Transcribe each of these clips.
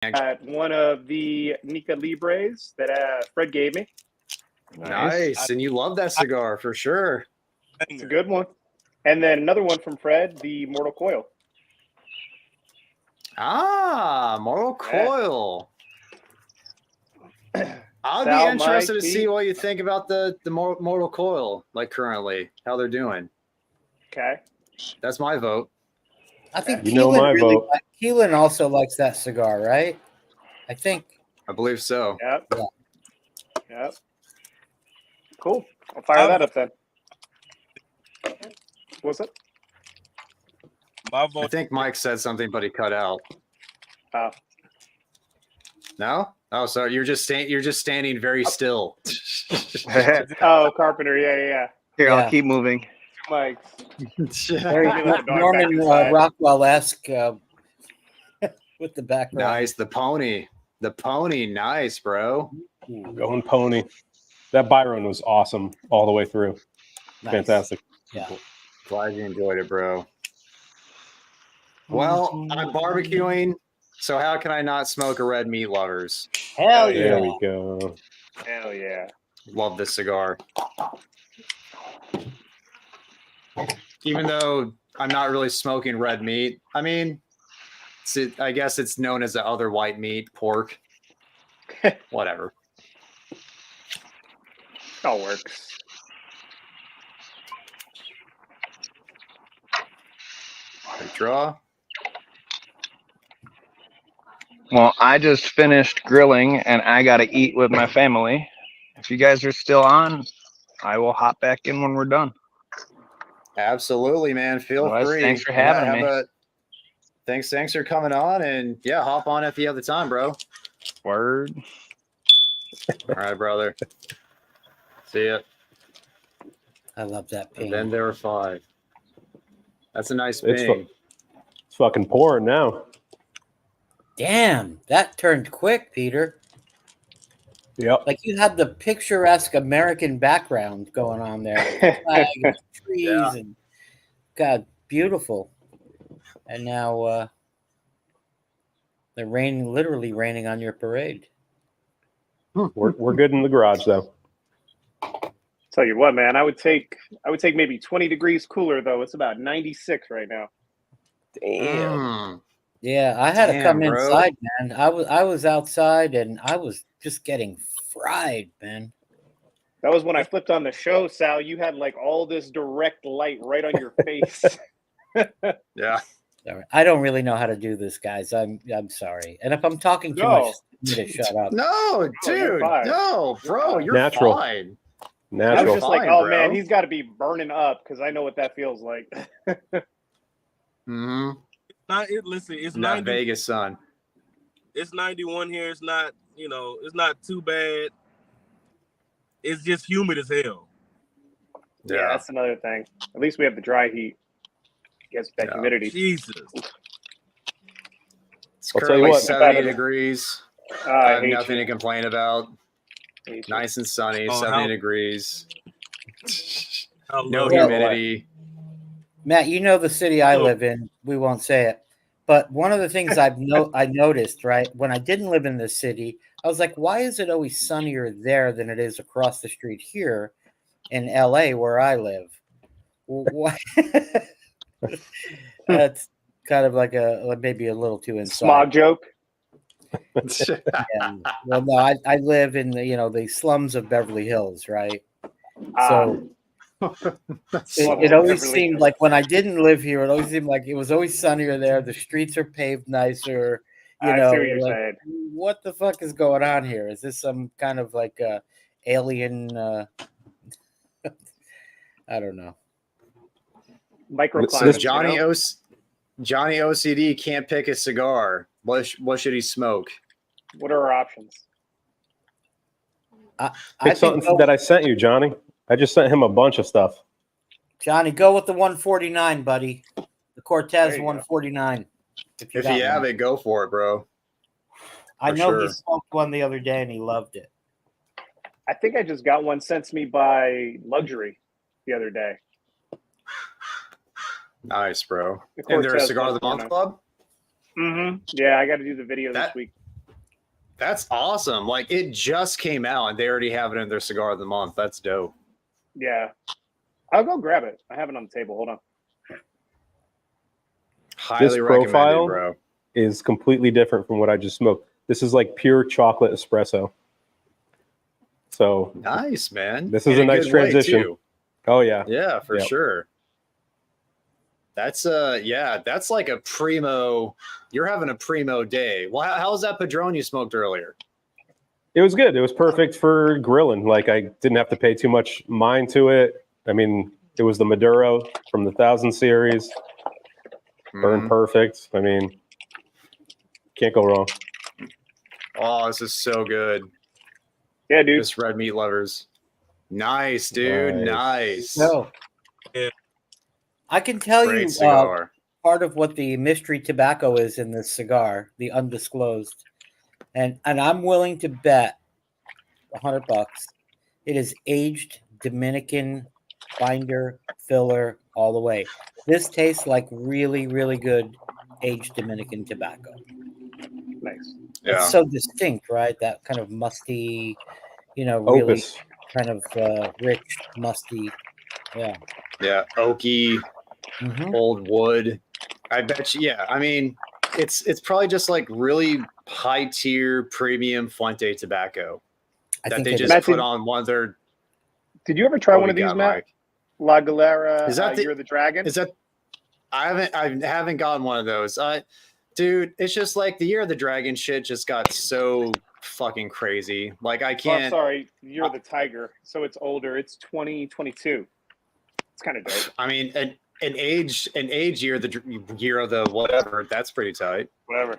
At one of the Nika Libres that Fred gave me. Nice. And you love that cigar for sure. It's a good one. And then another one from Fred, the Mortal Coil. Ah, Mortal Coil. I'll Sal, be interested Mike, to see what you think about the Mortal Coil, like currently, how they're doing. Okay. That's my vote. I think Keelan also likes that cigar, right? I think. I believe so. Yep. Yeah. Yep. Cool. I'll fire that up then. What's it? My vote. I think Mike said something, but he cut out. Oh. No? Oh, so you're just standing very still. Oh, Carpenter. Yeah. Here, I'll keep moving. Mike. Very Norman Rockwell-esque with the background. Nice. The pony. The pony. Nice, bro. Going pony. That Byron was awesome all the way through. Nice. Fantastic. Yeah. Glad you enjoyed it, bro. Well, I'm barbecuing, so how can I not smoke a red meat, lovers? Hell yeah. There we go. Hell yeah. Love this cigar. Even though I'm not really smoking red meat, I mean, I guess it's known as the other white meat, pork. Whatever. All works. Good draw. Well, I just finished grilling and I got to eat with my family. If you guys are still on, I will hop back in when we're done. Absolutely, man. Feel free. Thanks for having me. Thanks for coming on, and yeah, hop on if you have the time, bro. Word. All right, brother. See ya. I love that ping. And then there were 5. That's a nice It's ping. It's fucking pouring now. Damn, that turned quick, Peter. Yep. Like you had the picturesque American background going on there. Flag and trees and God, beautiful. And now they're literally raining on your parade. We're good in the garage though. Tell you what, man, I would take maybe 20 degrees cooler though. It's about 96 right now. Damn. Yeah, I had to come bro. inside, man. I was outside and I was just getting fried, man. That was when I flipped on the show, Sal. You had like all this direct light right on your face. Yeah. I don't really know how to do this, guys. I'm sorry. And if I'm talking too much, you need to shut up. No, dude. No, bro. You're Natural. fine. I Natural. was just like, Fine, oh bro. man, he's got to be burning up because I know what that feels like. Mm-hmm. Listen, it's Not 90. Vegas, son. It's 91 here. It's not, it's not too bad. It's just humid as hell. Yeah, that's another thing. At least we have the dry heat. Gets that humidity. Jesus. It's I'll tell you currently what. 70 degrees. I I have hate nothing you. to complain about. Hate you. Nice and sunny, Oh, 70 how- degrees. I No love humidity. Matt, you know the city I live in. We won't say it. But one of the things I noticed, right, when I didn't live in this city, I was like, why is it always sunnier there than it is across the street here in LA where I live? Why? That's kind of like maybe a little too inside. Smog joke. And, well, no, I live in the slums of Beverly Hills, right? So it always seemed like when I didn't live here, it always seemed like it was always sunnier there. The streets are paved nicer. I see what you're like, saying. what the fuck is going on here? Is this some kind of like alien? I don't know. Microclimate. Johnny OCD can't pick a cigar. What should he smoke? What are our options? Pick something that I sent you, Johnny. I just sent him a bunch of stuff. Johnny, go with the 149, buddy. The Cortez There you 149. If you have it, go for it, bro. I For know sure. he smoked one the other day and he loved it. I think I just got one sent to me by Luxury the other day. Nice, bro. The And they're a Cortez Cigar of the Month 149. Club? Mm-hmm. Yeah, I got to do the video this week. That's awesome. Like it just came out and they already have it in their cigar of the month. That's dope. Yeah. I'll go grab it. I have it on the table. Hold on. Highly recommended, profile bro. is completely different from what I just smoked. This is like pure chocolate espresso. So Nice, man. this is In a nice good way, transition. too. Oh yeah. Yeah, for Yep. sure. That's that's like a primo. You're having a primo day. Well, how was that Padron you smoked earlier? It was good. It was perfect for grilling. Like I didn't have to pay too much mind to it. I mean, it was the Maduro from the 1000 series. Burned perfect. I mean, can't go wrong. Oh, this is so good. Yeah, dude. This red meat lovers. Nice, dude. Nice. No. Yeah. I can tell Great you cigar. part of what the mystery tobacco is in this cigar, the undisclosed. And I'm willing to bet $100 it is aged Dominican binder filler all the way. This tastes like really, really good aged Dominican tobacco. Nice. Yeah. It's so distinct, right? That kind of musty, really Opus. kind of rich, musty. Yeah. Yeah. Oaky, Mhm. old wood. I bet you. Yeah. I mean, it's probably just like really high tier premium Fuente tobacco that they it just is. put on one of their. Did you ever try What one we of these, got, Matt? Mike? La Galera, Is that Year of the Dragon? Is that? I haven't gotten one of those. Dude, it's just like the Year of the Dragon shit just got so fucking crazy. Like I Oh, can't. sorry, Year of the Tiger. So it's older. It's 2022. It's kind of dope. I mean, an age year, the year of the whatever. That's pretty tight. Whatever.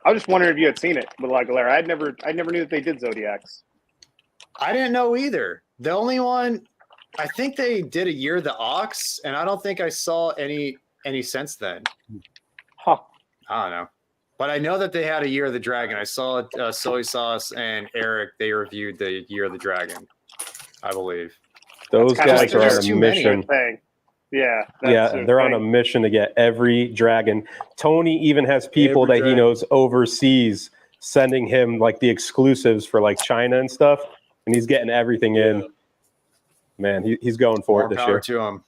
I was just wondering if you had seen it with La Galera. I never knew that they did Zodiacs. I didn't know either. The only one, I think they did a year of the Ox, and I don't think I saw any since then. Huh. I don't know. But I know that they had a Year of the Dragon. I saw Soy Sauce and Eric, they reviewed the Year of the Dragon, I believe. Those Kinda guys like are there's on a too many. mission. Thing. Yeah. Yeah, they're on a mission to get every dragon. Tony even has people Every that he dragon. knows overseas sending him like the exclusives for like China and stuff, and he's getting everything in. Man, he's going for More it this power year. to him.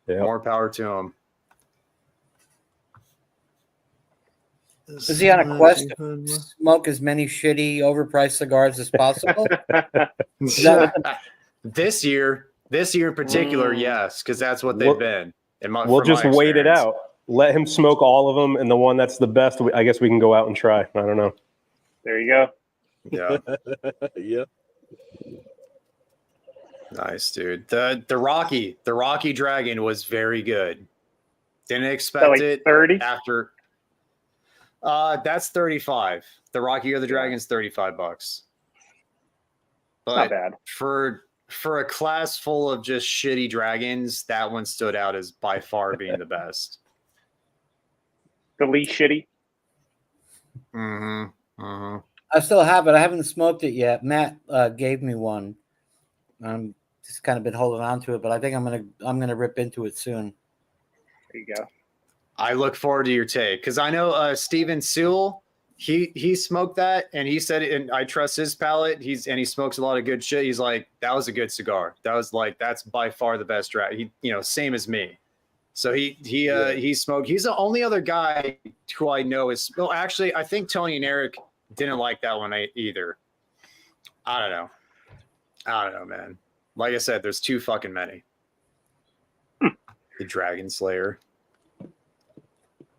Yeah. More power to him. Is he on a quest to smoke as many shitty, overpriced cigars as possible? This year in particular, yes, because that's what they've We'll- been. We'll just wait it out. Let him smoke all of them, and the one that's the best, I guess we can go out and try. I don't know. There you go. Yeah, Yeah. nice, dude. The Rocky Dragon was very good. Didn't expect like it 30? after. That's 35. The Rocky or the Dragon's $35. But Not bad. for a class full of just shitty dragons, that one stood out as by far being the best. The least shitty. Mm-hmm. Mm-hmm. I still have it. I haven't smoked it yet. Matt gave me one. I'm just kind of been holding on to it, but I think I'm gonna rip into it soon. There you go. I look forward to your take because I know Steven Sewell. He smoked that and he said, and I trust his palate. He smokes a lot of good shit. He's like, that was a good cigar. That's by far the best dragon. Same as me. So he smoked. He's the only other guy who I know is. Well, actually, I think Tony and Eric didn't like that one either. I don't know, man. Like I said, there's too fucking many. The Dragon Slayer.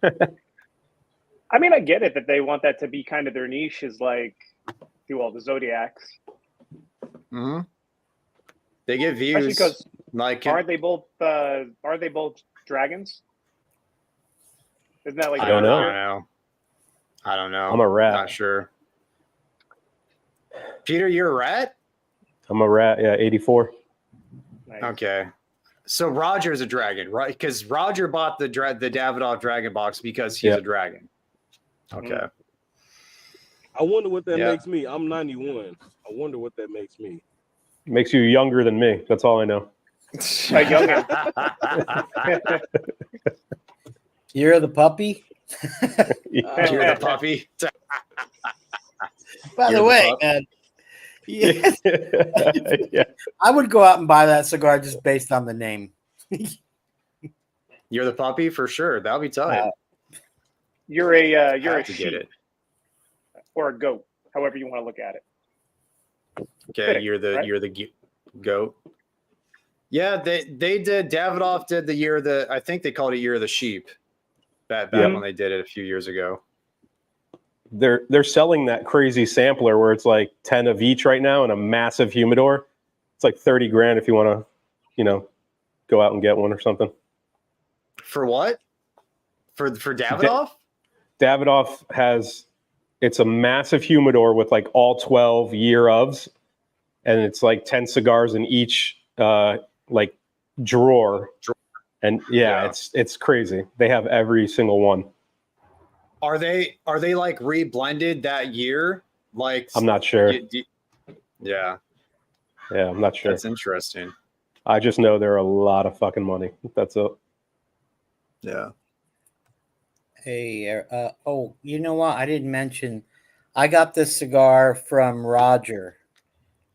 I mean, I get it that they want that to be kind of their niche, is like do all the Zodiacs. Mm-hmm. They get Especially views. because Like, aren't they both dragons? Isn't that like I don't know. I don't know. I'm a rat. Not sure. Peter, you're a rat? I'm a rat. Yeah, 84. Nice. Okay. So Roger's a dragon, right? Because Roger bought the Davidoff dragon box because he's a dragon. Okay. I wonder what that Yeah. makes me. I'm 91. I wonder what that makes me. Makes you younger than me. That's all I know. Like younger. You're the puppy. Yeah. You're the puppy. By You're the the way, pup? man, yes, Yeah. I would go out and buy that cigar just based on the name. You're the puppy for sure. That'll be tight. You're a Have to get sheep it. or a goat, however you want to look at it. Okay, Fitting, you're the right? goat. Yeah, they did. Davidoff did the year of the. I think they called it year of the sheep. Back Yep. when they did it a few years ago. They're selling that crazy sampler where it's like 10 of each right now and a massive humidor. It's like 30 grand if you want to, go out and get one or something. For what? For Davidoff? Davidoff has, it's a massive humidor with like all 12 year ofs, and it's like 10 cigars in each like drawer. And yeah, it's crazy. They have every single one. Are they like reblended that year? Like I'm not sure. Yeah, I'm not sure. that's interesting. I just know they're a lot of fucking money. That's it. Yeah. Hey, oh, you know what? I didn't mention. I got this cigar from Roger.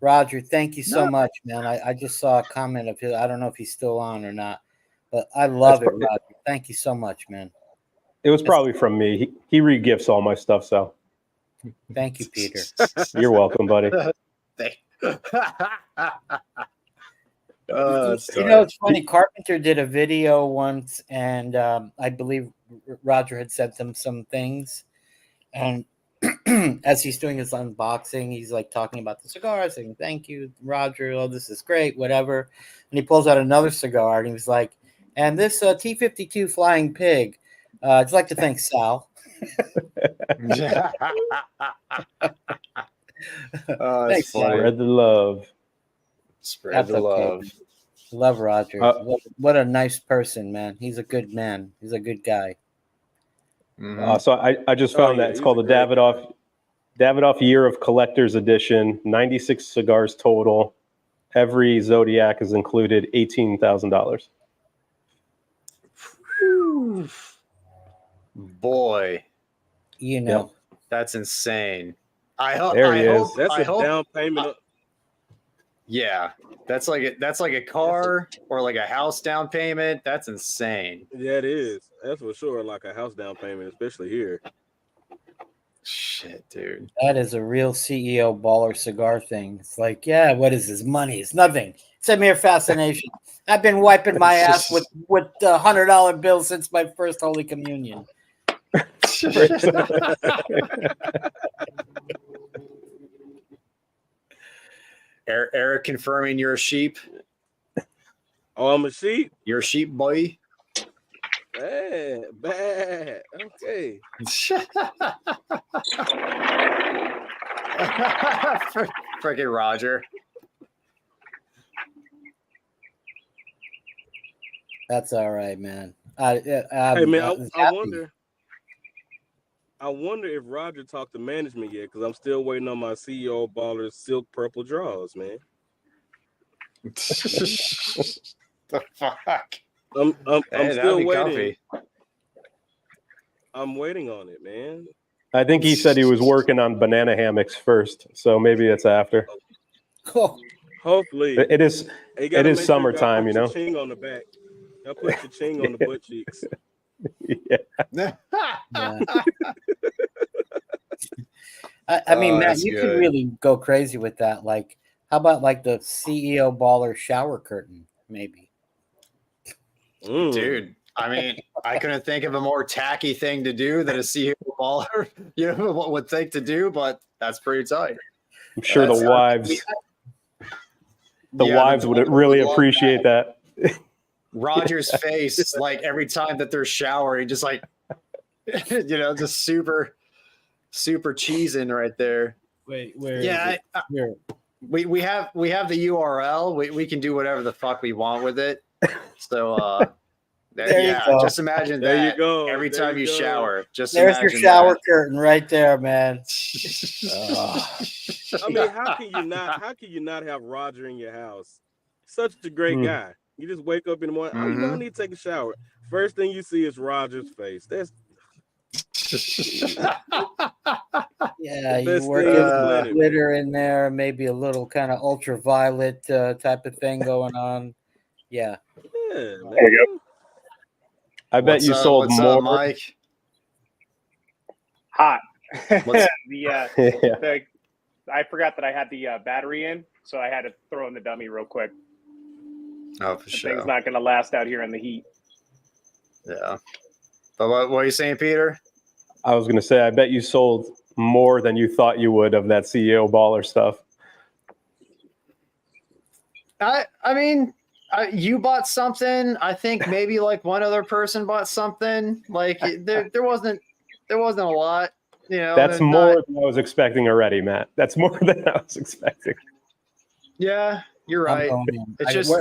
Roger, thank you so much, man. I just saw a comment of his. I don't know if he's still on or not, but I love it, Roger. Thank you so much, man. It was probably from me. He re-gifts all my stuff, so. Thank you, Peter. You're welcome, buddy. It's funny. Carpenter did a video once, and I believe Roger had sent them some things. And as he's doing his unboxing, he's like talking about the cigar, saying, "Thank you, Roger. Oh, this is great, whatever." And he pulls out another cigar, and he was like, "And this T52 Flying Pig. I'd like to thank Sal." Thanks, Spread the love. Spread the love. Love Roger. What a nice person, man. He's a good man. He's a good guy. Mm-hmm. So I just found that it's called the Davidoff Year of Collectors Edition. 96 cigars total. Every Zodiac is included. $18,000. Boy, that's insane. I hope. There he is. That's a down payment. Yeah, that's like a car or like a house down payment. That's insane. Yeah, it is. That's for sure. Like a house down payment, especially here. Shit, dude. That is a real CEO baller cigar thing. It's like, yeah, what is this? Money? It's nothing. It's a mere fascination. I've been wiping my ass with $100 bills since my first Holy Communion. Eric confirming you're a sheep. Oh, I'm a sheep. You're a sheep, boy. Bad. Okay. Freaking Roger. That's all right, man. Hey, man, I wonder if Roger talked to management yet, because I'm still waiting on my CEO Baller's silk purple draws, man. The fuck? I'm still waiting. Comfy. I'm waiting on it, man. I think he said he was working on banana hammocks first, so maybe it's after. Hopefully. It is summertime, you know. Ching on the back. I put the ching on the butt cheeks. Yeah. I mean, Matt, you could really go crazy with that. Like, how about like the CEO Baller shower curtain, maybe? Dude, I mean, I couldn't think of a more tacky thing to do than a CEO Baller, what would think to do, but that's pretty tight. I'm sure the wives would really appreciate that. Roger's face, like every time that they're showering, just like, just super cheesing right there. Wait, where? Yeah, we have the URL. We can do whatever the fuck we want with it. So just imagine that. There you go. Every time you shower, there's your shower curtain right there, man. I mean, how can you not have Roger in your house? Such a great guy. You just wake up in the morning. I need to take a shower. First thing you see is Roger's face. Yeah, you Best work thing in is some planet. glitter in there, maybe a little kind of ultraviolet type of thing going on. Yeah. Yeah, There man. you go. I bet you sold What's more. up, Mike? Hot. What's- Yeah. I forgot that I had the battery in, so I had to throw in the dummy real quick. Oh, for The sure. thing's not going to last out here in the heat. Yeah. But what are you saying, Peter? I was going to say, I bet you sold more than you thought you would of that CEO baller stuff. I mean, you bought something. I think maybe like one other person bought something. Like there wasn't a lot. You know, That's there's more not- than I was expecting already, Matt. That's more than I was expecting. Yeah, you're I'm right. going in. It's just-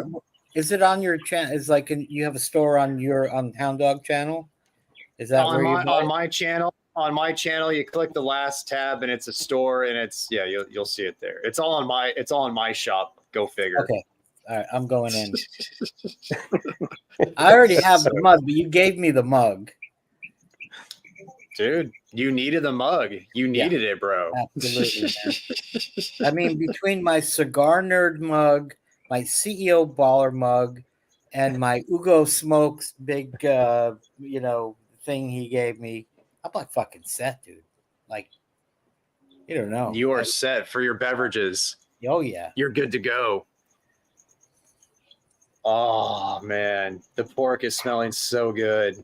Is it on your channel? Is like you have a store on Hound Dog channel? Is that where you buy on it? my channel? On my channel, you click the last tab and it's a store, and it's you'll see it there. It's all in my shop. Go figure. Okay. All right, I'm going in. I already have the mug, but you gave me the mug. Dude, you needed the mug. You needed it, bro. Absolutely, man. I mean, between my cigar nerd mug, my CEO baller mug, and my Ugo Smokes big, thing he gave me, I'm like fucking set, dude. Like, you don't know. You are set for your beverages. Oh yeah. You're good to go. Oh man, the pork is smelling so good.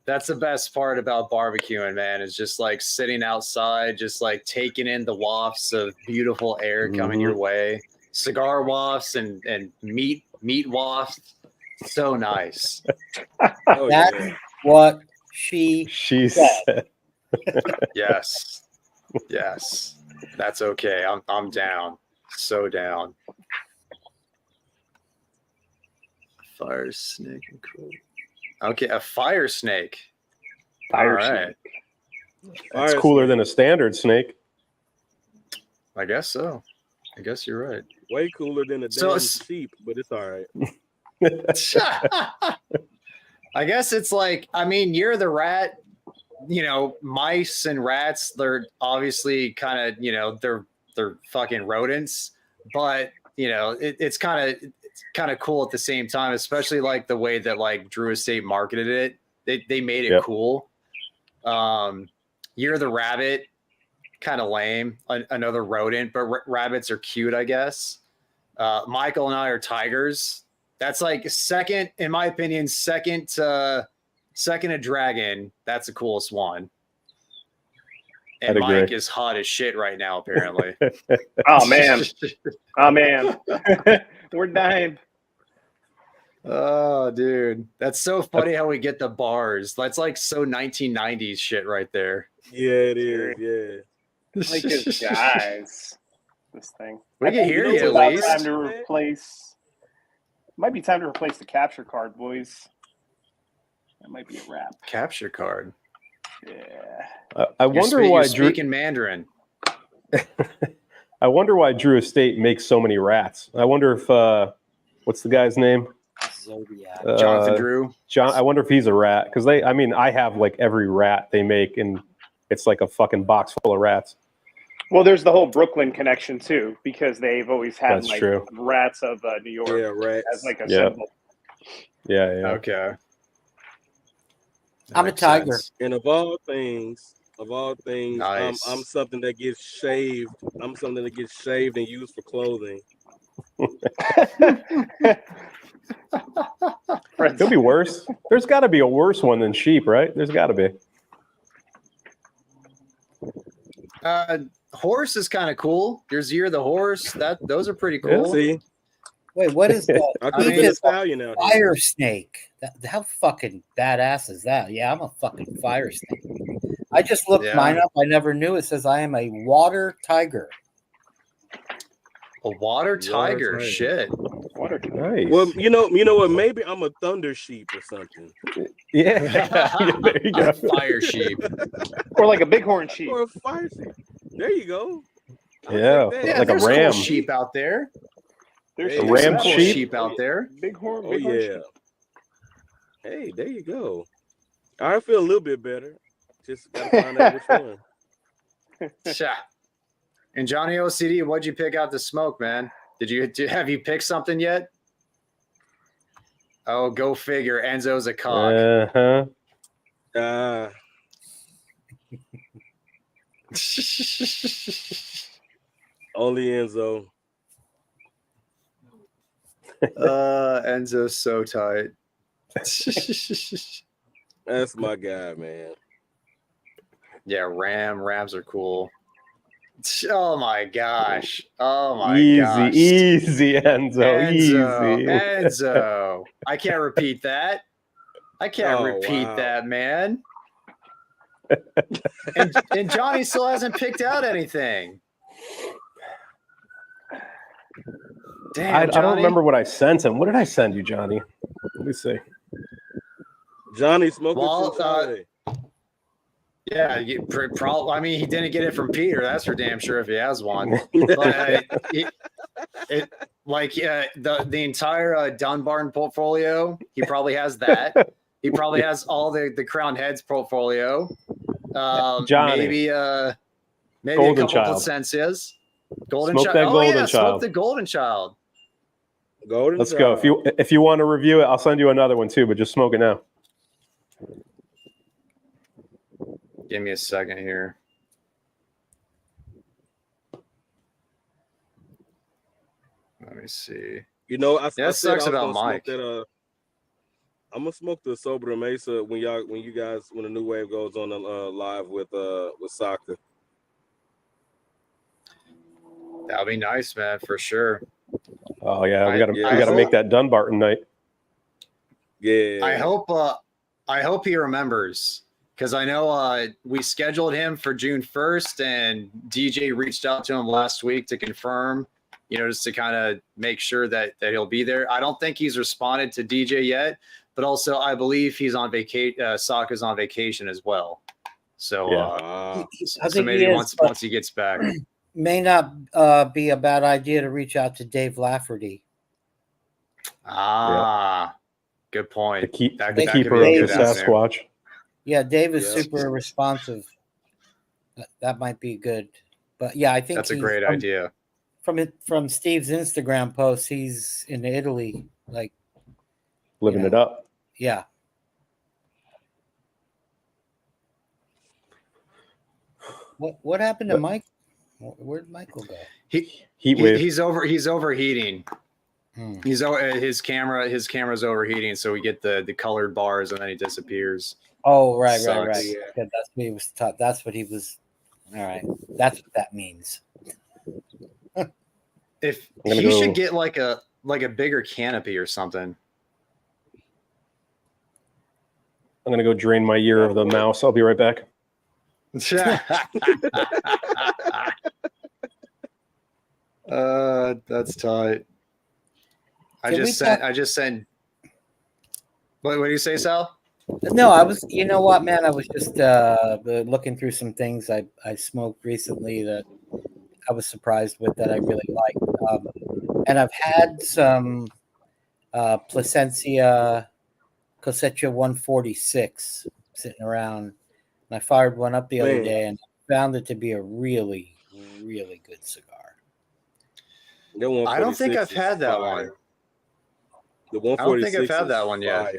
That's the best part about barbecuing, man, is just like sitting outside, just like taking in the wafts of beautiful air coming your way. Cigar wafts and meat wafts. So nice. Oh, That's yeah. what she said. Yes. Yes. That's okay. I'm down. So down. Fire snake and crow. Okay, a fire snake. Fire All right. It's cooler than a standard snake. I guess so. I guess you're right. Way cooler than a So damn it's- sheep, but it's all right. I guess it's like, I mean, you're the rat, mice and rats, they're obviously kind of, they're fucking rodents, but it's kind of cool at the same time, especially like the way that like Drew Estate marketed it. They made it cool. You're the rabbit, kind of lame, another rodent, but rabbits are cute, I guess. Michael and I are tigers. That's like second, in my opinion, second to dragon. That's the coolest one. And I'd agree. Mike is hot as shit right now, apparently. Oh man. Oh man. We're dying. Oh, dude. That's so funny how we get the bars. That's like so 1990s shit right there. Yeah, it is. Yeah. Like his guys. This thing. We can hear you at about least. time to replace. Might be time to replace the capture card, boys. That might be a wrap. Capture card. Yeah. I wonder why you're Drew. speaking Mandarin. I wonder why Drew Estate makes so many rats. I wonder if what's the guy's name? Zodiac. Jonathan Drew. John. I wonder if he's a rat because I have like every rat they make, and it's like a fucking box full of rats. Well, there's the whole Brooklyn connection too, because they've always had That's like true. rats of New York Yeah, rats. as like a Yeah. symbol. Yeah. Okay. I'm a Makes tiger. sense. And of all things, Nice. I'm something that gets shaved. I'm something that gets shaved and used for clothing. Could be worse. There's got to be a worse one than sheep, right? There's got to be. Horse is kind of cool. There's Year of the Horse. Those are pretty Yeah, cool. See, Wait, what is that? I could have He been a is a stallion out here. fire snake. How fucking badass is that? Yeah, I'm a fucking fire snake. I just looked Yeah. mine up. I never knew. It says I am a water tiger. A water tiger. tiger. Shit. Water. Nice. Well, you know what? Maybe I'm a thunder sheep or something, yeah. There you go. A fire sheep. Or like a bighorn sheep. or a fire sheep. There you go. I'll Yeah, take that. Yeah, like a there's ram. cool sheep out there. There's Hey, some ram There's some cool sheep? sheep out there. Bighorn. Oh Bighorn yeah. sheep. Hey, there you go. I feel a little bit better. Just gotta find out which one. Yeah. And Johnny OCD, what'd you pick out to smoke, man? Have you picked something yet? Oh, go figure. Enzo's a cock. Only Enzo. Enzo's so tight. That's my guy, man. Yeah, Rams are cool. Oh my gosh. Oh my Easy, gosh. easy, Enzo. Easy. Enzo. I can't repeat that. Wow. That, man. and Johnny still hasn't picked out anything. Damn, I don't remember what I sent him. What did I send you, Johnny? Let me see. Johnny smoking yeah, I mean, he didn't get it from Peter. That's for damn sure if he has one. But the entire Dunbarton portfolio, he probably has that. He probably has all the Crown Heads portfolio. Johnny, maybe Golden a couple Child. Placencias. Smoke that Golden Child. Smoke the Golden Child. Let's go. If you want to review it, I'll send you another one too. But just smoke it now. Give me a second here. Let me see. You know, I sucks about Mike. I'm gonna smoke the Sober Mesa when the new wave goes on live with soccer. That'll be nice, man, for sure. Oh yeah, we gotta make that Dunbarton night. Yeah. I hope he remembers. Because I know we scheduled him for June 1st, and DJ reached out to him last week to confirm, just to kind of make sure that he'll be there. I don't think he's responded to DJ yet, but also I believe he's on vacation. Sokka's on vacation as well. So, so maybe once he gets back. May not be a bad idea to reach out to Dave Lafferty. Good point. The keeper of the Sasquatch. Yeah, Dave is super responsive. That might be good. But yeah, I think that's a great idea. From Steve's Instagram post, he's in Italy, like living it up. Yeah. What happened to Mike? Where'd Michael go? He's overheating. His camera's overheating, so we get the colored bars and then he disappears. Oh, right. Yeah. Yeah, that's what he was taught. That's what he was. All right, that's what that means. If he should get like a bigger canopy or something. I'm gonna go drain my ear of the mouse. I'll be right back. That's tight. I just sent. What do you say, Sal? No, I was. You know what, man? I was just looking through some things I smoked recently that I was surprised with that I really liked, and I've had some Placencia Cosecha 146 sitting around. And I fired one up the other day and found it to be a really, really good cigar. I don't think I've had that one. The 146 I don't think I've had that one yet.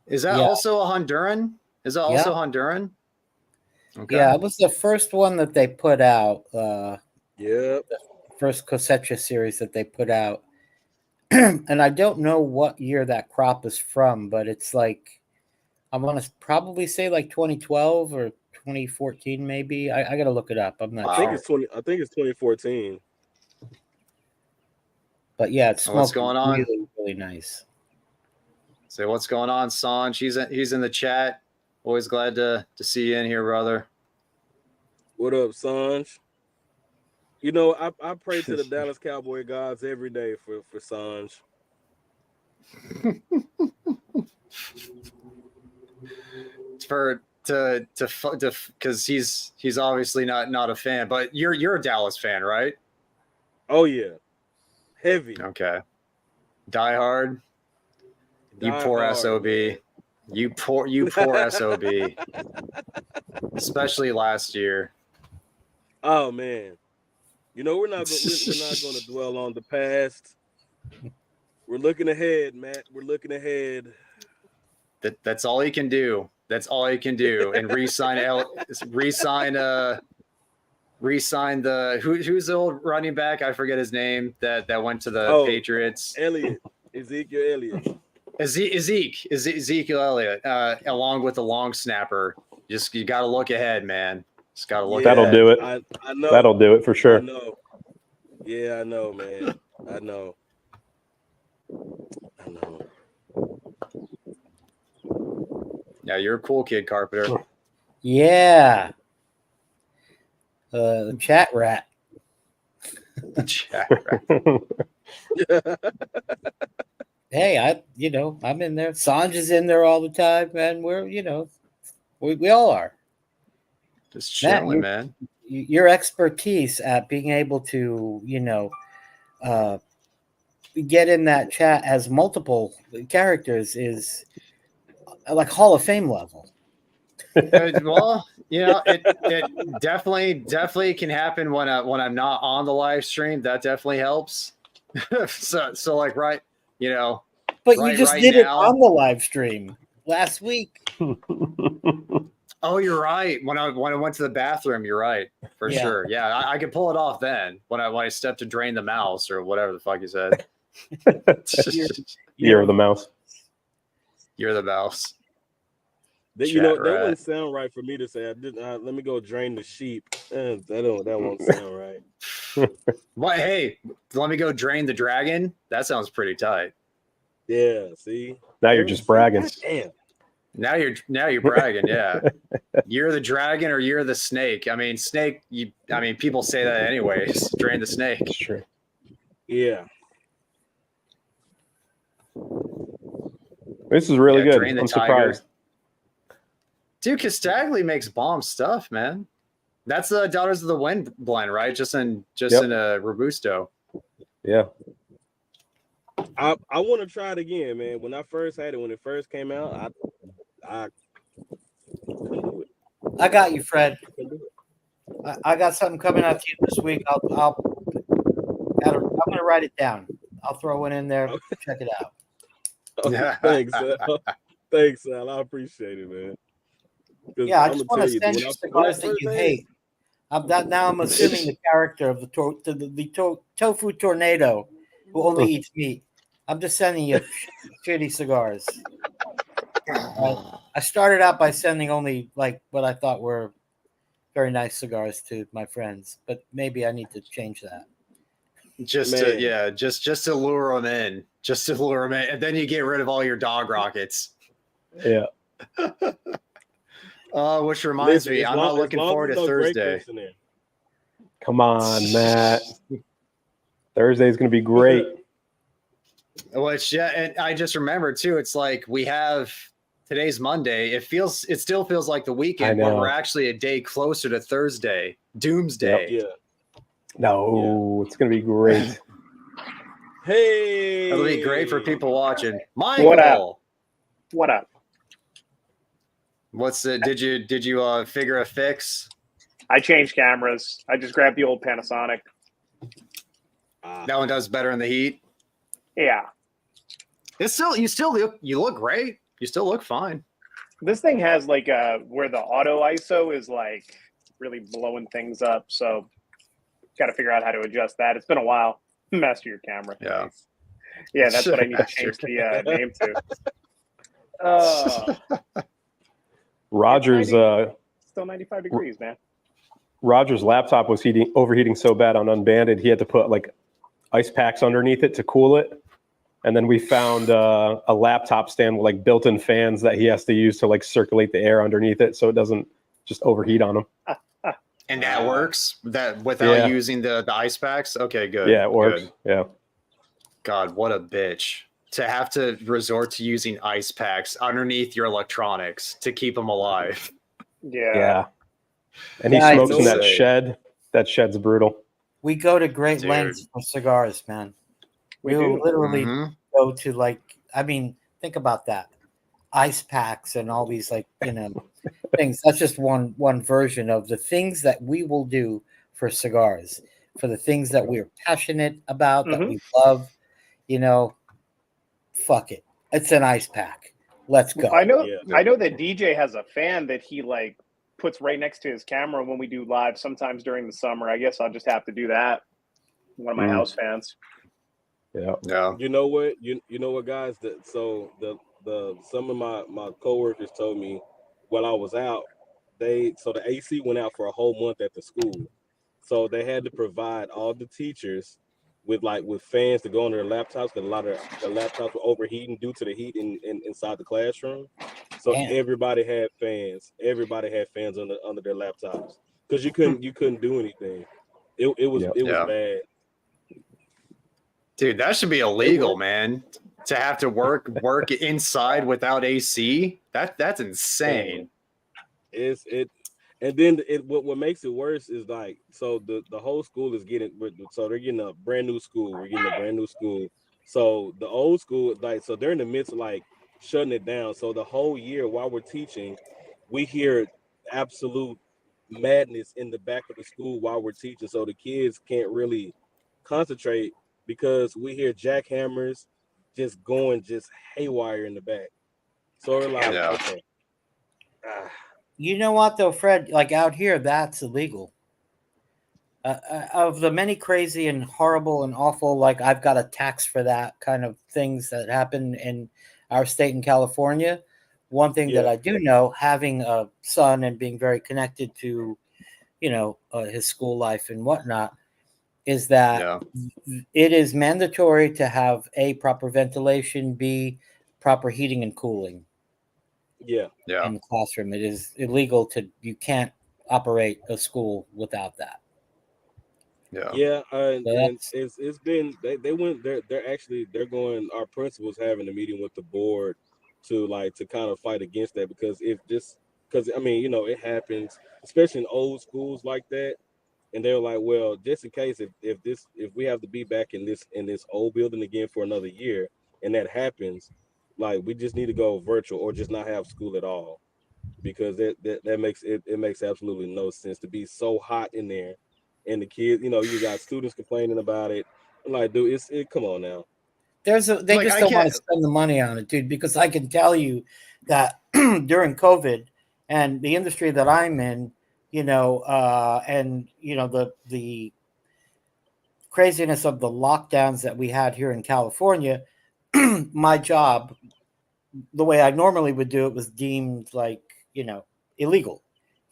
Is that also a Honduran? Is that also Honduran? Okay. Yeah, it was the first one that they put out. The first Cosecha series that they put out. And I don't know what year that crop is from, but it's like, I want to probably say like 2012 or 2014, maybe. I got to look it up. I'm not sure. I think it's 2014. But yeah, it's what's going on? Really, really nice. Say what's going on, Sanj? He's in the chat. Always glad to see you in here, brother. What up, Sanj? You know, I pray to the Dallas Cowboy gods every day for Sanj. Because he's obviously not a fan, but you're a Dallas fan, right? Oh yeah, heavy. Okay, die hard. You poor SOB. You poor SOB. Especially last year. Oh man, you know we're not going to dwell on the past. We're looking ahead, Matt. We're looking ahead. That's all he can do. That's all he can do. And re-sign the who's the old running back? I forget his name that went to the Patriots. Ezekiel Elliott. Ezekiel Elliott, along with the long snapper. You got to look ahead, man. Just got to look. That'll ahead. do it. I know. That'll do it for sure. I know. Yeah, I know, man. I know. Yeah, you're a cool kid, Carpenter. Yeah. Chat rat. Chat rat. Hey, I'm in there. Sanj is in there all the time, man. We're, we all are. Just chilling, man. Your expertise at being able to, get in that chat as multiple characters is like Hall of Fame level. Well, it definitely can happen when I'm not on the live stream. That definitely helps. so like right. But you just did it on the live stream last week. Oh, you're right. When I went to the bathroom, you're right for sure. Yeah, I could pull it off then when I stepped to drain the mouse or whatever the fuck you said. Year of the mouse. You're the mouse. That wouldn't sound right for me to say. Let me go drain the sheep. That won't sound right. What? Hey, let me go drain the dragon. That sounds pretty tight. Yeah. See. Now you're just bragging. Damn. Now you're bragging. Yeah. You're the dragon or you're the snake. I mean, snake. People say that anyways. Drain the snake. It's true. Yeah. This is really good. Drain the I'm tiger. surprised. Dude, Castagnoli makes bomb stuff, man. That's the Daughters of the Wind blend, right? Just in a Robusto. Yeah. I want to try it again, man. When I first had it, when it first came out, I couldn't do it. I got you, Fred. I got something coming out to you this week. I'm gonna write it down. I'll throw one in there. Check it out. Thanks, thanks, Al. I appreciate it, man. Yeah, I just want to send you cigars that you hate. Now I'm assuming the character of the tofu tornado who only eats meat. I'm just sending you shitty cigars. I started out by sending only like what I thought were very nice cigars to my friends, but maybe I need to change that. Just to lure them in, and then you get rid of all your dog rockets. Yeah. Which reminds me, I'm not looking forward to Thursday. Come on, Matt. Thursday is going to be great. Which, and I just remember too. It's like we have today's Monday. It still feels like the weekend, but we're actually a day closer to Thursday, Doomsday. Yep. Yeah. No, it's going to be great. Hey, it'll be great for people watching. Michael, what up? What's the? Did you figure a fix? I changed cameras. I just grabbed the old Panasonic. That one does better in the heat. Yeah. You look great. You still look fine. This thing has like where the auto ISO is like really blowing things up. So got to figure out how to adjust that. It's been a while. Master your camera. Yeah. Yeah, that's what I need to change the name to. Roger's still 95 degrees, man. Roger's laptop was overheating so bad on Unbanded, he had to put like ice packs underneath it to cool it. And then we found a laptop stand with like built-in fans that he has to use to like circulate the air underneath it so it doesn't just overheat on him. And that works without using the ice packs. Okay, good. Yeah, it works. Good. Yeah. God, what a bitch to have to resort to using ice packs underneath your electronics to keep them alive. Yeah. And he smokes in that shed. That shed's brutal. We go to great lengths for cigars, man. We will literally go to think about that. ice packs and all these things. That's just one version of the things that we will do for cigars, for the things that we're passionate about, that we love. Fuck it. It's an ice pack. Let's go. I know. Yeah. I know that DJ has a fan that he puts right next to his camera when we do live. Sometimes during the summer. I guess I'll just have to do that. One of my house fans. Yeah. You know what? You know what, guys? Some of my coworkers told me while I was out, the AC went out for a whole month at the school, so they had to provide all the teachers with fans to go on their laptops, because a lot of the laptops were overheating due to the heat inside the classroom. So everybody had fans. Everybody had fans under their laptops, because you couldn't do anything. It was bad. Dude, that should be illegal, man. To have to work inside without AC. That's insane. And then what makes it worse is the whole school is they're getting a brand new school. We're getting a brand new school. So the old school, so they're in the midst of shutting it down. So the whole year while we're teaching, we hear absolute madness in the back of the school while we're teaching. So the kids can't really concentrate, because we hear jackhammers just haywire in the back. So we're like, okay. You know what, though, Fred? Out here, that's illegal. Of the many crazy and horrible and awful, I've got a tax for that kind of things that happen in our state in California. One thing that I do know, having a son and being very connected to, his school life and whatnot, is that it is mandatory to have A, proper ventilation, B, proper heating and cooling. Yeah. In the classroom. It is illegal you can't operate a school without that. And it's been they're going. Our principal's having a meeting with the board to kind of fight against that, because it happens, especially in old schools like that. And they were like, well, just in case if we have to be back in this old building again for another year, and that happens, we just need to go virtual or just not have school at all, because that makes absolutely no sense to be so hot in there, and the kids, you got students complaining about it. I'm like, dude, come on now. They just don't want to spend the money on it, dude, because I can tell you that during COVID and the industry that I'm in, the craziness of the lockdowns that we had here in California, my job, the way I normally would do it, was deemed illegal.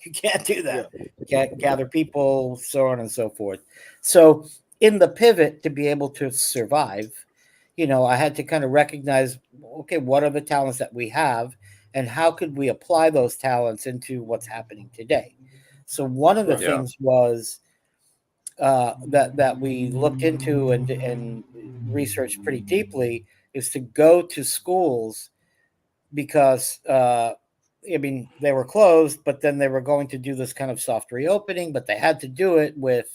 You can't do that. You can't gather people, so on and so forth. So in the pivot to be able to survive, I had to kind of recognize, okay, what are the talents that we have, and how could we apply those talents into what's happening today? So one of the things was that we looked into and researched pretty deeply is to go to schools, because they were closed, but then they were going to do this kind of soft reopening, but they had to do it with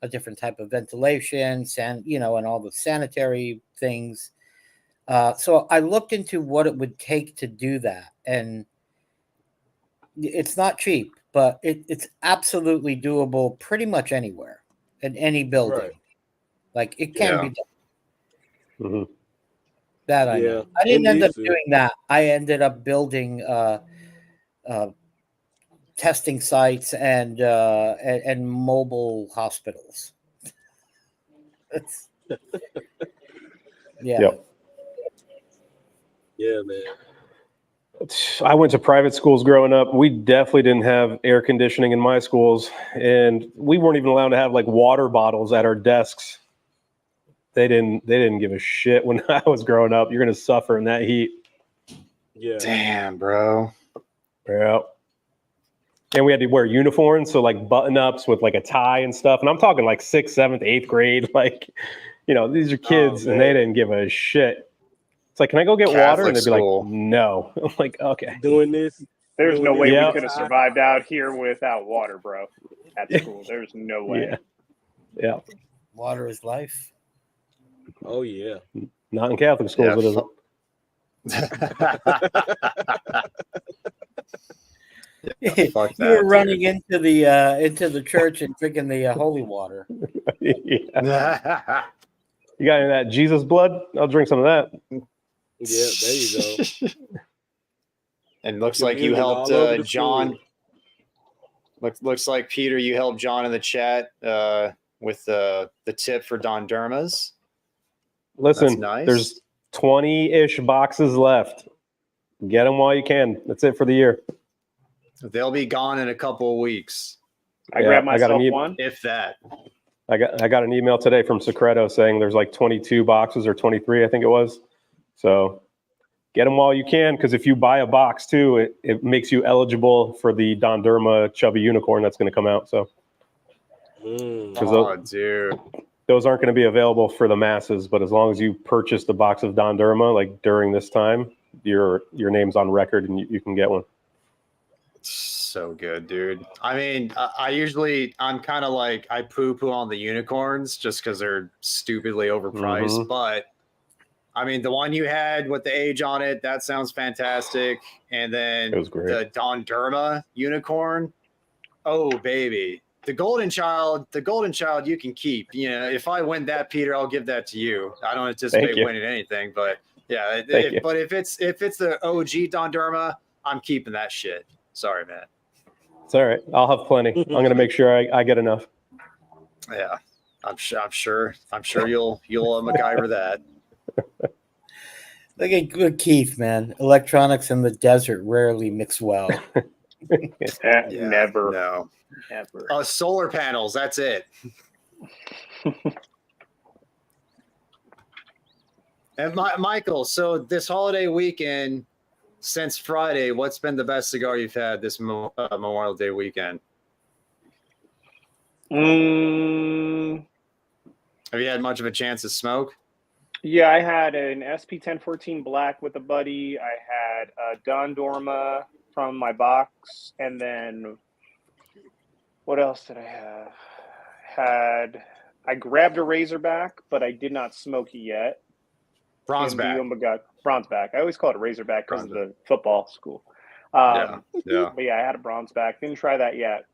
a different type of ventilation, and all the sanitary things. So I looked into what it would take to do that, and it's not cheap, but it's absolutely doable pretty much anywhere in any building. It can be done. Mm-hmm. That I know. I didn't end up doing that. I ended up building testing sites and mobile hospitals. Yeah, man. I went to private schools growing up. We definitely didn't have air conditioning in my schools, and we weren't even allowed to have water bottles at our desks. They didn't give a shit when I was growing up. You're gonna suffer in that heat. Yeah. Damn, bro. Yeah. And we had to wear uniforms, so button ups with a tie and stuff. And I'm talking 6th, 7th, 8th grade. These are kids, and they didn't give a shit. It's can I go get water? And they'd be like, no. I'm like, okay. Doing this. There's no way we could have survived out here without water, bro. At school, there's no way. Yeah. Water is life. Oh yeah. Not in Catholic schools, it isn't. Fuck You were that, running into the church and drinking the holy water. Yeah. You got any of that Jesus blood? I'll drink some of that. Yeah, there you go. And looks like you Communion helped all over the John. screen. Looks like Peter, you helped John in the chat with the tip for Don Dermas. Listen, That's nice. There's 20-ish boxes left. Get them while you can. That's it for the year. They'll be gone in a couple of weeks, I Yeah, grabbed I got myself an one. if that. I got an email today from Secreto saying there's like 22 boxes or 23, I think it was. So get them while you can, because if you buy a box too, it makes you eligible for the Don Derma Chubby Unicorn that's going to come out. So Oh, dude. those aren't going to be available for the masses, but as long as you purchase the box of Don Derma like during this time, your name's on record and you can get one. So good, dude. I mean, I'm kind of like, I poo-poo on the unicorns just because they're stupidly overpriced. Mhm. But I mean, the one you had with the age on it, that sounds fantastic. And then It was great. the Don Derma unicorn, oh baby, the golden child you can keep. You know, if I win that, Peter, I'll give that to you. I don't anticipate you. winning anything, but yeah. Thank you. But if it's the OG Don Derma, I'm keeping that shit. Sorry, man. It's all right. I'll have plenty. I'm going to make sure I get enough. Yeah, I'm sure you'll MacGyver that. Look at good Keith, man. Electronics in the desert rarely mix well. Never. No. Never. Solar panels. That's it. And Michael, so this holiday weekend, since Friday, what's been the best cigar you've had this Memorial Day weekend? Have you had much of a chance to smoke? Yeah, I had an SP1014 Black with a buddy. I had a Don Dorma from my box. And then what else did I have? I grabbed a Razorback, but I did not smoke it yet. Bronzeback. Bronzeback. I always call it a Razorback because of the football school. Yeah. But yeah, I had a Bronzeback. Didn't try that yet.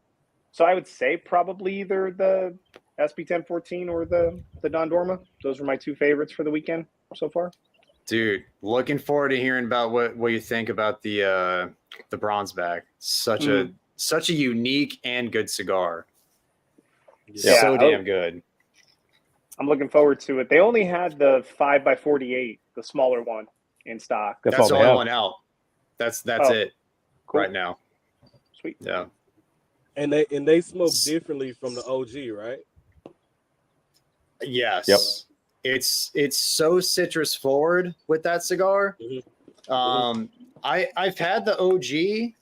So I would say probably either the SP1014 or the Don Dorma. Those were my two favorites for the weekend so far. Dude, looking forward to hearing about what you think about the Bronzeback. Such a unique and good cigar. Yeah. So damn good. I'm looking forward to it. They only had the 5x48, the smaller one, in stock. That's all the they only have. one out. That's it Cool. right now. Sweet. Yeah. And they smoke differently from the OG, right? Yes. Yep. It's so citrus forward with that cigar. Mhm. I've had the OG.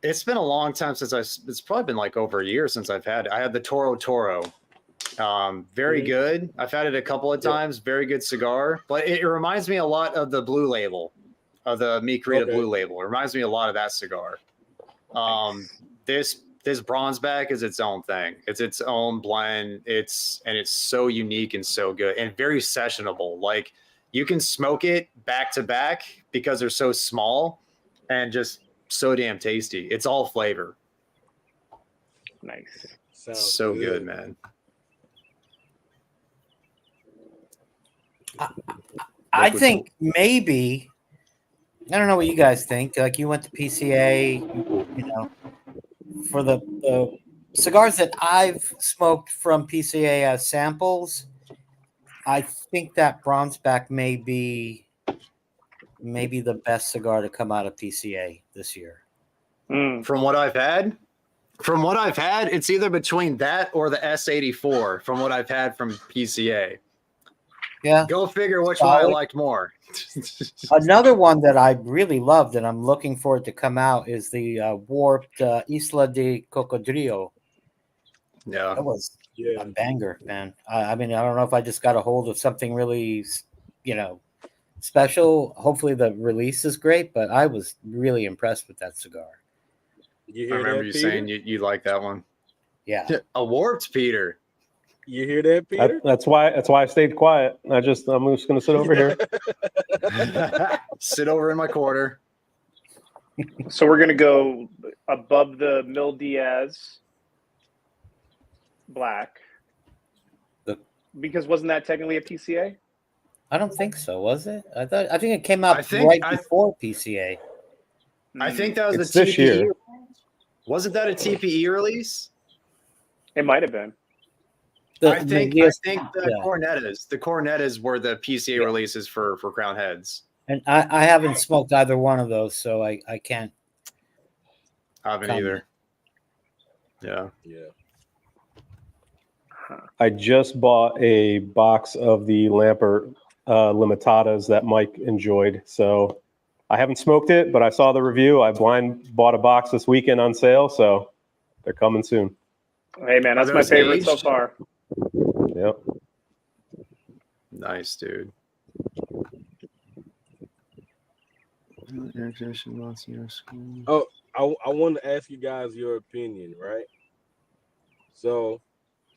It's been a long time since it's probably been like over a year since I've had it. I had the Toro. Very good. I've had it a couple of times. Very good cigar, but it reminds me a lot of the Blue Label, of the Mi Querida Blue Label. It reminds me a lot of that cigar. This Bronzeback is its own thing. It's its own blend. It's so unique and so good and very sessionable. Like you can smoke it back to back because they're so small and just so damn tasty. It's all flavor. Nice. Sounds So good, man. I think maybe, I don't know what you guys think. Like you went to PCA, you know, for the cigars that I've smoked from PCA as samples, I think that Bronzeback may be the best cigar to come out of PCA this year. From what I've had, it's either between that or the S84 from what I've had from PCA. Yeah. Go figure which one I liked more. Another one that I really loved and I'm looking for it to come out is the warped Isla de Cocodrilo. Yeah. That was a banger, man. I mean, I don't know if I just got a hold of something really, special. Hopefully the release is great, but I was really impressed with that cigar. You I hear remember that, you Peter? saying you like that one. Yeah. A warped Peter. You hear that, Peter? That's why I stayed quiet. I'm just going to sit over here. Sit over in my corner. So we're gonna go above the Mil Diaz black, because wasn't that technically a PCA? I don't think so. Was it? I think it came out before PCA. I think that was It's the this TPE. year. Wasn't that a TPE release? It might have been. I think the Cornettas were the PCA releases for crown heads. And I haven't smoked either one of those, so I can't. I haven't either. Yeah. I just bought a box of the Lampert Limitadas that Mike enjoyed. So I haven't smoked it, but I saw the review. I blind bought a box this weekend on sale, so they're coming soon. Hey man, that's my favorite so far. Yep. Nice, dude. Oh, I wanted to ask you guys your opinion, right? So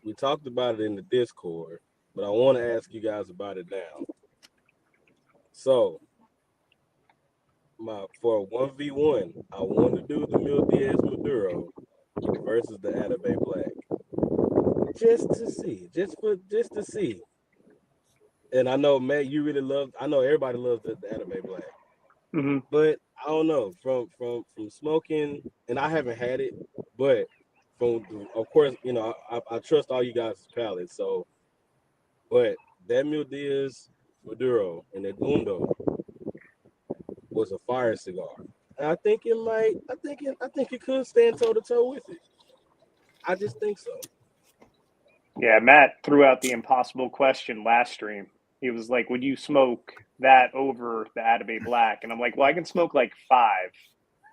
we talked about it in the Discord, but I want to ask you guys about it now. So for 1v1, I want to do the Mil Diaz Maduro versus the Atabey Black. Just to see. And I know, Matt, you really love. I know everybody loves the Atabey Black, but I don't know from smoking, and I haven't had it, but of course, you know, I trust all you guys' palates. So, but that Mil Diaz Maduro and that Mundo was a fire cigar. And I think it could stand toe to toe with it. I just think so. Yeah, Matt threw out the impossible question last stream. He was like, would you smoke that over the Atabey Black? And I'm like, well, I can smoke like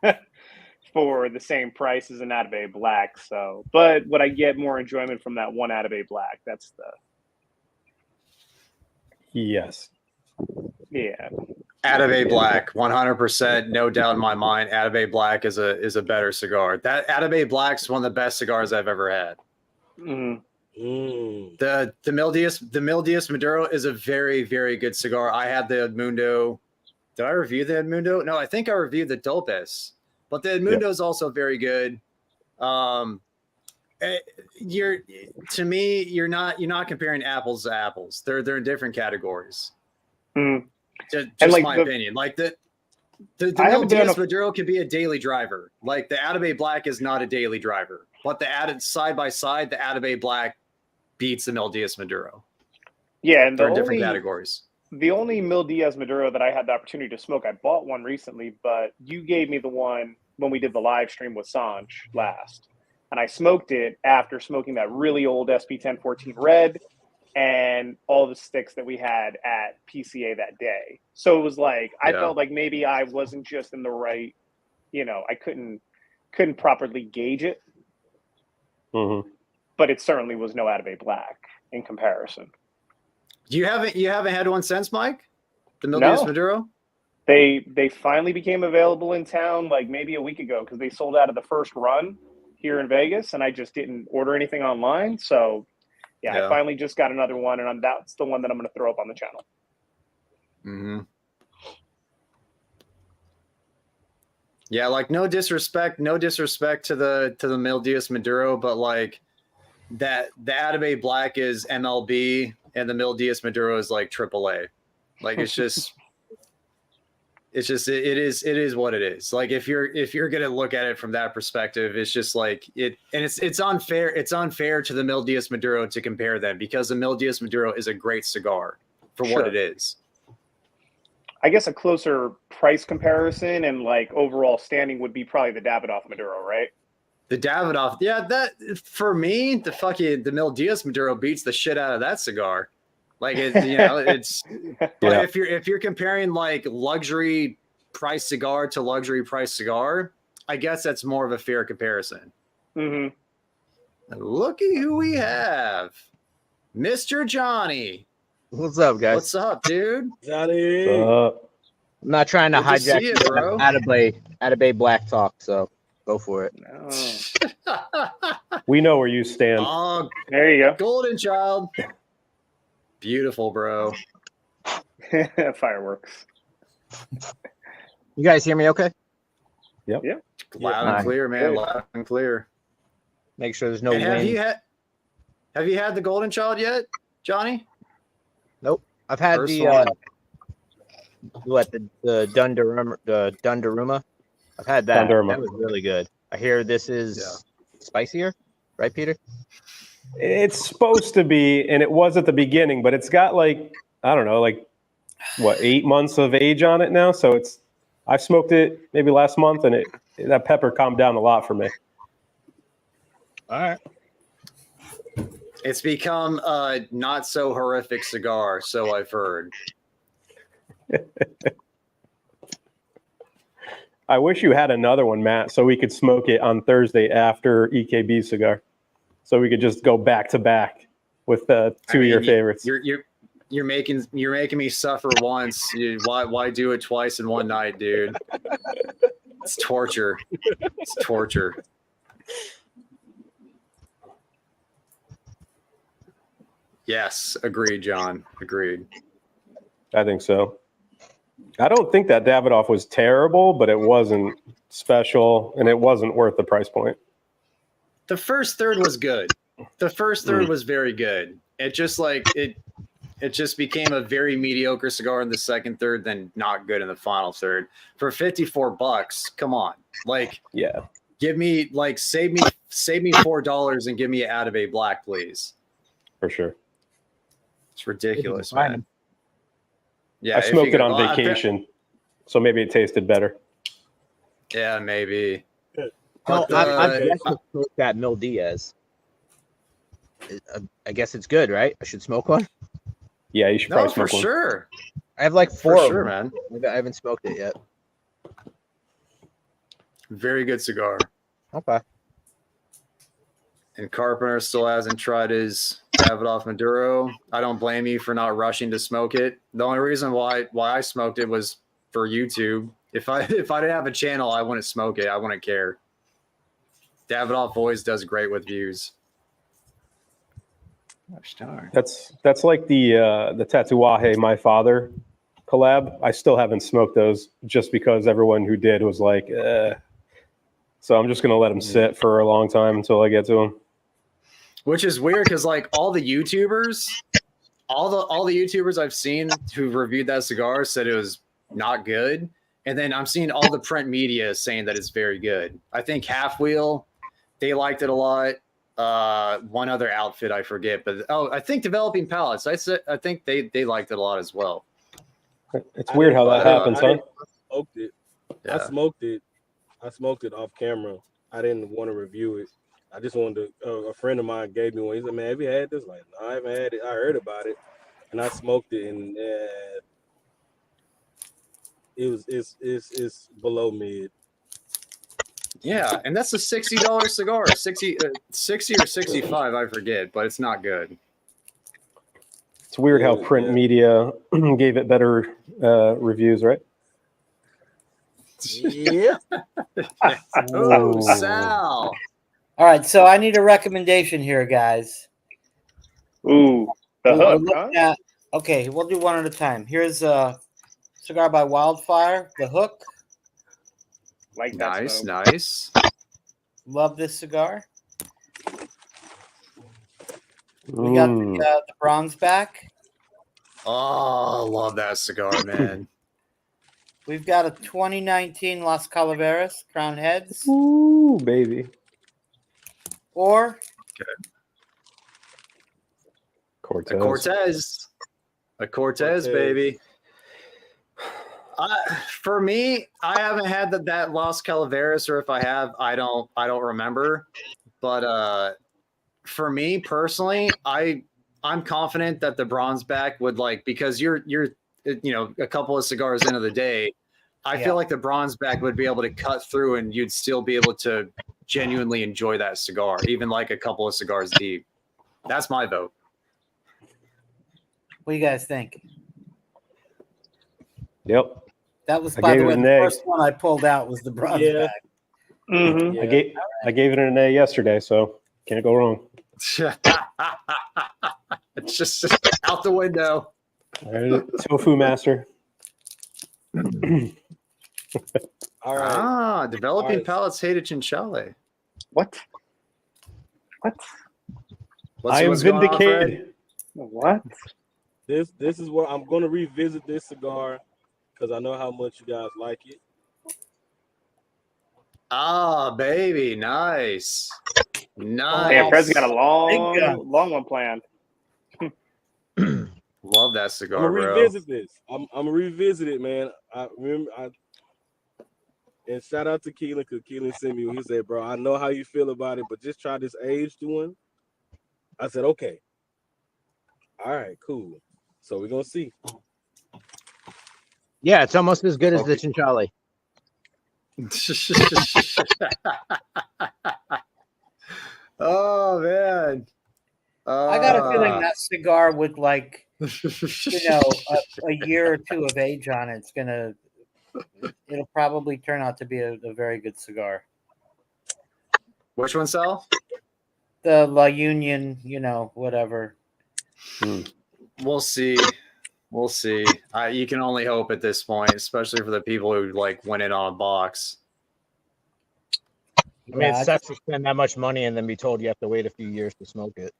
5 for the same price as an Atabey Black. So, but would I get more enjoyment from that one Atabey Black? That's the... Yes. Yeah. Atabey Black, 100%, no doubt in my mind. Atabey Black is a better cigar. That Atabey Black's one of the best cigars I've ever had. The Mil Diaz Maduro is a very, very good cigar. I had the Edmundo. Did I review the Edmundo? No, I think I reviewed the Dopus, but the Edmundo is also very good. You're not comparing apples to apples. They're in different categories. Just like my opinion. Like the Mil Diaz Maduro can be a daily driver. Like the Atabey Black is not a daily driver, but the added side by side, the Atabey Black beats the Mil Diaz Maduro. Yeah, and they're in different categories. The only Mil Diaz Maduro that I had the opportunity to smoke, I bought one recently, but you gave me the one when we did the live stream with Sanj last. And I smoked it after smoking that really old SP1014 Red and all the sticks that we had at PCA that day. So it was like, I felt like maybe I wasn't just in the right, you know, I couldn't properly gauge it. But it certainly was no Atabey Black in comparison. You haven't had one since, Mike? The Mil Diaz Maduro? They finally became available in town like maybe a week ago because they sold out of the first run here in Vegas, and I just didn't order anything online. So I finally just got another one, and that's the one that I'm going to throw up on the channel. Yeah, like no disrespect to the Mil Diaz Maduro, but like that the Atabey Black is MLB and the Mil Diaz Maduro is like AAA. Like it is what it is. Like if you're gonna look at it from that perspective, it's just like it's unfair. It's unfair to the Mil Diaz Maduro to compare them because the Mil Diaz Maduro is a great cigar for what it is. I guess a closer price comparison and like overall standing would be probably the Davidoff Maduro, right? The Davidoff, that for me, the Mil Diaz Maduro beats the shit out of that cigar. Like it's. But if you're comparing like luxury price cigar to luxury price cigar, I guess that's more of a fair comparison. Looky who we have, Mr. Johnny. What's up, guys? What's up, dude? Johnny. Uh, I'm not trying to hijack it, bro. Atabey Black talk, so go for it. we know where you stand. Oh, there you go. Golden child. Beautiful, bro. Fireworks. You guys hear me okay? Loud Alright. and clear, man. Loud and clear. Make sure there's no And wind. have you had the Golden Child yet, Johnny? Nope. I've had First the one. the Dunduruma. I've had that. Dunduruma. That was really good. I hear this is spicier, right, Peter? It's supposed to be, and it was at the beginning, but it's got like, I don't know, like what, 8 months of age on it now. So I smoked it maybe last month, and that pepper calmed down a lot for me. All right. It's become a not so horrific cigar, so I've heard. I wish you had another one, Matt, so we could smoke it on Thursday after EKB cigar, so we could just go back to back with two of your favorites. You're making me suffer once. Why do it twice in one night, dude? It's torture. It's torture. Yes, agreed, John. Agreed. I think so. I don't think that Davidoff was terrible, but it wasn't special, and it wasn't worth the price point. The first third was good. The first third was very good. It just it just became a very mediocre cigar in the second third, then not good in the final third. For $54, come on. Like, yeah. Give me save me $4 and give me an Atabey Black, please. For sure. It's ridiculous, man. Yeah, I smoked it on vacation, so maybe it tasted better. Yeah, maybe. No, I smoked that Mil Diaz. I guess it's good, right? I should smoke one. Yeah, you should probably smoke one. Sure. I have like 4 For of sure, them. man. I haven't smoked it yet. Very good cigar. Okay. And Carpenter still hasn't tried his Davidoff Maduro. I don't blame you for not rushing to smoke it. The only reason why I smoked it was for YouTube. If I didn't have a channel, I wouldn't smoke it. I wouldn't care. Davidoff always does great with views. That's like the Tatuaje My Father collab. I still haven't smoked those just because everyone who did was like, So I'm just gonna let them sit for a long time until I get to them. Which is weird because like all the YouTubers I've seen who reviewed that cigar said it was not good. And then I'm seeing all the print media saying that it's very good. I think Half Wheel, they liked it a lot. One other outfit I forget, but I think Developing Palates. I think they liked it a lot as well. It's weird how that happens, huh? I smoked it. Yeah. I smoked it off camera. I didn't want to review it. I just wanted to. A friend of mine gave me one. He said, "Man, have you had this?" Like, no, I haven't had it. I heard about it, and I smoked it, and it's below mid. Yeah, and that's a $60 cigar. 60 or 65, I forget, but it's not good. It's weird how print media gave it better reviews, right? Yeah. Oh, Sal. All right, so I need a recommendation here, guys. Ooh, the hook, huh? Okay, we'll do one at a time. Here's a cigar by Wildfire, the Hook. Like that nice, smoke. nice. Love this cigar. We got the bronze back. Oh, love that cigar, man. We've got a 2019 Las Calaveras Crown Heads. Ooh, baby. Or Cortez. A Cortez, baby. For me, I haven't had that Las Calaveras, or if I have, I don't remember. But for me personally, I'm confident that the bronze back would because you're a couple of cigars into the day. I feel like the bronze back would be able to cut through, and you'd still be able to genuinely enjoy that cigar, even like a couple of cigars deep. That's my vote. What do you guys think? Yep. That was, by the way, the first one I pulled out was the bronze back. Mm-hmm. Yeah. I gave it an A yesterday, so can't go wrong. It's just out the window. All right, Tofu Master. All right. Developing All right. palates hate a chinchale. What? I am what's going on, Fred? vindicated. What? This is where I'm going to revisit this cigar because I know how much you guys like it. Ah, baby, nice. Nice. Damn, Fred's got a Big gun. long one planned. Love that I'm cigar, gonna bro. revisit this. I'm gonna revisit it, man. I remember. And shout out to Keelan because Keelan sent me. He said, "Bro, I know how you feel about it, but just try this aged one." I said, "Okay, all right, cool." So we're gonna see. Yeah, it's almost as good as the Chinchale. Oh man. I got a feeling that cigar with like a year or two of age on it, it'll probably turn out to be a very good cigar. Which one, Sal? The La Union, whatever. We'll see. We'll see. You can only hope at this point, especially for the people who like went in on a box. I mean, it sucks to spend that much money and then be told you have to wait a few years to smoke it.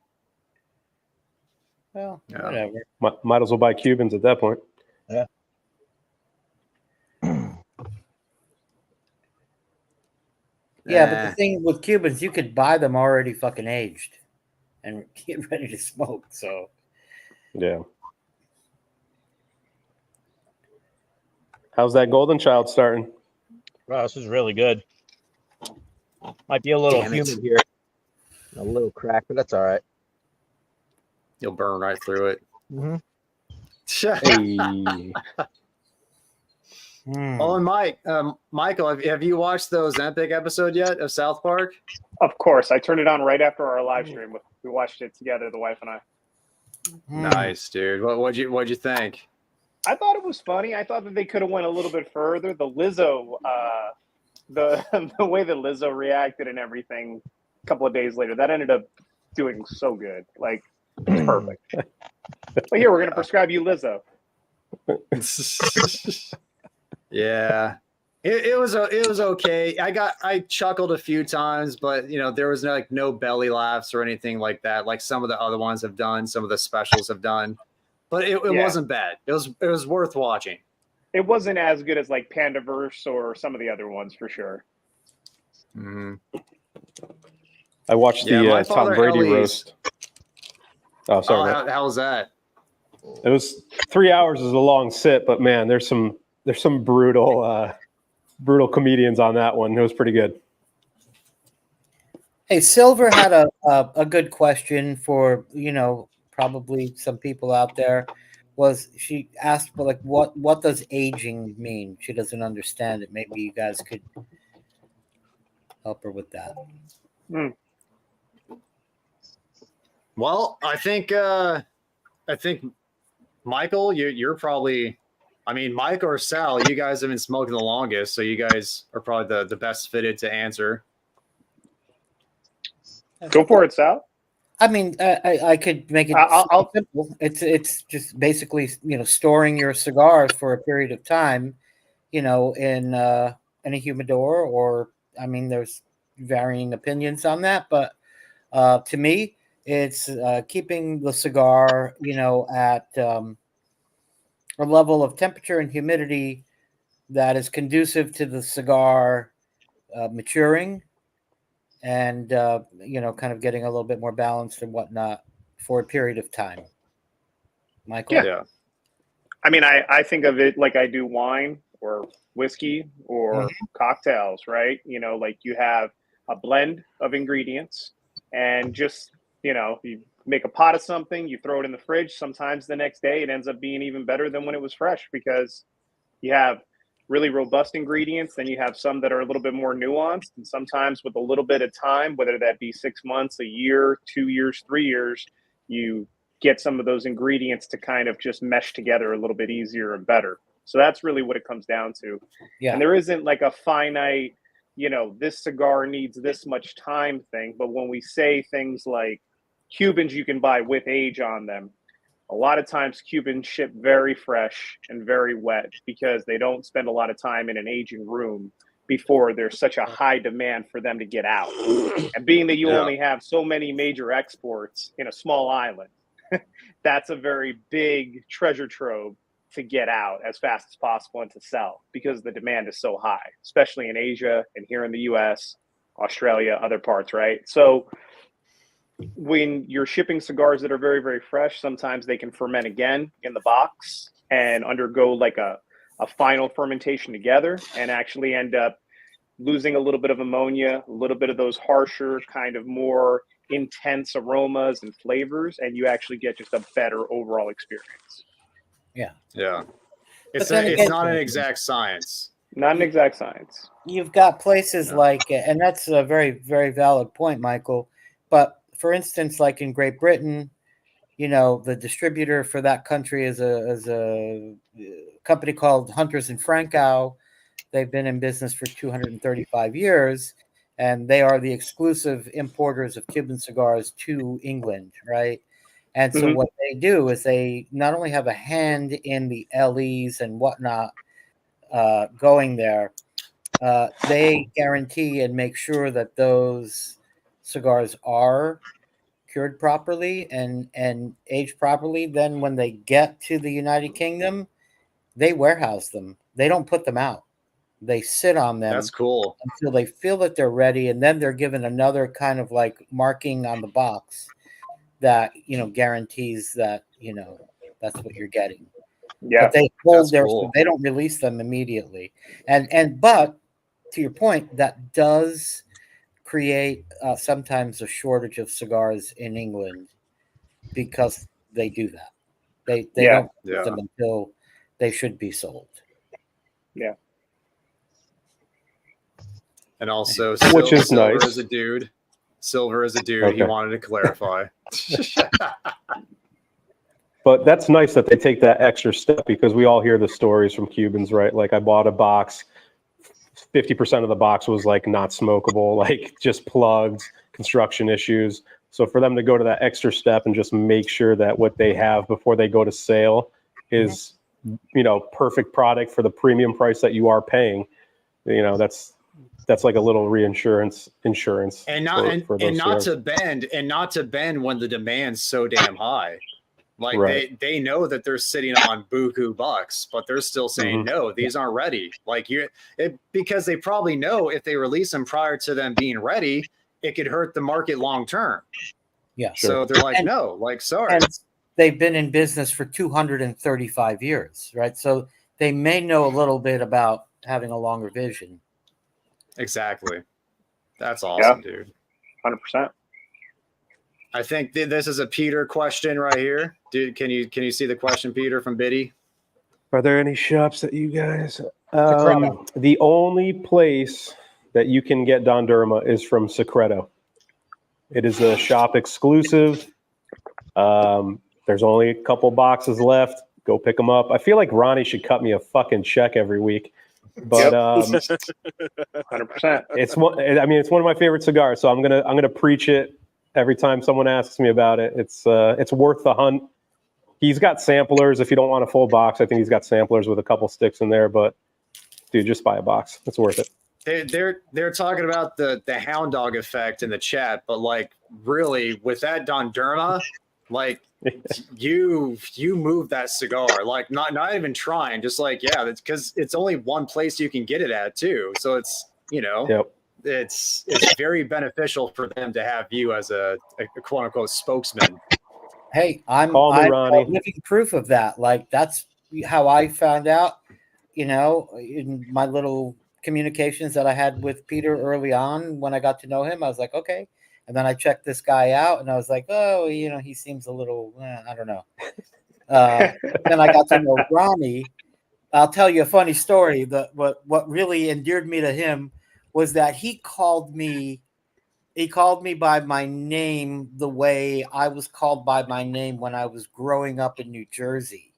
Well, Yeah. whatever. Might as well buy Cubans at that point. Yeah. Yeah, but the thing with Cubans, you could buy them already fucking aged and get ready to smoke. So Yeah. How's that Golden Child starting? Wow, this is really good. Might be a little Damn it. humid here. A little crack, but that's all right. You'll burn right through it. Mm-hmm. Hey. Oh, and Michael, have you watched those Empic episode yet of South Park? Of course, I turned it on right after our live stream. We watched it together, the wife and I. Nice, dude. What'd you think? I thought it was funny. I thought that they could have went a little bit further. The Lizzo, the way that Lizzo reacted and everything a couple of days later, that ended up doing so good. Like, it's perfect. But here, we're going to prescribe you Lizzo. Yeah, it was okay. I chuckled a few times, but there was no belly laughs or anything like that, like some of the other ones have done, some of the specials have done. But it wasn't bad. It was worth watching. It wasn't as good as like Pandaverse or some of the other ones for sure. Mm-hmm. I watched the Tom Brady roast. Oh, sorry. How was that? It was 3 hours is a long sit, but man, there's some brutal comedians on that one. It was pretty good. Hey, Silver had a good question for probably some people out there. She asked for like what does aging mean? She doesn't understand it. Maybe you guys could help her with that. Well, I think Michael, you're probably, Mike or Sal, you guys have been smoking the longest, so you guys are probably the best fitted to answer. Go for it, Sal. I could make it simple. It's just basically storing your cigars for a period of time, in a humidor, or there's varying opinions on that, but to me, it's keeping the cigar, at a level of temperature and humidity that is conducive to the cigar maturing. And, kind of getting a little bit more balanced and whatnot for a period of time. Michael? Yeah. I think of it like I do wine or whiskey or cocktails, right? Like you have a blend of ingredients and just, you make a pot of something, you throw it in the fridge. Sometimes the next day it ends up being even better than when it was fresh because you have really robust ingredients, then you have some that are a little bit more nuanced, and sometimes with a little bit of time, whether that be 6 months, a year, 2 years, 3 years, you get some of those ingredients to kind of just mesh together a little bit easier and better. So that's really what it comes down to. Yeah. And there isn't like a finite, this cigar needs this much time thing. But when we say things like Cubans you can buy with age on them, A lot of times Cubans ship very fresh and very wet because they don't spend a lot of time in an aging room before there's such a high demand for them to get out. And being that you only have so many major exports in a small island, that's a very big treasure trove to get out as fast as possible and to sell because the demand is so high, especially in Asia and here in the US, Australia, other parts, right? So when you're shipping cigars that are very, very fresh, sometimes they can ferment again in the box and undergo like a final fermentation together and actually end up losing a little bit of ammonia, a little bit of those harsher, kind of more intense aromas and flavors, and you actually get just a better overall experience. Yeah. Yeah. It's then again, not an exact science. Not an exact science. You've got places like, and that's a very, very valid point, Michael. But for instance, like in Great Britain, you know, the distributor for that country is a company called Hunters and Frankow. They've been in business for 235 years, and they are the exclusive importers of Cuban cigars to England, right? And so what they do is they not only have a hand in the LEs and whatnot going there, they guarantee and make sure that those cigars are cured properly and aged properly. Then when they get to the United Kingdom, they warehouse them. They don't put them out. They sit on them. That's cool. Until they feel that they're ready, and then they're given another kind of like marking on the box that, you know, guarantees that, you know, that's what you're getting. Yeah, but they hold that's their cool. They don't release them immediately. But to your point, that does create sometimes a shortage of cigars in England because they do that. They don't put them until they should be sold. Yeah. And also, Which is Silver nice. is a dude. Silver is a dude. Okay. He wanted to clarify. But that's nice that they take that extra step because we all hear the stories from Cubans, right? Like I bought a box, 50% of the box was like not smokable, like just plugged, construction issues. So for them to go to that extra step and just make sure that what they have before they go to sale is, you know, perfect product for the premium price that you are paying, you know, that's like a little insurance and not for those not cigars. to bend when the demand's so damn high. Like Right. they know that they're sitting on buku bucks, but they're still saying no, these aren't ready. Like because they probably know if they release them prior to them being ready, it could hurt the market long term. Yeah. So they're like, no, like sorry. And they've been in business for 235 years, right? So they may know a little bit about having a longer vision. Exactly. That's awesome, dude. 100%. I think this is a Peter question right here. Dude, can you see the question, Peter, from Biddy? Are there any shops that you guys? The only place that you can get Don Derma is from Secreto. It is a shop exclusive. There's only a couple boxes left. Go pick them up. I feel like Ronnie should cut me a fucking check every week. But 100%. it's one. I mean, it's one of my favorite cigars. So I'm gonna preach it every time someone asks me about it. It's worth the hunt. He's got samplers. If you don't want a full box, I think he's got samplers with a couple sticks in there. But dude, just buy a box. It's worth it. They're talking about the hound dog effect in the chat, but like really with that Don Derma, like you move that cigar, like not even trying, just like that's because it's only one place you can get it at too. So it's it's very beneficial for them to have you as a quote unquote spokesman. Hey, I'm Ronnie. living proof of that. Like that's how I found out, you know, in my little communications that I had with Peter early on when I got to know him. I was like, okay. And then I checked this guy out and I was like, oh, you know, he seems a little, I don't know. Then I got to know Ronnie. I'll tell you a funny story. What really endeared me to him was that he called me by my name the way I was called by my name when I was growing up in New Jersey.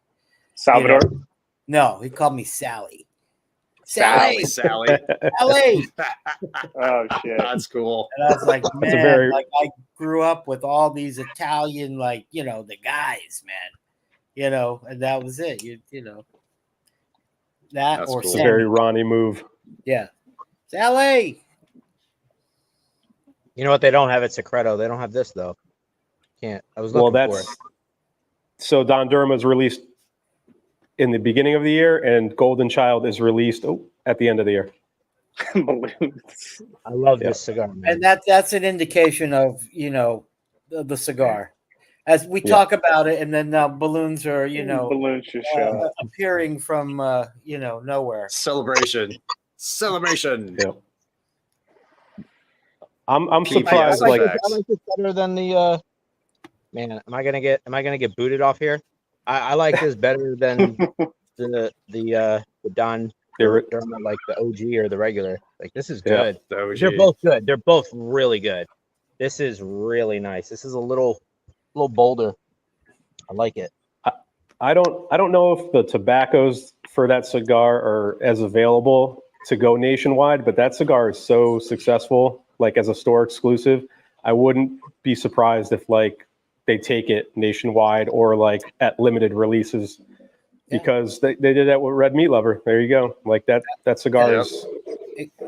Salvador? You know? No, he called me Sally. Sally. Sally. Oh shit, that's cool. And I was like, man, like I grew up with all these Italian, like, you know, the guys, man. you know, and that was it. You know that That's or cool. It's a Sammy. very Ronnie move. Yeah, Sally. You know what they don't have at Secreto? They don't have this though. Can't. I was Well, looking for it. that's so Don Derma's released in the beginning of the year, and Golden Child is released at the end of the year. Balloons. I love Yeah. this cigar, man. And that's an indication of, you know, the cigar. As we Yeah. talk about it, and then now balloons are, you know, Balloons just show up. appearing from, you know, nowhere. Celebration. Yeah. I'm Keep surprised. it I Like, facts. like this better than the. Man, am I gonna get booted off here? I like this better than the Don Derma, like the OG or the regular. Like this is Yeah. good. The OG. They're both good. They're both really good. This is really nice. This is a little bolder. I like it. I don't know if the tobaccos for that cigar are as available to go nationwide, but that cigar is so successful, like as a store exclusive. I wouldn't be surprised if like they take it nationwide or like at limited releases, because they did that with Red Meat Lover. There you go. Like that cigar Yep. is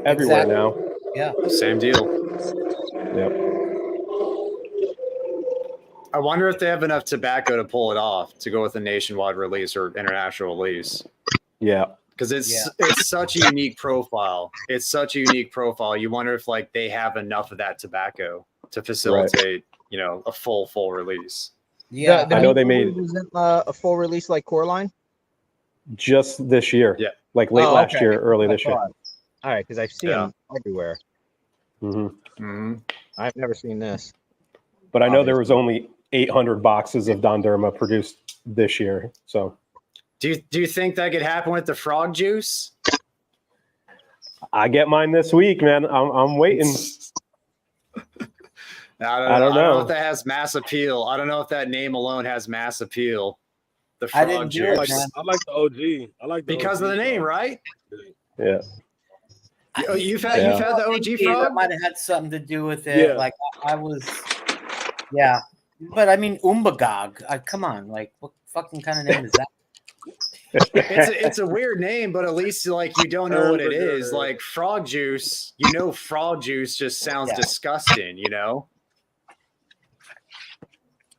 everywhere Exactly. now. Yeah. Same deal. Yep. I wonder if they have enough tobacco to pull it off to go with a nationwide release or international release. Yeah. Because it's such a unique profile. It's such a unique profile. You wonder if like they have enough of that tobacco to facilitate, you know, a full release. Yeah. The I know they Meat made- Lover isn't a full release like Coreline. Just this year. Yeah. Like late last okay. year, early I this year. thought. All right, because I've seen them everywhere. hmm Mm-hmm. I've never seen this. But I know there was only 800 boxes of Don Derma produced this year. So Do you think that could happen with the frog juice? I get mine this week, man. I'm waiting. I don't know. know if that has mass appeal. I don't know if that name alone has mass appeal. The I frog didn't do it, juice. man. I like the OG. I like the Because OG of the name, frog. right? Yeah. You've Yeah. had the OG That frog? might have had something to do with it. Yeah. Like I was, yeah. But I mean, Umbagog. Come on, like what fucking kind of name is that? It's a weird name, but at least like you don't know what it is. Hamburger. Like frog juice, you know, frog juice just sounds Yeah. disgusting. You know,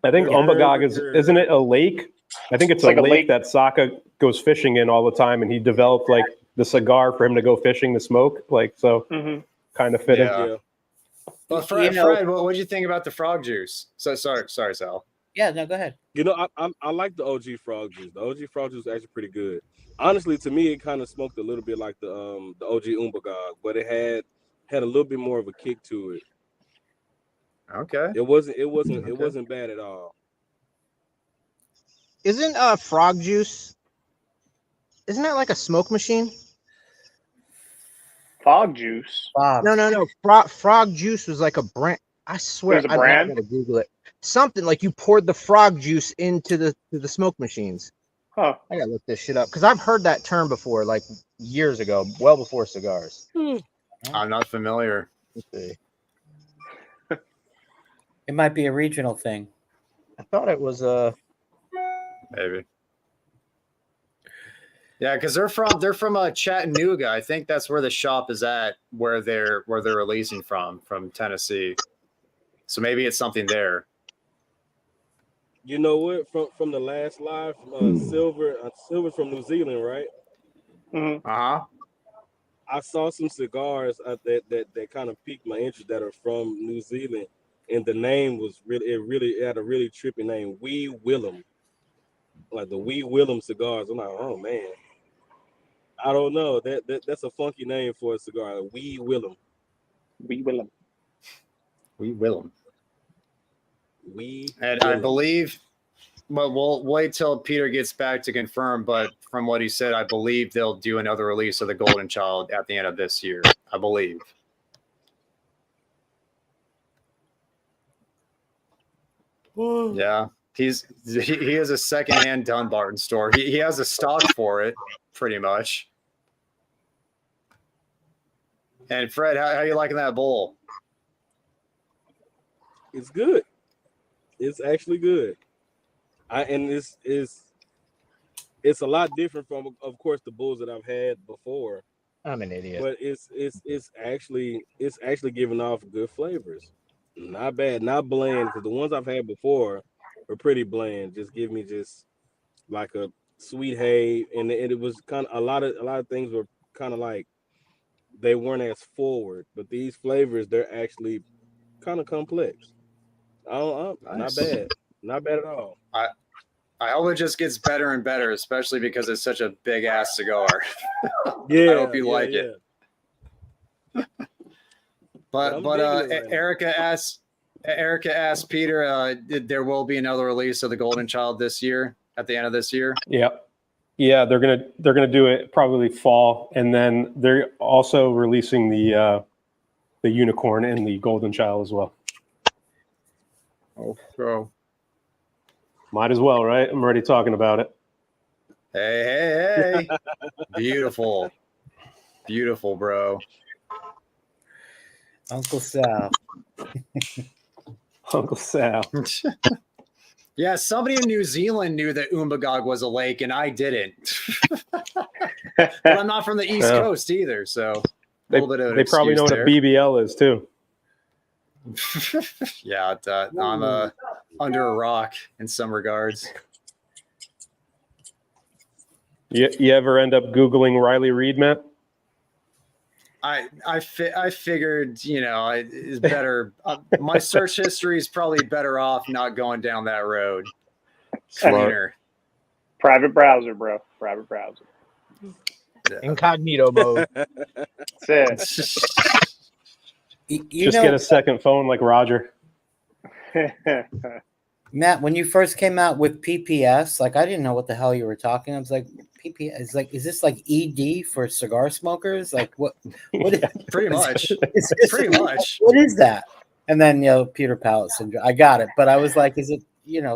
I think Yeah. Umbagog isn't it a lake? I think it's a like a lake lake. that Saka goes fishing in all the time, and he developed like the cigar for him to go fishing to smoke. Like, so Mm-hmm. kind of fitting. Yeah. Yeah. But You know- Fred, what did you think about the frog juice? So sorry, Sal. Yeah, no, go ahead. You know, I like the OG frog juice. The OG frog juice is actually pretty good. Honestly, to me, it kind of smoked a little bit like the OG Umbagog, but it had a little bit more of a kick to it. Okay. It wasn't bad at all. Isn't frog juice? Isn't that like a smoke machine? Fog juice. Bob. No. Frog juice was like a brand. I swear, There's a I'm brand? gonna Google it. Something like you poured the frog juice into the smoke machines. Huh. I gotta look this shit up because I've heard that term before, like years ago, well before cigars. I'm not familiar. Let's see. It might be a regional thing. I thought it was Maybe. Yeah, because they're from Chattanooga. I think that's where the shop is at, where they're releasing from Tennessee. So maybe it's something there. You know what? From the last live, Silver from New Zealand, right? Mm-hmm. Uh-huh. I saw some cigars that kind of piqued my interest that are from New Zealand, and the name was it had a really trippy name, Wee Willem, like the Wee Willem cigars. I'm like, oh man, I don't know, that's a funky name for a cigar, Wee Willem. We will. We will. Wee. And I Willem. believe, but we'll wait till Peter gets back to confirm. But from what he said, I believe they'll do another release of the Golden Child at the end of this year. I believe. Yeah, he has a secondhand Dunbarton store. He has a stock for it, pretty much. And Fred, how you liking that bowl? It's good. It's actually good. And it's a lot different from, of course, the bulls that I've had before. I'm an idiot. But it's actually giving off good flavors. Not bad, not bland. Because the ones I've had before were pretty bland. Just give me just like a sweet hay, and it was kind of a lot of things were kind of like they weren't as forward. But these flavors, they're actually kind of complex. Not bad, not bad at all. I hope it just gets better and better, especially because it's such a big ass cigar. Yeah, I hope you like it. But Erica asked Peter, there will be another release of the Golden Child this year at the end of this year. Yeah, they're gonna do it probably fall, and then they're also releasing the Unicorn and the Golden Child as well. Oh, bro. Might as well, right? I'm already talking about it. Hey. Beautiful, bro. Uncle Sal. Uncle Sal. Yeah, somebody in New Zealand knew that Umbagog was a lake, and I didn't. But I'm not from the East Coast either, so they probably know what a BBL is too. Yeah, I'm under a rock in some regards. You ever end up Googling Riley Reid, Matt? I figured, it's better. My search history is probably better off not going down that road. Cleaner. Private browser, bro. Private browser. Incognito mode. That's it. Just get a second phone like Roger. Matt, when you first came out with PPS, like I didn't know what the hell you were talking. I was like, PPS is like, is this like ED for cigar smokers? Like what is, pretty much. Pretty much. What is that? And then Peter Pallet syndrome. I got it, but I was like, is it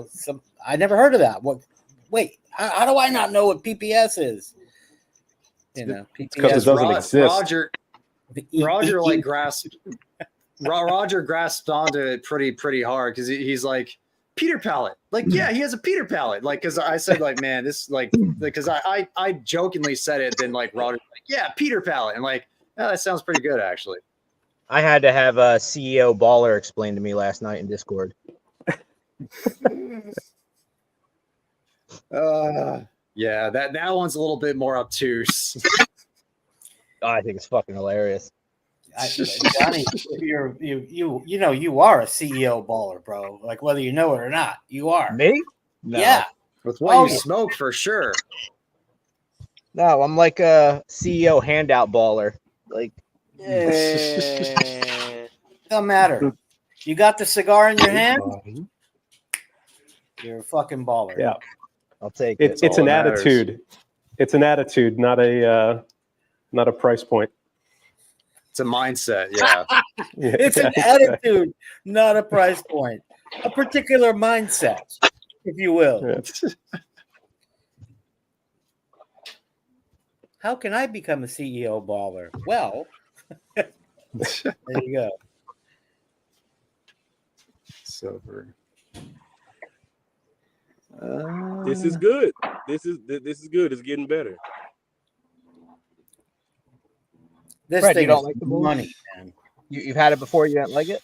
some? I never heard of that. What? Wait, how do I not know what PPS is? PPS because it doesn't exist. Roger like grasped. Roger grasped onto it pretty hard because he's like, Peter Pallet, like, yeah, he has a Peter Pallet, like, because I said, like, man, this, like, because I jokingly said it, then like Roger, like, yeah, Peter Pallet, and like, oh, that sounds pretty good actually. I had to have a CEO Baller explain to me last night in Discord. Yeah, that one's a little bit more obtuse. I think it's fucking hilarious. Johnny, you are a CEO baller, bro. Like whether you know it or not, you are. Me? No. Yeah. With what you smoke, for sure. No, I'm like a CEO handout baller. Like, don't matter. You got the cigar in your hand. You're a fucking baller. Yeah, I'll take it. It's an attitude. It's an attitude, not a price point. It's a mindset, yeah. It's an attitude, not a price point. A particular mindset, if you will. Yeah. How can I become a CEO baller? Well, there you go. Silver. This is good. This is good. It's getting better. This Fred, thing you don't is like the money, man. You've had it before. You didn't like it?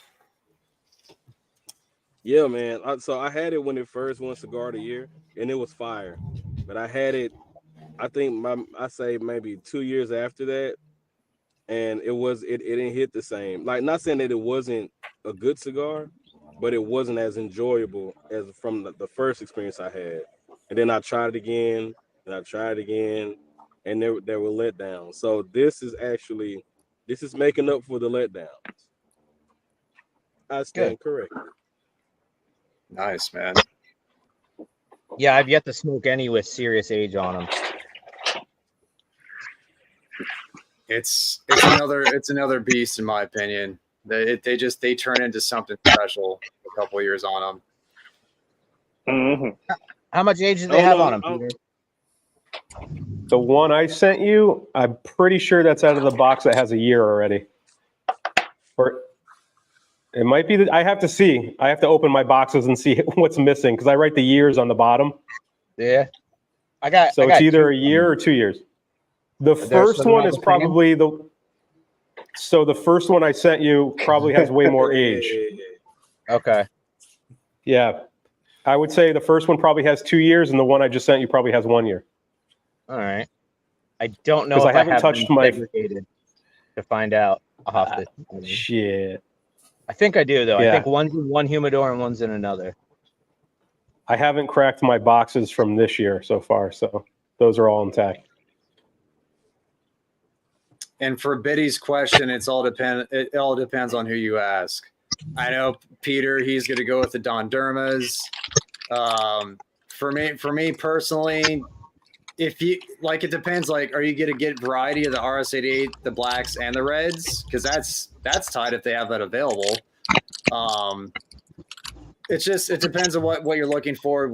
Yeah, man. So I had it when it first won Cigar of the Year, and it was fire. But I had it, I think I say maybe 2 years after that, and it didn't hit the same. Like, not saying that it wasn't a good cigar, but it wasn't as enjoyable as from the first experience I had. And then I tried it again, and I tried it again, and they were let down. So this is making up for the letdowns. I stand corrected. Nice, man. Yeah, I've yet to smoke any with serious age on them. It's another beast in my opinion. They turn into something special a couple of years on them. Mm-hmm. How much age do they have on them, Peter? The one I sent you, I'm pretty sure that's out of the box that has a year already. Or it might be that I have to see. I have to open my boxes and see what's missing because I write the years on the bottom. Yeah. So I it's got either a two. year or 2 years. The They're first sort of one all is the same? probably so the first one I sent you probably has way more age. Okay. Yeah. I would say the first one probably has 2 years, and the one I just sent you probably has 1 year. All right. I don't know 'Cause if I I haven't have touched them my- segregated to find out. I'll have to. Shit. I think I do though. I Yeah. think one's in one humidor and one's in another. I haven't cracked my boxes from this year so far, so those are all intact. And for Biddy's question, it all depends on who you ask. I know Peter, he's going to go with the Don Dermas. For me personally, if you like, it depends. Like, are you going to get variety of the RS88, the blacks, and the reds? Because that's tight if they have that available. It depends on what you're looking for,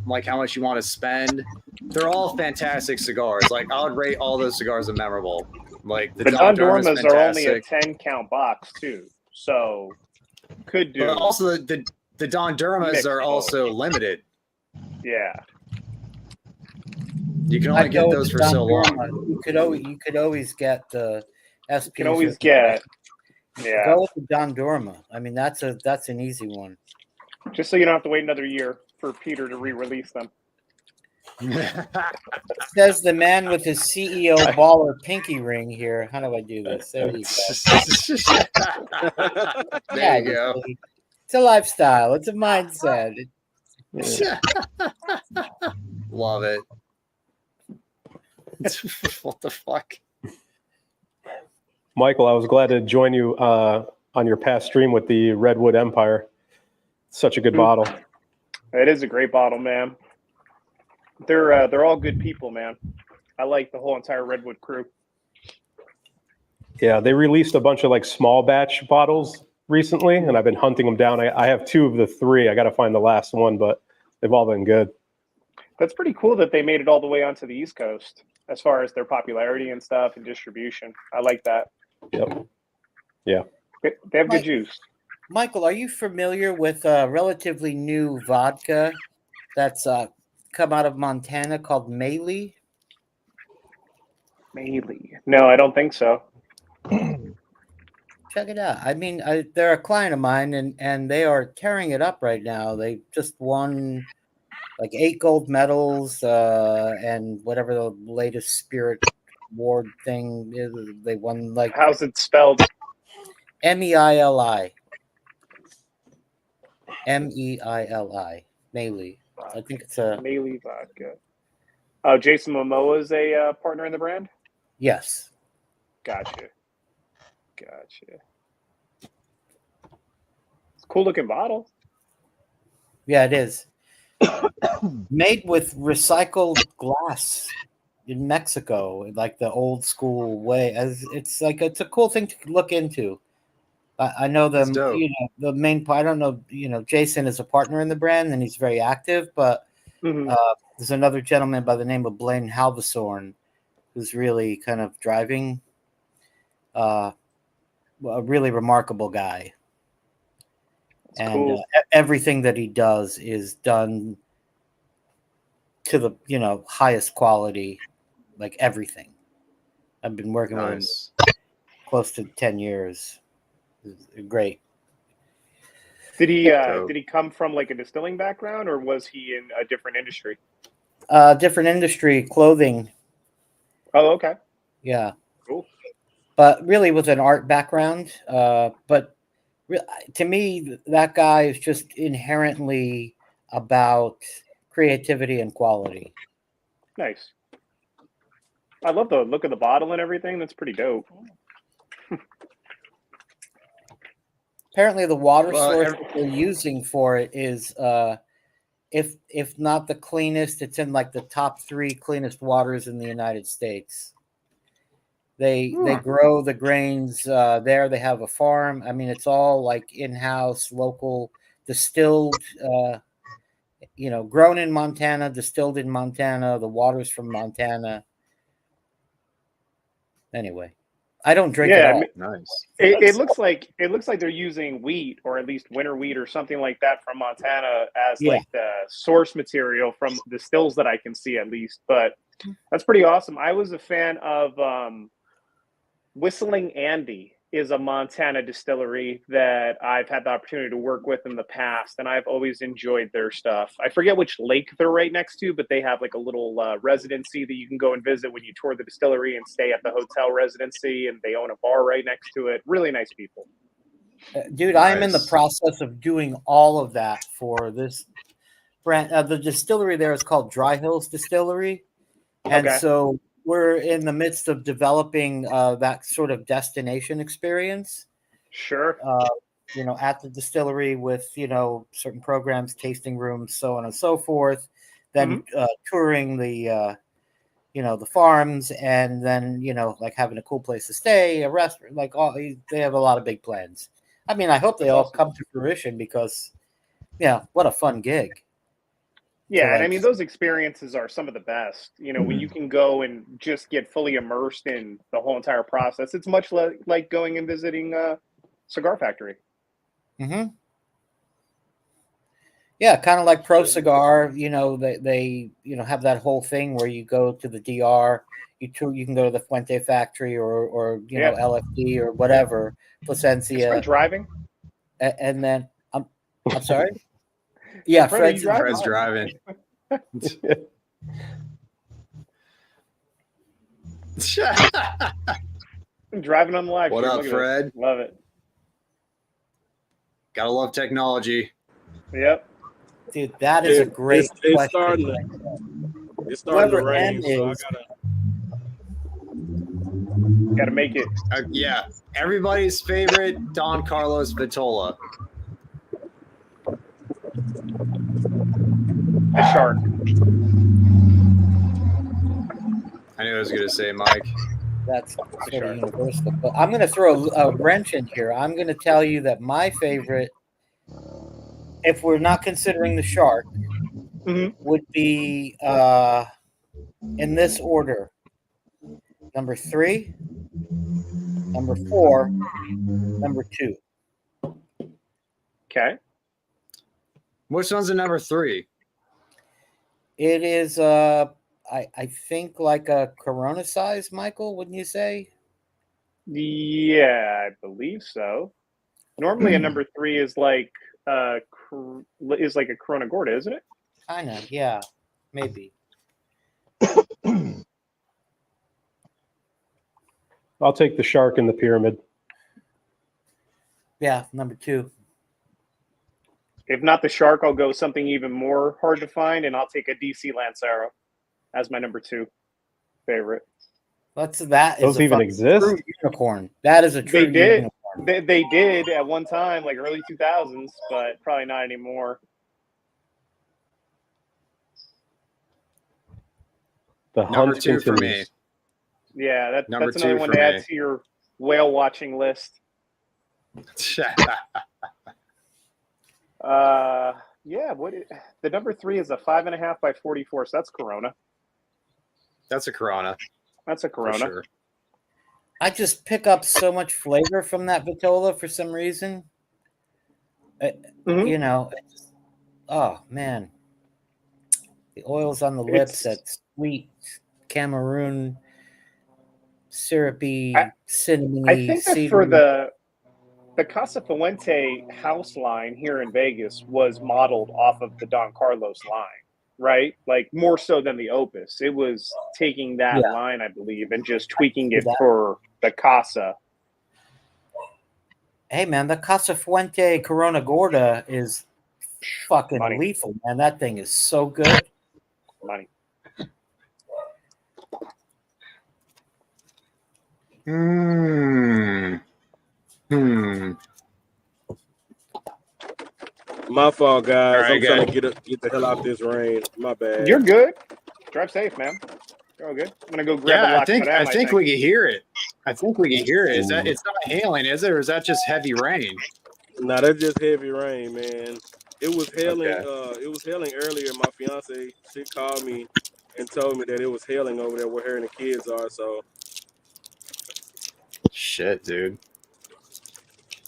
like how much you want to spend. They're all fantastic cigars. Like, I would rate all those cigars as memorable. Like the Don Dorma's Dormas are only a fantastic. 10 count box too, so could do. But also the Don Dermas Mixed are also limited. Yeah, You can only I'd get go those with for Don so long. Dorma. You could always get the SPs. you can always with the get. SPs. Yeah, Go with the Don Dorma. I mean, that's an easy one. just so you don't have to wait another year for Peter to re-release them. Says the man with his CEO baller pinky ring here. How do I do this? There you go. There you go. It's a lifestyle. It's a mindset. Love it. What the fuck? Michael, I was glad to join you on your past stream with the Redwood Empire. Such a good bottle. It is a great bottle, man. They're all good people, man. I like the whole entire Redwood crew. Yeah, they released a bunch of like small batch bottles recently, and I've been hunting them down. I have 2 of the 3. I got to find the last one, but they've all been good. That's pretty cool that they made it all the way onto the East Coast as far as their popularity and stuff and distribution. I like that. Yep. Yeah. They have good juice. Michael, are you familiar with a relatively new vodka that's come out of Montana called Meili? Meili. No, I don't think so. Check it out. I mean, they're a client of mine, and they are tearing it up right now. They just won like 8 gold medals and whatever the latest Spirit Award thing is. They won like How's it spelled? Meili. Meili. Meili. I think it's a Meili vodka. Oh, Jason Momoa is a partner in the brand? yes. Gotcha. It's a cool looking bottle. Yeah, it is. Made with recycled glass in Mexico, like the old school way. It's a cool thing to look into. I know That's them. dope. You know, the main. I don't know. You know, Jason is a partner in the brand, and he's very active. But there's another gentleman by the name of Blaine Halversorn, who's really kind of driving. A really remarkable guy. That's And cool. everything that he does is done to the highest quality, like everything. I've been working with him Nice. close to 10 years. It's great. Did he Dope. did he come from like a distilling background, or was he in a different industry? Different industry, clothing. Oh, okay. Yeah. Cool. But really with an art background. But to me, that guy is just inherently about creativity and quality. Nice. I love the look of the bottle and everything. That's pretty dope. Apparently, the water Well, source that they're using for it is, if not the cleanest, it's in like the top 3 cleanest waters in the United States. They grow the grains there. They have a farm. I mean, it's all like in-house, local, distilled. Grown in Montana, distilled in Montana. The water's from Montana. Anyway, I don't drink Yeah, at all. Nice. it looks like they're using wheat, or at least winter wheat or something like that from Montana as Yeah. like the source material from the stills that I can see at least. But that's pretty awesome. I was a fan of Whistling Andy is a Montana distillery that I've had the opportunity to work with in the past, and I've always enjoyed their stuff. I forget which lake they're right next to, but they have like a little residency that you can go and visit when you tour the distillery and stay at the hotel residency, and they own a bar right next to it. Really nice people. Dude, I'm in the Nice. process of doing all of that for this brand. The distillery there is called Dry Hills Distillery. And Okay. so we're in the midst of developing that sort of destination experience, Sure. at the distillery with, certain programs, tasting rooms, so on and so forth. Then touring the farms, and then, like having a cool place to stay, a restaurant, they have a lot of big plans. I mean, I hope they all come to fruition because, what a fun gig. Yeah, and I mean, those experiences are some of the best. When you can go and just get fully immersed in the whole entire process. It's much like going and visiting a cigar factory. Mm-hmm. Yeah, kind of like Pro Cigar. They have that whole thing where you go to the DR, you can go to the Fuente factory or LFD or whatever, Placencia. Is Fred driving? And then I'm sorry. Yeah, Fred's driving. Driving on the live. What stream. up, Look at Fred? this. Love it. Gotta love technology. Yep. Dude, that is a great it's question. It's starting to rain, M so I is- Gotta make it. Yeah, everybody's favorite Don Carlos Vitola. The shark. I knew I was gonna say Mike. That's sort of universal. But I'm going to throw a wrench in here. I'm going to tell you that my favorite, if we're not considering the shark, would be in this order: number 3, number 4, number 2. Okay. Which one's the number 3? It is, I think, like a Corona size, Michael, wouldn't you say? Yeah, I believe so. Normally, a number 3 is like a Corona Gorda, isn't it? Kind of, yeah, maybe. I'll take the shark in the pyramid. Yeah, number 2. If not the shark, I'll go something even more hard to find, and I'll take a DC Lancero as my number 2 favorite. That Those is a even exist? true unicorn. That is a true They did. unicorn. They did at one time, like early 2000s, but probably not anymore. The Number hunt 2 for me. continues. Yeah, that's Number another 2 one for to add me. to your whale watching list. The number 3 is a 5.5 by 44, so that's Corona. That's a Corona. That's a For Corona. sure. I just pick up so much flavor from that Vitola for some reason. Oh man, the oils on the lips, that sweet Cameroon, syrupy, cinnamony. I think that for cedary. the Casa Fuente house line here in Vegas was modeled off of the Don Carlos line, right? Like more so than the Opus. It was taking that line, I believe, and just tweaking it for the Casa. Hey man, the Casa Fuente Corona Gorda is fucking Money. lethal, man. That thing is so good. Money. My fault, guys. All right, I'm trying to get the hell out this rain. My bad. You're good. Drive safe, man. You're all good. I'm gonna go grab a Yeah, lock for them, I think we can hear it. I think we can hear it. Is that it's not hailing, is it, or is that just heavy rain? Nah, that's just heavy rain, man. It was hailing. Okay. It was hailing earlier. My fiance, she called me and told me that it was hailing over there where her and the kids are. So Shit, dude.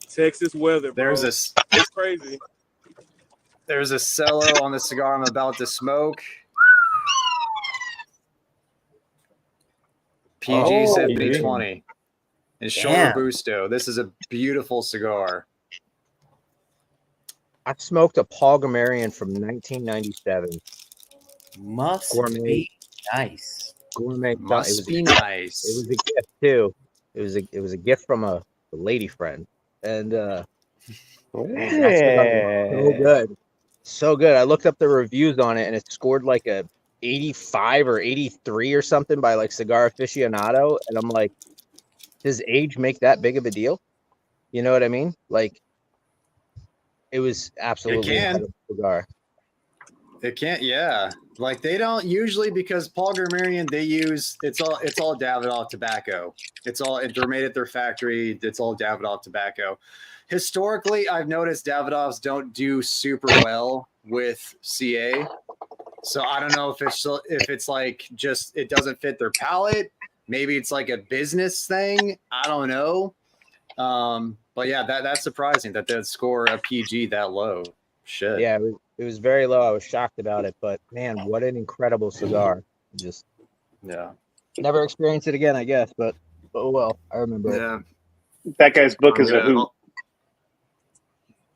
Texas weather, bro. There's It's crazy. There's a cello on the cigar I'm about to smoke. PG Symphony PG. 20. And Short Damn. Robusto. This is a beautiful cigar. I've smoked a Paul Grammarian from 1997. Must Gourmet. be nice. Gourmet. Must be It nice. was a gift too. It was a gift from a lady friend, and man, that cigar was so good, so good. I looked up the reviews on it, and it scored like a 85 or 83 or something by like Cigar Aficionado, and I'm like, does age make that big of a deal? You know what I mean? Like, it was absolutely incredible cigar. It can't, yeah. Like they don't usually, because Paul Grammarian, they use it's all Davidoff tobacco. They're made at their factory. It's all Davidoff tobacco. Historically, I've noticed Davidoffs don't do super well with CA. So I don't know if it's like just it doesn't fit their palate. Maybe it's like a business thing. I don't know. But yeah, that's surprising that they'd score a PG that low. Shit. Yeah, it was very low. I was shocked about it, but man, what an incredible cigar! Just never experienced it again, I guess. But oh well, I remember it. Yeah. That guy's book is a hoot.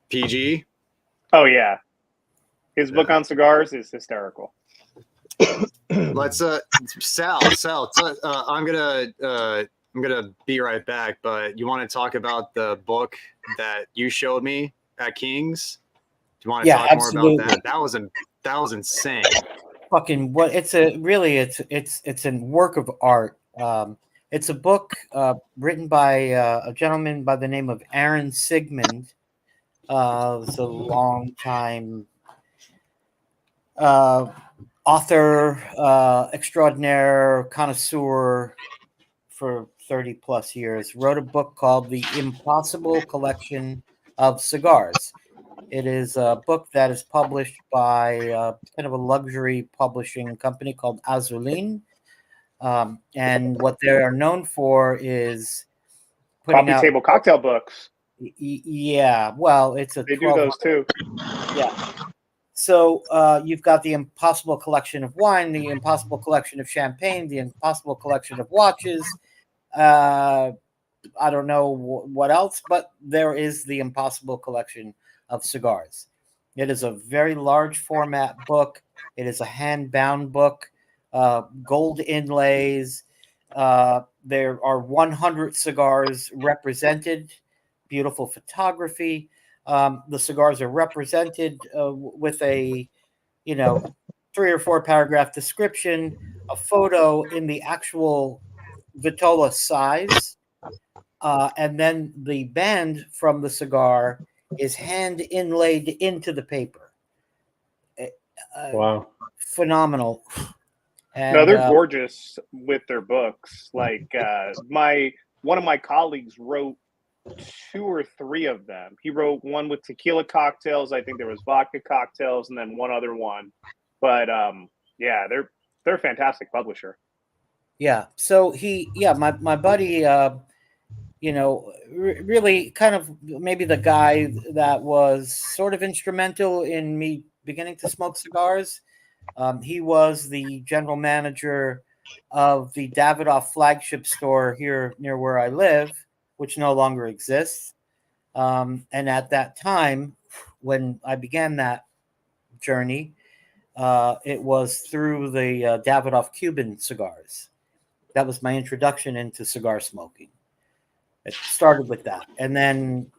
PG. Oh yeah, his book on cigars is hysterical. Let's Sal. I'm gonna be right back. But you want to talk about the book that you showed me at King's? Do you want to talk more about that? That was insane. Fucking what? It's a work of art. It's a book written by a gentleman by the name of Aaron Sigmund. Was a long time author, extraordinaire, connoisseur for 30 plus years. Wrote a book called The Impossible Collection of Cigars. It is a book that is published by kind of a luxury publishing company called Azuline. And what they are known for is putting Coffee out table cocktail books. Yeah, well, it's a They do those too. Yeah. So you've got the Impossible Collection of Wine, the Impossible Collection of Champagne, the Impossible Collection of Watches. I don't know what else, but there is the Impossible Collection of Cigars. It is a very large format book. It is a hand-bound book, gold inlays. There are 100 cigars represented, beautiful photography. The cigars are represented with a, 3 or 4 paragraph description, a photo in the actual vitola size, and then the band from the cigar is hand inlaid into the paper. Wow. Phenomenal. And, no, they're gorgeous with their books. Like one of my colleagues wrote 2 or 3 of them. He wrote one with tequila cocktails. I think there was vodka cocktails, and then one other one. But yeah, they're a fantastic publisher. Yeah. So my buddy, really kind of maybe the guy that was sort of instrumental in me beginning to smoke cigars. He was the general manager of the Davidoff flagship store here near where I live, which no longer exists. And at that time, when I began that journey, it was through the Davidoff Cuban cigars. That was my introduction into cigar smoking. It started with that. And then,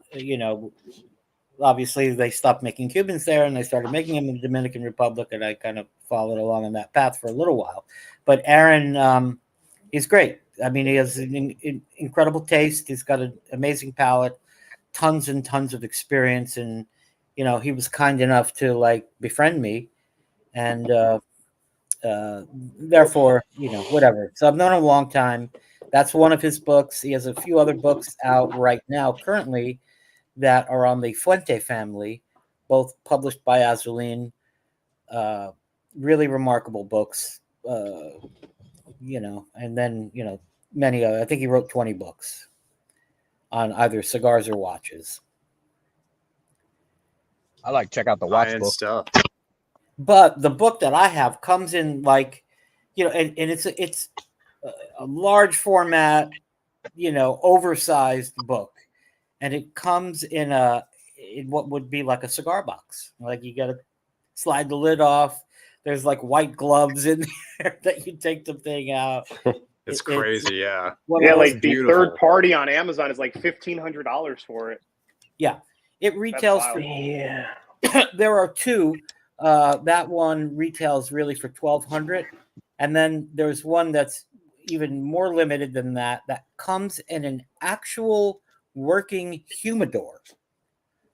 obviously they stopped making Cubans there and they started making them in the Dominican Republic. And I kind of followed along on that path for a little while. But Aaron, he's great. I mean, he has an incredible taste. He's got an amazing palate, tons and tons of experience. And, he was kind enough to befriend me. And therefore, whatever. So I've known him a long time. That's one of his books. He has a few other books out right now currently that are on the Fuente family, both published by Azuline. Really remarkable books, and then, many other. I think he wrote 20 books. on either cigars or watches. I like to check out the watch High-end book. stuff. But the book that I have comes in like, and it's a large format, oversized book, and it comes in what would be like a cigar box. Like you got to slide the lid off. There's like white gloves in there that you take the thing out. It's crazy, yeah. Yeah, like the beautiful. third party on Amazon is like $1,500 for it. Yeah, it retails for. Yeah. There are two. That one retails really for $1,200, and then there's one that's even more limited than that. That comes in an actual working humidor.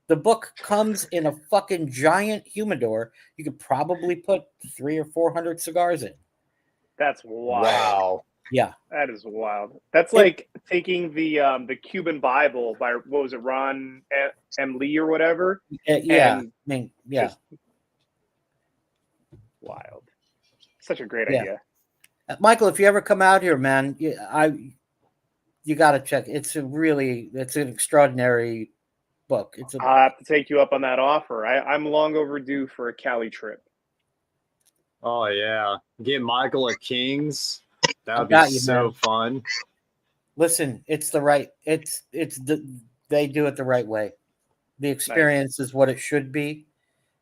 The book comes in a fucking giant humidor. You could probably put 300 or 400 cigars in. That's wild. Wow. Yeah, that is wild. That's like taking the Cuban Bible by, what was it, Ron M. Lee or whatever. yeah. And I mean, yeah. just wild. Such a great Yeah. idea. Michael, if you ever come out here, man, you got to check. It's an extraordinary book. I'll have to take you up on that offer. I'm long overdue for a Cali trip. Oh yeah, get Michael a King's. That would got be you, so man. fun. Listen, it's the right. They do it the right way. The experience is what it should be,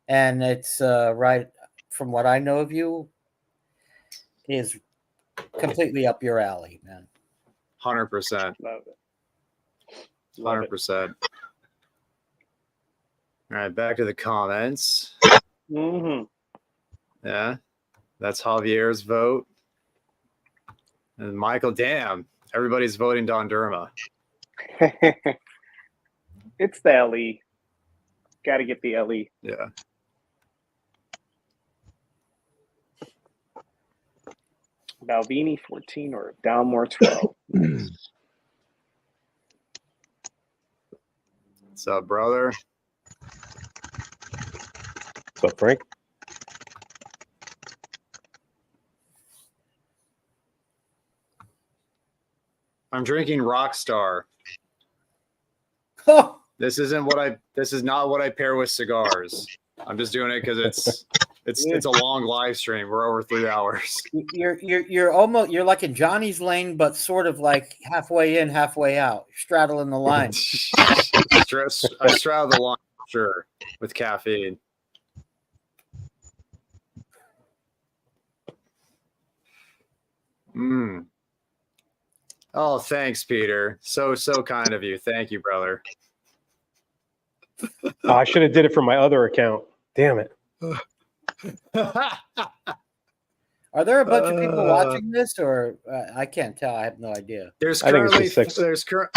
and it's right from what I know of you. Is completely up your alley, man. 100%. Love it. 100%. All right, back to the comments. Mm-hmm. Yeah, that's Javier's vote. And Michael, damn, everybody's voting Don Derma. It's the LE. Got to get the LE. Yeah. Balvenie 14 or Dalmore 12. What's up, brother? What's up, Frank? I'm drinking Rockstar. Oh, This is not what I pair with cigars. I'm just doing it because it's a long live stream. We're over 3 hours. you're like in Johnny's lane, but sort of like halfway in, halfway out, straddling the line. I straddle the line, sure, with caffeine. Oh, thanks, Peter. So kind of you. Thank you, brother. Oh, I should have did it from my other account. Damn it. Are there a bunch of people watching this, or I can't tell? I have no idea. There's I think currently it's just 6.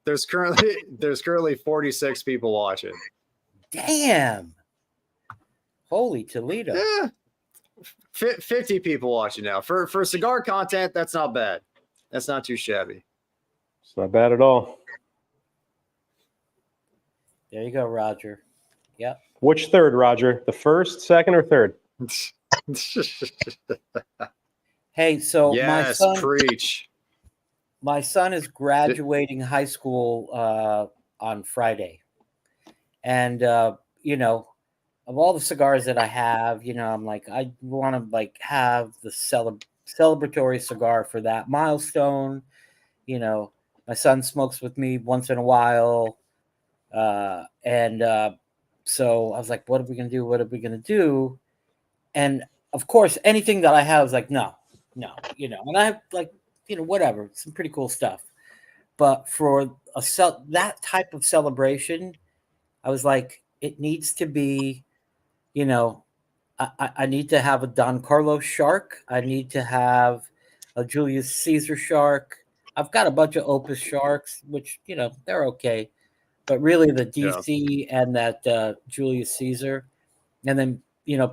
there's currently 46 people watching. Damn! Holy Toledo! Yeah. 50 people watching now. For cigar content, that's not bad. That's not too shabby. It's not bad at all. There you go, Roger. Yep. Which third, Roger? The first, second, or third? Hey, so Yes, preach. my son is graduating high school on Friday, and of all the cigars that I have, I'm like, I want to like have the celebratory cigar for that milestone. My son smokes with me once in a while, and so I was like, what are we gonna do? What are we gonna do? And of course, anything that I have is like, no, and I have like, whatever, some pretty cool stuff. But for that type of celebration, I was like, it needs to be, I need to have a Don Carlos Shark. I need to have a Julius Caesar Shark. I've got a bunch of Opus Sharks, which, they're okay. But really the DC and that Julius Caesar. And then,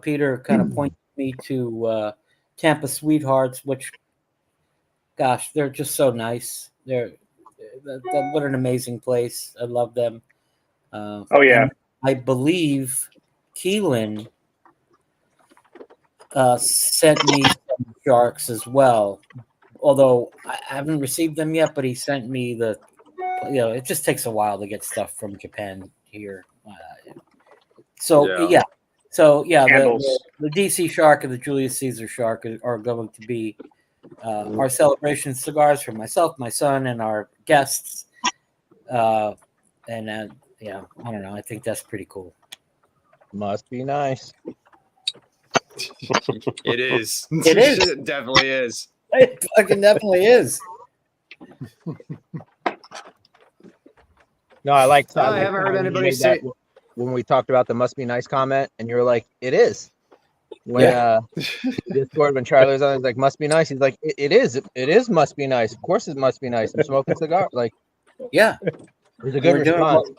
Peter kind of pointed me to Tampa Sweethearts, which, gosh, they're just so nice. What an amazing place. I love them. Oh, yeah. I believe Keelan sent me some sharks as well. Although I haven't received them yet, but he sent me the it just takes a while to get stuff from Japan here. So Candles. the DC Shark and the Julius Caesar Shark are going to be our celebration cigars for myself, my son, and our guests. I don't know. I think that's pretty cool. Must be nice. It is. It is. It definitely is. It fucking definitely is. No, I like. I haven't heard anybody say when we talked about the "must be nice" comment, and you were like, "It is." When Discord, when Charlie was on, he's like, "Must be nice." He's like, "It is. It is. Must be nice. Of course, it must be nice." I'm smoking cigars. Like, yeah, it was a good response.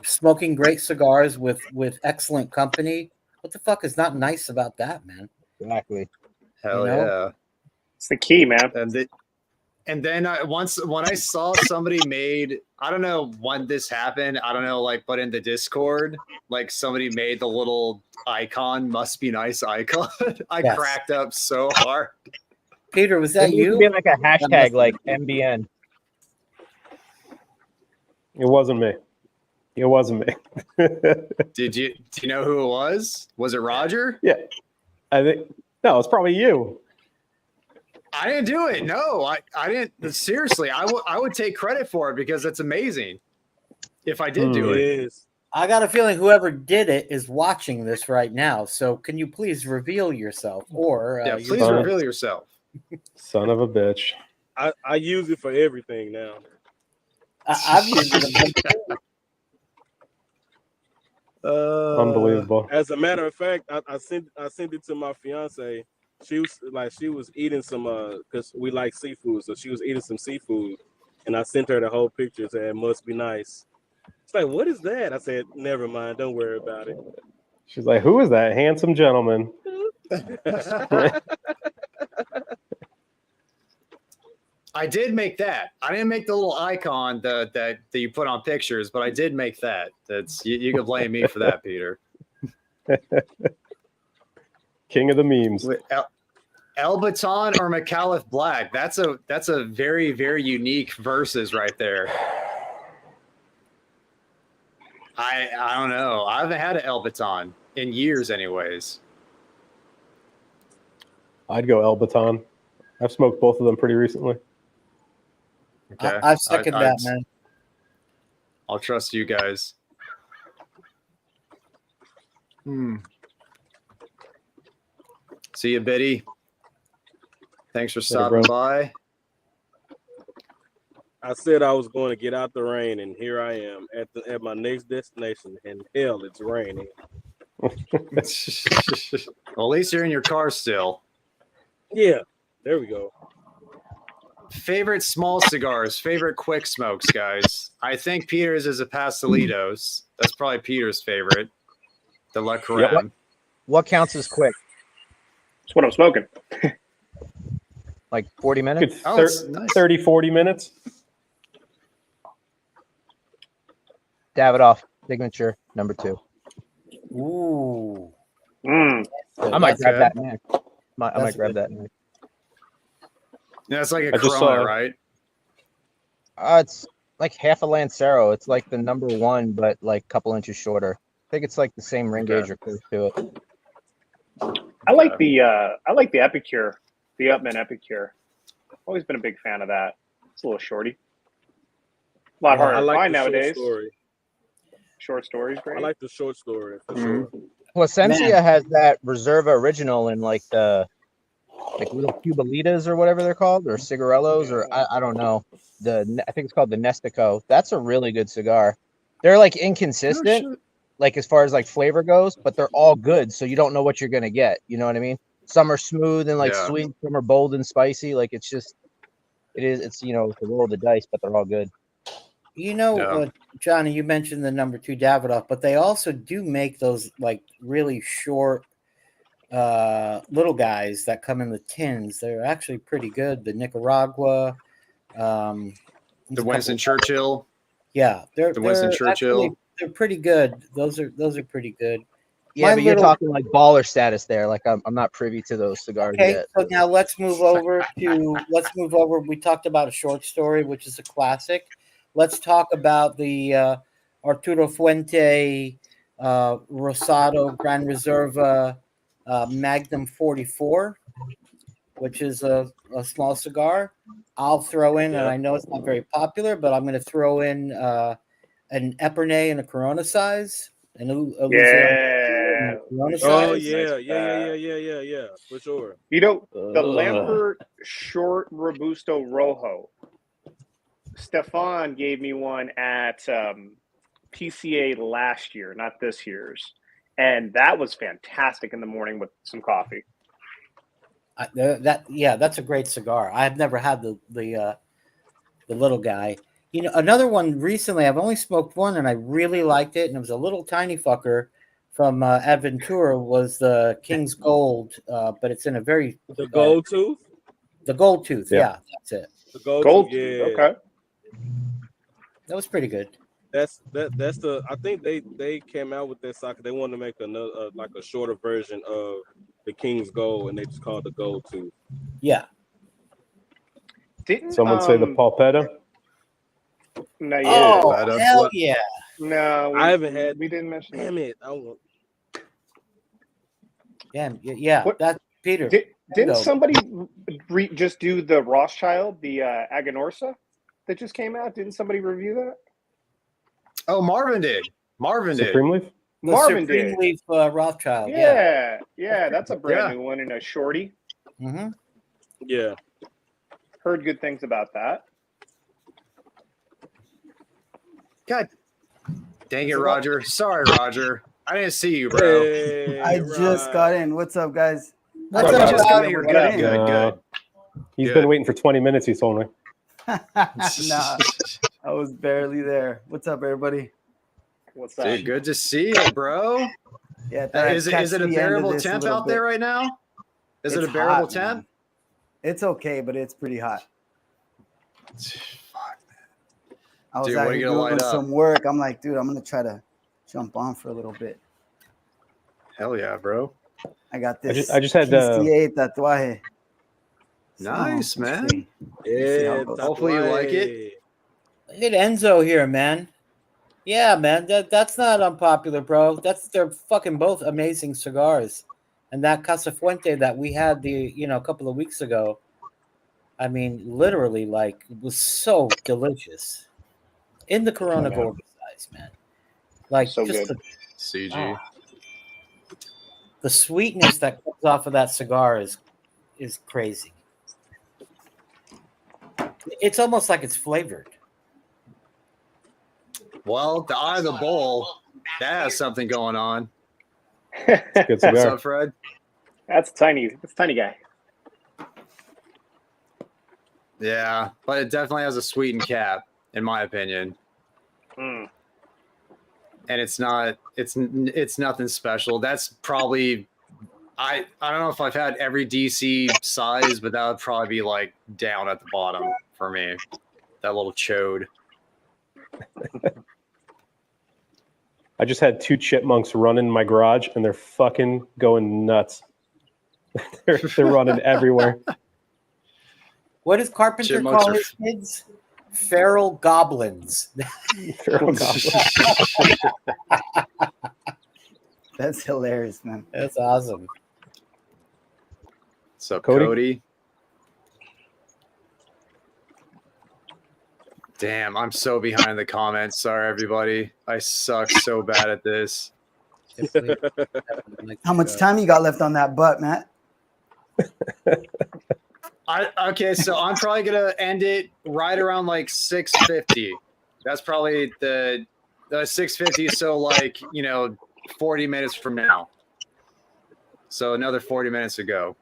Smoking great cigars with excellent company. What the fuck is not nice about that, man? Exactly. Hell yeah. It's the key, man. And then when I saw somebody made, I don't know when this happened, I don't know, but in the Discord, somebody made the little icon, must be nice icon. I cracked up so hard. Peter, was that you? It be like a hashtag like MBN. It wasn't me. It wasn't me. Do you know who it was? Was it Roger? Yeah. I think no, it's probably you. I didn't do it. No, I didn't. Seriously, I would take credit for it because it's amazing. If I did do it. I got a feeling whoever did it is watching this right now. So can you please reveal yourself? Or please reveal yourself. Son of a bitch. I use it for everything now. I've used it. Unbelievable. As a matter of fact, I sent it to my fiance. She was eating some because we like seafood, so she was eating some seafood, and I sent her the whole picture. Said, "It must be nice." It's like, what is that? I said, never mind, don't worry about it. She's like, who is that handsome gentleman? I did make that. I didn't make the little icon that you put on pictures, but I did make that. That's you can blame me for that, Peter. King of the memes. El Baton or McAuliffe Black. That's a very, very unique verses right there. I don't know. I haven't had an El Baton in years, anyways. I'd go El Baton. I've smoked both of them pretty recently. Okay. I second that, man. I'll trust you guys. See you, Biddy. Thanks for stopping by. I said I was going to get out the rain, and here I am at my next destination, and hell, it's raining. Well, at least you're in your car still. Yeah, there we go. Favorite small cigars, favorite quick smokes, guys. I think Peter's is a Pastelitos. That's probably Peter's favorite. The La Creme. What counts as quick? That's what I'm smoking. Like 40 minutes? Nice. 30, 40 minutes. Davidoff signature number 2. Ooh. I might grab that next. I might grab that next. Yeah, it's like a Corona, right? It's like half a Lancero. It's like the number 1, but like a couple inches shorter. I think it's like the same ring gauge or close to it. I like the Epicure, the Upman Epicure. Always been a big fan of that. It's a little shorty. A lot harder to find nowadays. Short stories, great. I like the short story for sure. Placencia has that Reserva original in like the little Cubalitas or whatever they're called, or cigarellos, or I don't know. I think it's called the Nestico. That's a really good cigar. They're like inconsistent, like as far as like flavor goes, but they're all good. So you don't know what you're gonna get. You know what I mean? Some are smooth and like sweet, some are bold and spicy. Like it's it's a roll of the dice, but they're all good. Johnny, you mentioned the number 2 Davidoff, but they also do make those like really short little guys that come in the tins. They're actually pretty good. The Nicaragua, the Winston Churchill. Yeah, Winston Churchill. They're pretty good. Those are pretty good. Yeah, My but you're little- talking like baller status there. Like I'm not privy to those cigars Okay, yet. so now let's move over. We talked about a short story, which is a classic. Let's talk about the Arturo Fuente Rosado Gran Reserva Magnum 44, which is a small cigar. I'll throw in, and I know it's not very popular, but I'm going to throw in an Epernay and a Corona size. Yeah. Corona Oh size. yeah, for sure. You know, the Lampert Short Robusto Rojo. Stefan gave me one at PCA last year, not this year's. And that was fantastic in the morning with some coffee. That's a great cigar. I've never had the little guy. You know, another one recently. I've only smoked one, and I really liked it. And it was a little tiny fucker from Adventura. Was the King's Gold, but it's in a very The gold tooth. the gold tooth. Yeah. Yeah, that's it. The gold Gold. tooth. Yeah. Okay. That was pretty good. That's the. I think they came out with that socket. They wanted to make another like a shorter version of the King's Gold, and they just called it the gold tooth. Yeah. Didn't Someone say the Palpetta. No, Oh, that hell up. yeah. no, I haven't had. We didn't mention Damn it. it! I want. Yeah. What- That's Peter. Didn't Go. somebody just do the Rothschild, the Aganorsa that just came out? Didn't somebody review that? Oh, Marvin did. Supreme Leaf. The Marvin Supreme did. Leaf Rothschild. Yeah. Yeah, that's a brand Yeah. new one and a shorty. Mm-hmm. Yeah. Heard good things about that. God dang it, Roger. Sorry, Roger. I didn't see you, bro. Hey, I just got in. What's up, guys? What's You up, just Roger? got here. What Good, up? good, good. He's Good. been waiting for 20 minutes. He told me. Nah, I was barely there. What's up, everybody? What's that? Dude, good to see you, bro. Yeah, thought I'd Is catch it a the end of bearable this a temp little out there bit. right now? Is it It's a bearable hot, temp? man. It's okay, but it's pretty hot. I was Dude, out what are you here gonna doing light up? some work. I'm like, dude, I'm gonna try to jump on for a little bit. Hell yeah, bro. I got this. I just had PCA tatuaje. Nice, So, man. let's see. See how Yeah. it goes. Hopefully you like it. Look at Enzo here, man. Yeah, man. That's not unpopular, bro. They're fucking both amazing cigars. And that Casa Fuente that we had a couple of weeks ago, I mean, literally, like, it was so delicious. In the Corona man. Gorda size, man. Like, So just good. CG. the sweetness that comes off of that cigar is crazy. It's almost like it's flavored. Well, the eye of the bowl, that has something going on. Good What's cigar. up, Fred? That's tiny. That's a tiny guy. Yeah, but it definitely has a sweetened cap, in my opinion. Mm. And it's nothing special. That's probably I don't know if I've had every DC size, but that would probably be like down at the bottom for me. That little chode. I just had 2 chipmunks running in my garage, and they're fucking going nuts. they're running everywhere. What does Carpenter Chipmunks call are his kids? Feral goblins. That's hilarious, man. That's awesome. What's up, Cody? Cody? Damn, I'm so behind the comments. Sorry, everybody. I suck so bad at this. How much time you got left on that butt, Matt? Okay, so I'm probably gonna end it right around like 6:50. That's probably the 6:50. So like 40 minutes from now. So another 40 minutes to go.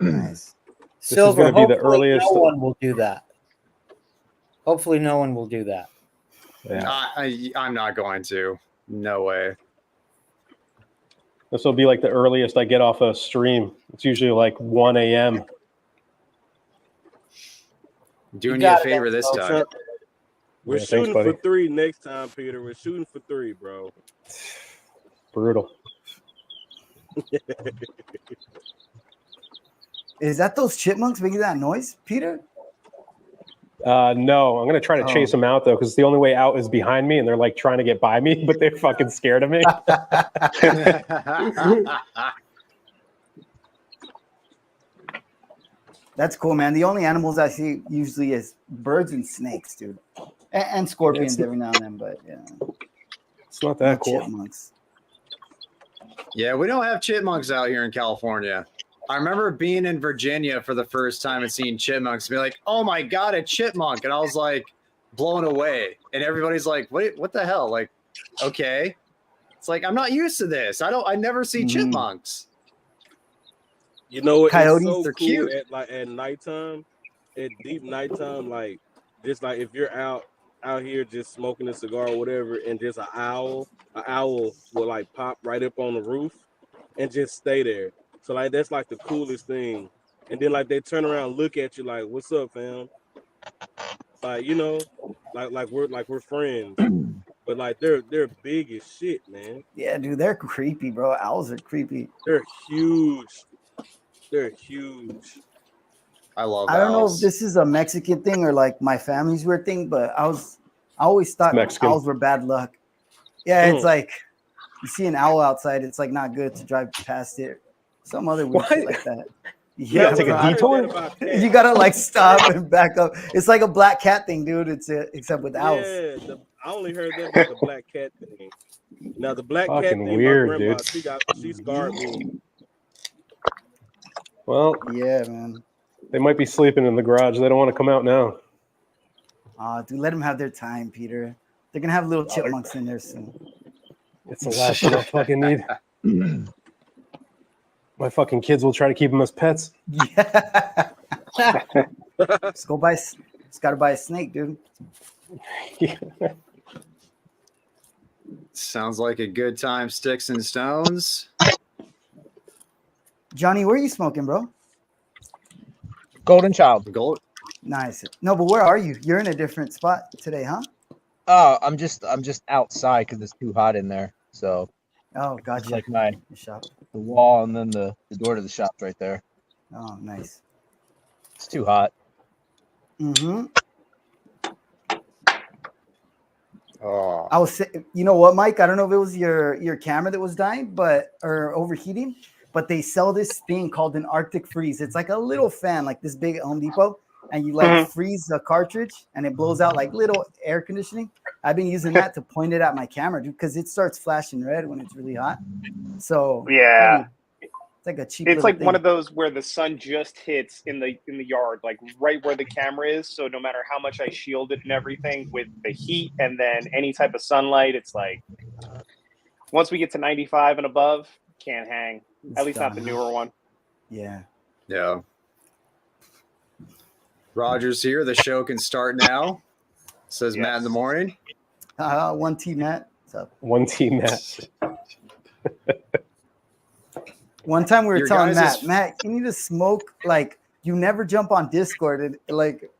Nice. Silver, gonna be the hopefully earliest- no one will do that. Hopefully no one will do that. Yeah. I'm not going to. No way. This will be like the earliest I get off a stream. It's usually like 1 a.m. Doing You you a got it, favor this Enzo. time. We're Yeah, thanks, shooting buddy. for 3 next time, Peter. We're shooting for 3, bro. Brutal. Is that those chipmunks making that noise, Peter? No, I'm gonna try to chase them out though, because the only way out is behind me, and they're like trying to get by me, but they're fucking scared of me. That's cool, man. The only animals I see usually is birds and snakes, dude, and scorpions every now and then. But yeah, It's not that cool. chipmunks. Yeah, we don't have chipmunks out here in California. I remember being in Virginia for the first time and seeing chipmunks and be like, oh my God, a chipmunk. And I was like blown away. And everybody's like, what the hell? Like, okay. It's like, I'm not used to this. I never see chipmunks. You know what? Coyotes, It's so they're cool cute. at nighttime, at deep nighttime, like just like if you're out here just smoking a cigar or whatever, and just an owl will like pop right up on the roof and just stay there. So like that's like the coolest thing. And then like they turn around, and look at you like, "What's up, fam?" Like you know, like we're friends. But like they're big as shit, man. Yeah, dude, they're creepy, bro. Owls are creepy. They're huge. They're huge. I love I don't know if owls. this is a Mexican thing or like my family's weird thing, but I always thought Mexican. owls were bad luck. Yeah, it's like you see an owl outside, it's like not good to drive past it. Some other weird shit like that. You gotta take bro, a detour? you gotta like stop and back up. It's like a black cat thing, dude. It's except with owls. Yeah, I only heard that about the black cat thing. Now the black cat Fucking thing, weird, my grandma, dude. she scarred me. Well, Yeah, man. they might be sleeping in the garage. They don't want to come out now. Dude, let them have their time, Peter. They're gonna have little chipmunks in there soon. It's the last thing I fucking need. My fucking kids will try to keep them as pets. Yeah. Just gotta buy a snake, dude. Sounds like a good time, sticks and stones. Johnny, where are you smoking, bro? Golden Child. Gold. Nice. No, but where are you? You're in a different spot today, huh? Oh, I'm just outside because it's too hot in there. So Oh, it's gotcha. like the Shop. wall and then the door to the shop's right there. Oh, nice. It's too hot. Mm-hmm. Oh, I was saying, you know what, Mike? I don't know if it was your camera that was dying, or overheating, but they sell this thing called an Arctic Freeze. It's like a little fan, like this big at Home Depot, and you like freeze the cartridge, and it blows out like little air conditioning. I've been using that to point it at my camera, dude, because it starts flashing red when it's really hot. So Yeah. it's like a cheap. It's little like thing. one of those where the sun just hits in the yard, like right where the camera is. So no matter how much I shield it and everything with the heat and then any type of sunlight, it's like once we get to 95 and above, can't hang. It's At least not the done. newer one. Yeah. yeah. Roger's here. The show can start now. Says Matt in the morning. One T, Matt. What's up? One team match. One time we were Your telling guys' Matt, you need to smoke. Like, you never jump on Discord. And like,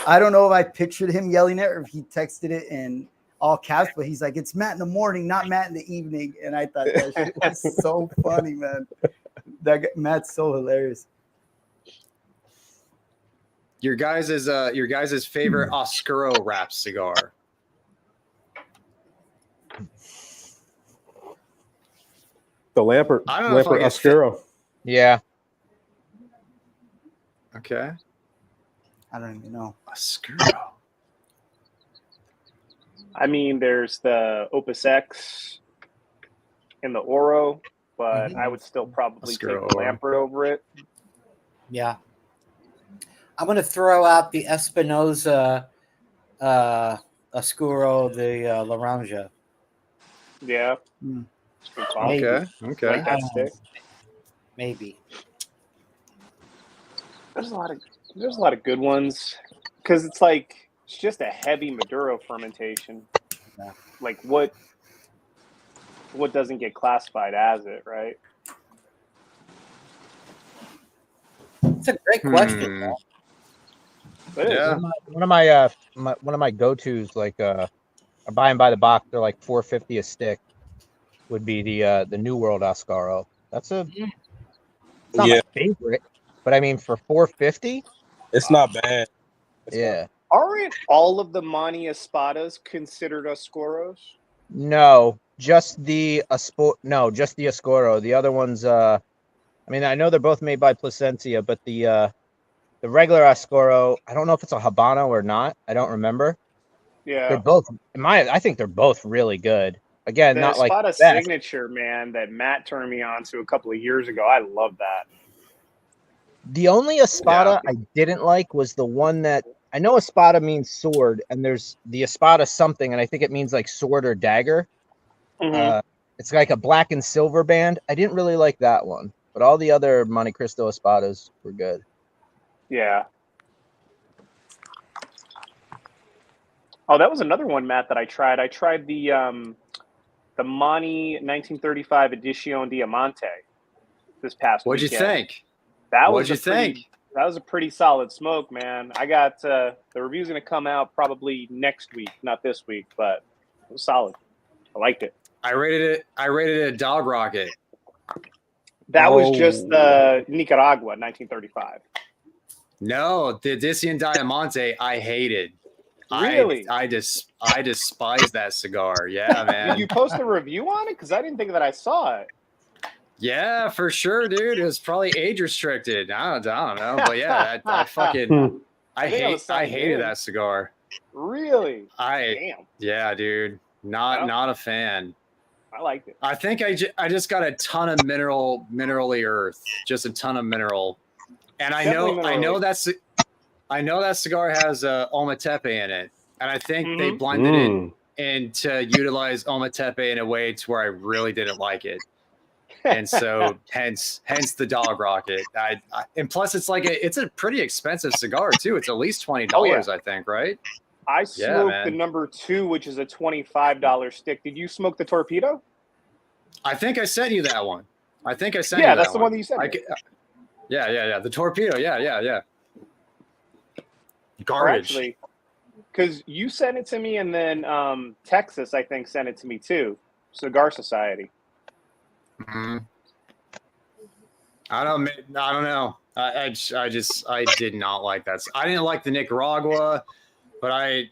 I don't know if I pictured him yelling it or if he texted it in all caps, but he's like, it's Matt in the morning, not Matt in the evening. And I thought that shit was so funny, man. Matt's so hilarious. Your guys' favorite Oscuro wrap cigar. The Lampert I don't know if I guess- Oscuro. Yeah. Okay. I don't even know. Oscuro. I mean, there's the Opus X and the Oro, but I would still probably take Oscuro the Oro. Lampert over it. Yeah. I'm going to throw out the Espinosa Oscuro, the Laranja. Yeah. Hmm. It's good quality. Okay. Okay. Like that stick. Maybe. There's a lot of good ones because it's just a heavy Maduro fermentation. Yeah. Like what doesn't get classified as it, right? It's a great question. though. It is. Yeah. One of my go-tos, like I buy them by the box, they're like $4.50 a stick, would be the New World Oscuro. That's a. It's not my favorite, but I mean for $4.50, it's not bad. It's yeah. Aren't all of the Monty Espadas considered Oscuros? No, just the just the Oscuro. The other ones, I mean, I know they're both made by Placencia, but the regular Oscuro, I don't know if it's a Habano or not. I don't remember. Yeah. They're both I think they're both really good. Again, The not like Espada the best. signature, man, that Matt turned me on to a couple of years ago. I love that. The only Espada I didn't like was the one that I know Espada means sword, and there's the Espada something, and I think it means like sword or dagger. Mhm. It's like a black and silver band. I didn't really like that one, but all the other Monte Cristo Espadas were good. Yeah. Oh, that was another one, Matt, that I tried. I tried the Monty 1935 Edition Diamante this past What'd weekend. you think? That What'd was you think? That was a pretty solid smoke, man. I got the review's going to come out probably next week, not this week, but it was solid. I liked it. I rated it a dog rocket. That was just the Nicaragua 1935. No, the Edition Diamante, I hated. Really? I despise that cigar. Yeah, man. Did you post a review on it? Because I didn't think that I saw it. Yeah, for sure, dude. It was probably age restricted. I don't know, but yeah, I fucking I hated that cigar. Really? Damn. Yeah, dude. Not a fan. I liked it. I think I just got a ton of minerally earth, just a ton of mineral, and I know that cigar has Ometepe in it, and I think they blended it in to utilize Ometepe in a way to where I really didn't like it. And so hence the dog rocket. And plus it's it's a pretty expensive cigar too. It's at least $20, I think, right? I smoked the number 2, which is a $25 stick. Did you smoke the Torpedo? I think I sent you that one. I think I sent you Yeah, that that's the one that you sent me. Yeah. The Torpedo. Yeah. Garbage. Because you sent it to me, and then Texas, I think, sent it to me too. Cigar Society. Mm-hmm. I don't know. I did not like that. I didn't like the Nicaragua, but I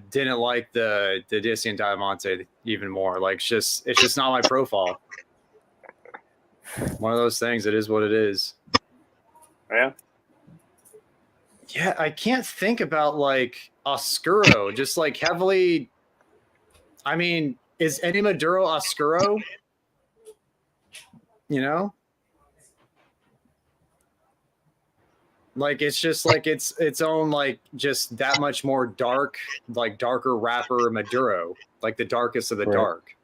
didn't like the Edition Diamante even more. Like it's just not my profile. One of those things. It is what it is. Yeah. Yeah, I can't think about like Oscuro. Just like heavily. I mean, is any Maduro Oscuro? You know, like it's just like its own like just that much more dark, like darker wrapper Maduro, like the darkest of the dark.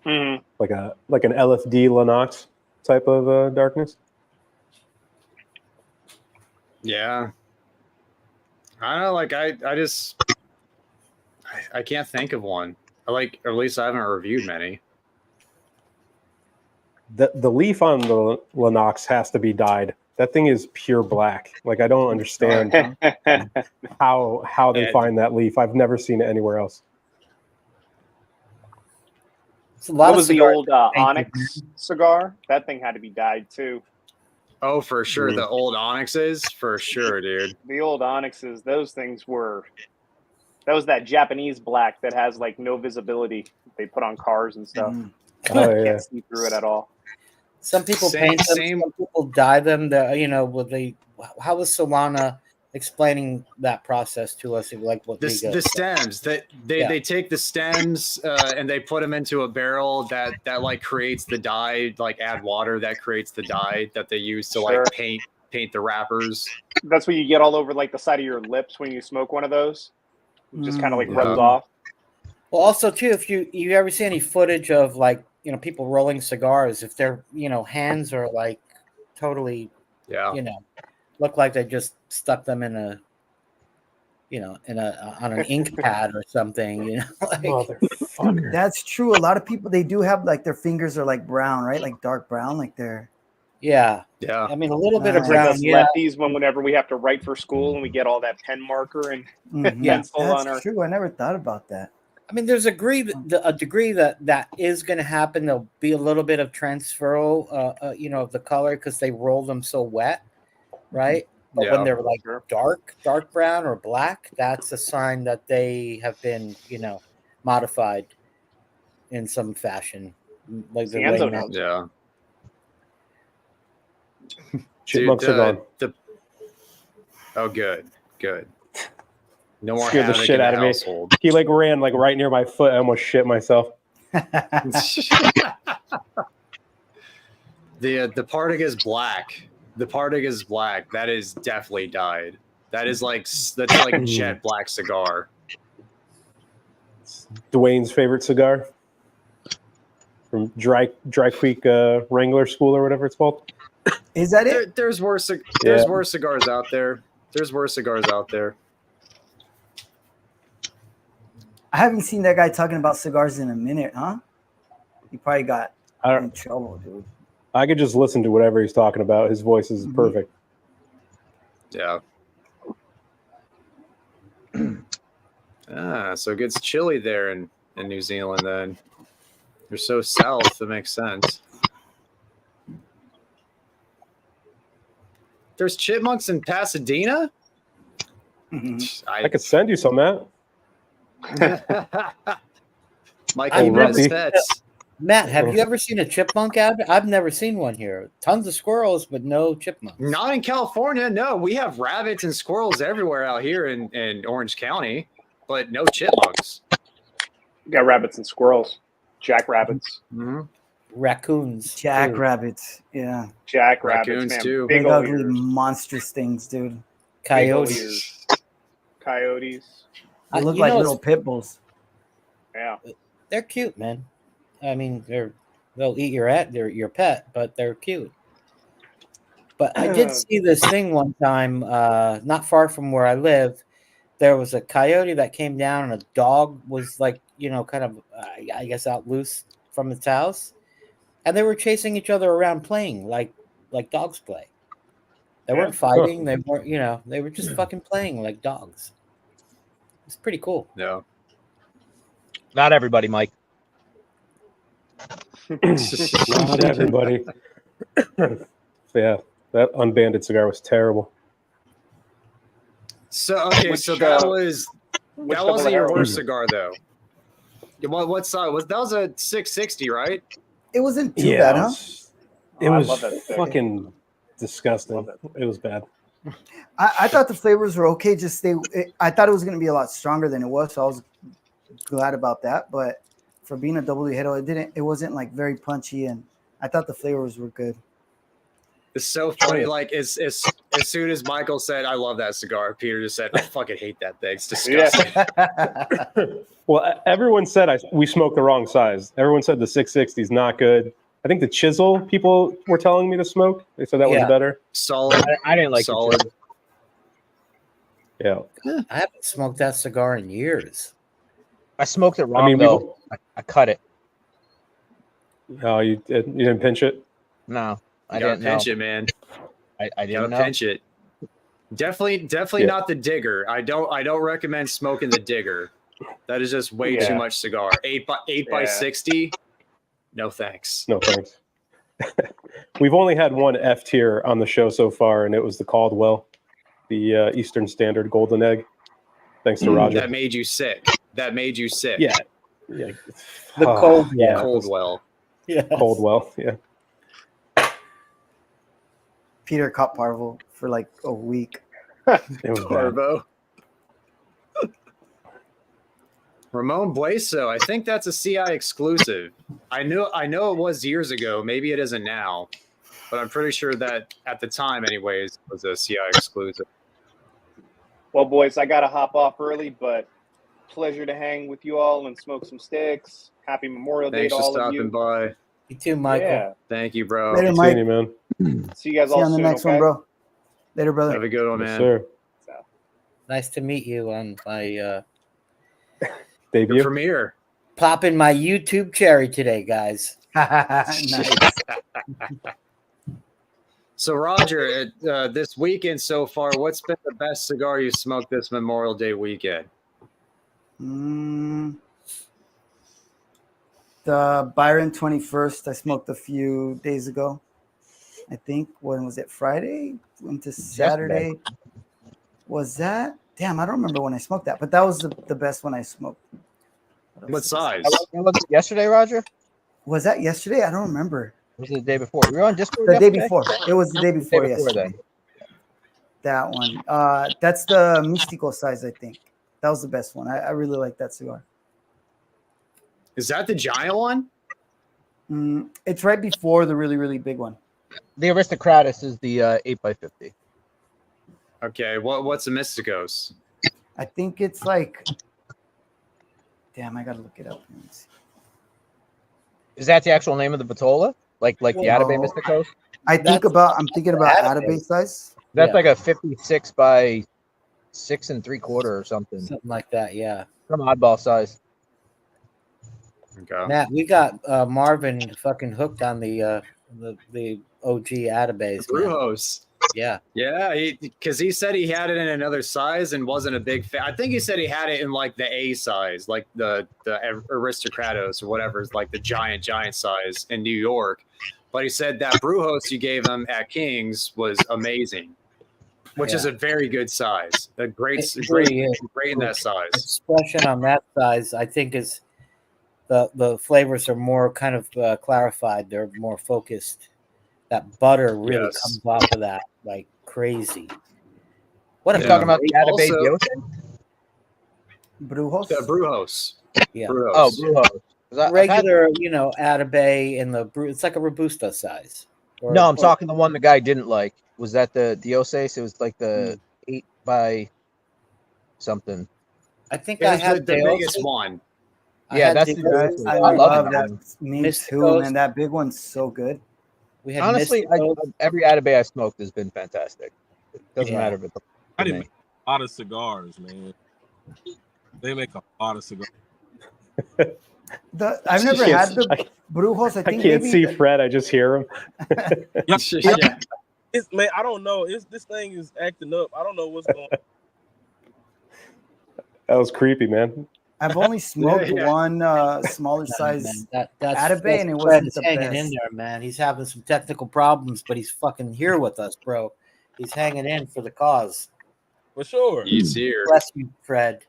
Mm-hmm. Like an LFD Lennox type of darkness. Yeah, I don't know. Like I can't think of one. Or at least I haven't reviewed many. The leaf on the Lennox has to be dyed. That thing is pure black. Like I don't understand how they find that leaf. I've never seen it anywhere else. What was the old Onyx cigar? That thing had to be dyed too. Oh, for sure. The old Onyxes, for sure, dude. The old Onyxes, those things were. That was that Japanese black that has like no visibility. They put on cars and stuff. Can't see through it at all. Some people paint them. Some people dye them. How was Solana explaining that process to us? Like what the stems that they take the stems and they put them into a barrel that like creates the dye. Like add water that creates the dye that they use to like paint the wrappers. That's what you get all over like the side of your lips when you smoke one of those. It just kind of like rubs off. Well, also too, if you ever see any footage of like people rolling cigars, if their hands are like totally look like they just stuck them in a on an ink pad or something, That's true. A lot of people, they do have like their fingers are like brown, right? Like dark brown, like they're yeah. I mean, a little bit of brown. Lefties whenever we have to write for school and we get all that pen marker and pencil on our. True. I never thought about that. I mean, there's a degree that is going to happen. There'll be a little bit of transferal, of the color because they roll them so wet, right? But when they're like dark brown or black, that's a sign that they have been, modified in some fashion. Like they're laying out. Yeah. Chipmunks are gone. Oh, good. No more Scared the havoc shit in out the of me. household. He like ran like right near my foot. I almost shit myself. The Partaga is black. The Partaga is black. That is definitely dyed. That's like jet black cigar. Dwayne's favorite cigar from Dry Creek Wrangler School or whatever it's called. Is that it? There's worse cigars out there. I haven't seen that guy talking about cigars in a minute, huh? He probably got in trouble, dude. I could just listen to whatever he's talking about. His voice is perfect. Yeah. So it gets chilly there in New Zealand then. You're so south, that makes sense. There's chipmunks in Pasadena? I could send you some, Matt. Michael loves pets. Matt, have you ever seen a chipmunk out? I've never seen one here. Tons of squirrels, but no chipmunks. Not in California. No, we have rabbits and squirrels everywhere out here in Orange County, but no chipmunks. We got rabbits and squirrels, jackrabbits, raccoons, jackrabbits. Yeah, jackrabbits, raccoons man. too. Big ugly monstrous things, dude. Coyotes. They look like little pit bulls. Yeah, they're cute, man. I mean, they'll eat your pet, but they're cute. But I did see this thing one time, not far from where I live. There was a coyote that came down, and a dog was like, kind of, I guess, out loose from its house, and they were chasing each other around, playing like dogs play. They weren't fighting. They weren't, they were just fucking playing like dogs. It's pretty cool. No. Not everybody, Mike. Not everybody. Yeah, that unbanded cigar was terrible. So that wasn't your worst cigar though. What size was that? Was a 660, right? It wasn't too bad, huh? It was fucking disgusting. It was bad. I thought the flavors were okay. I thought it was going to be a lot stronger than it was, so I was glad about that. But for being a double ligero, it wasn't like very punchy, and I thought the flavors were good. It's so funny. Like as soon as Michael said, "I love that cigar," Peter just said, "I fucking hate that thing. It's disgusting." Well, everyone said we smoked the wrong size. Everyone said the 660 is not good. I think the chisel people were telling me to smoke. They said that was better. Solid. I didn't like solid. Yeah. I haven't smoked that cigar in years. I smoked it wrong though. I cut it. Oh, you didn't pinch it? No, I didn't pinch it, man. I didn't pinch it. Definitely not the digger. I don't recommend smoking the digger. That is just way too much cigar. 8 by 60. No thanks. No thanks. We've only had one F tier on the show so far, and it was the Caldwell, the Eastern Standard Golden Egg. Thanks to Roger. That made you sick. Yeah. The Coldwell. Yeah. Coldwell. Yeah. Coldwell. Yeah. Peter caught Parvo for like a week. It was Parvo. Ramon Bueso, I think that's a CI exclusive. I know it was years ago. Maybe it isn't now, but I'm pretty sure that at the time, anyways, it was a CI exclusive. Well, boys, I gotta hop off early, but pleasure to hang with you all and smoke some sticks. Happy Memorial Day Thanks to for all of you. stopping by. You too, Michael. Yeah. Thank you, bro. Later, Mike. You, man. See you guys See all you on the soon, next one, okay? bro. Later, brother. Have a good one, Yes, man. sir. Nice to meet you on my Debut. Your premiere. popping my YouTube cherry today, guys. Nice. So, Roger, this weekend so far, what's been the best cigar you smoked this Memorial Day weekend? The Byron 21st, I smoked a few days ago. I think, when was it? Friday? Into Saturday. Was that? Damn, I don't remember when I smoked that, but that was the best one I smoked. What size? When was it yesterday, Roger? Was that yesterday? I don't remember. Was it the day before? We were on Discord The day yesterday? before. It was the day before yesterday. then. That one. That's the Mystico size, I think. That was the best one. I really like that cigar. Is that the giant one? It's right before the really, really big one. The Aristocratus is the 8x50. Okay, what's the Mysticos? I think it's like, damn, I gotta look it up. Let me see. Is that the actual name of the Vitola? Like the Atabey Mysticos? I'm thinking about Atabey size. That's like a 56 by 6 3/4 or something. Something like that, yeah. Some oddball size. Okay. Matt, we got Marvin fucking hooked on the OG Atabays. Brujos. Yeah. Yeah, because he said he had it in another size and wasn't a big fan. I think he said he had it in like the A size, like the Aristocratos or whatever, like the giant size in New York. But he said that Brujos you gave him at King's was amazing, which is a very good size. A great in that size. Expression on that size, I think, is the flavors are more kind of clarified. They're more focused. That butter really comes off of that like crazy. What are you talking about? The Atabey Yosin? Brujos? The Brujos. Yeah. Brujos. Oh, Brujos. Regular, Atabey in it's like a Robusta size. I'm talking the one the guy didn't like. Was that the Dioses? It was like the 8 by something. I think I had had the biggest one. Yeah, that's I love that. Me too, man. That big one's so good. We had honestly, every Atabey I smoked has been fantastic. It doesn't matter if it's. I didn't make a lot of cigars, man. They make a lot of cigars. I've never had the Brujos. I think can't see Fred. I just hear him. Yeah. Man, I don't know. This thing is acting up. I don't know what's going on. That was creepy, man. I've only smoked one smaller size Atabey, and it wasn't the hanging best. in there, man. He's having some technical problems, but he's fucking here with us, bro. He's hanging in for the cause. For sure. He's here. Bless you, Fred.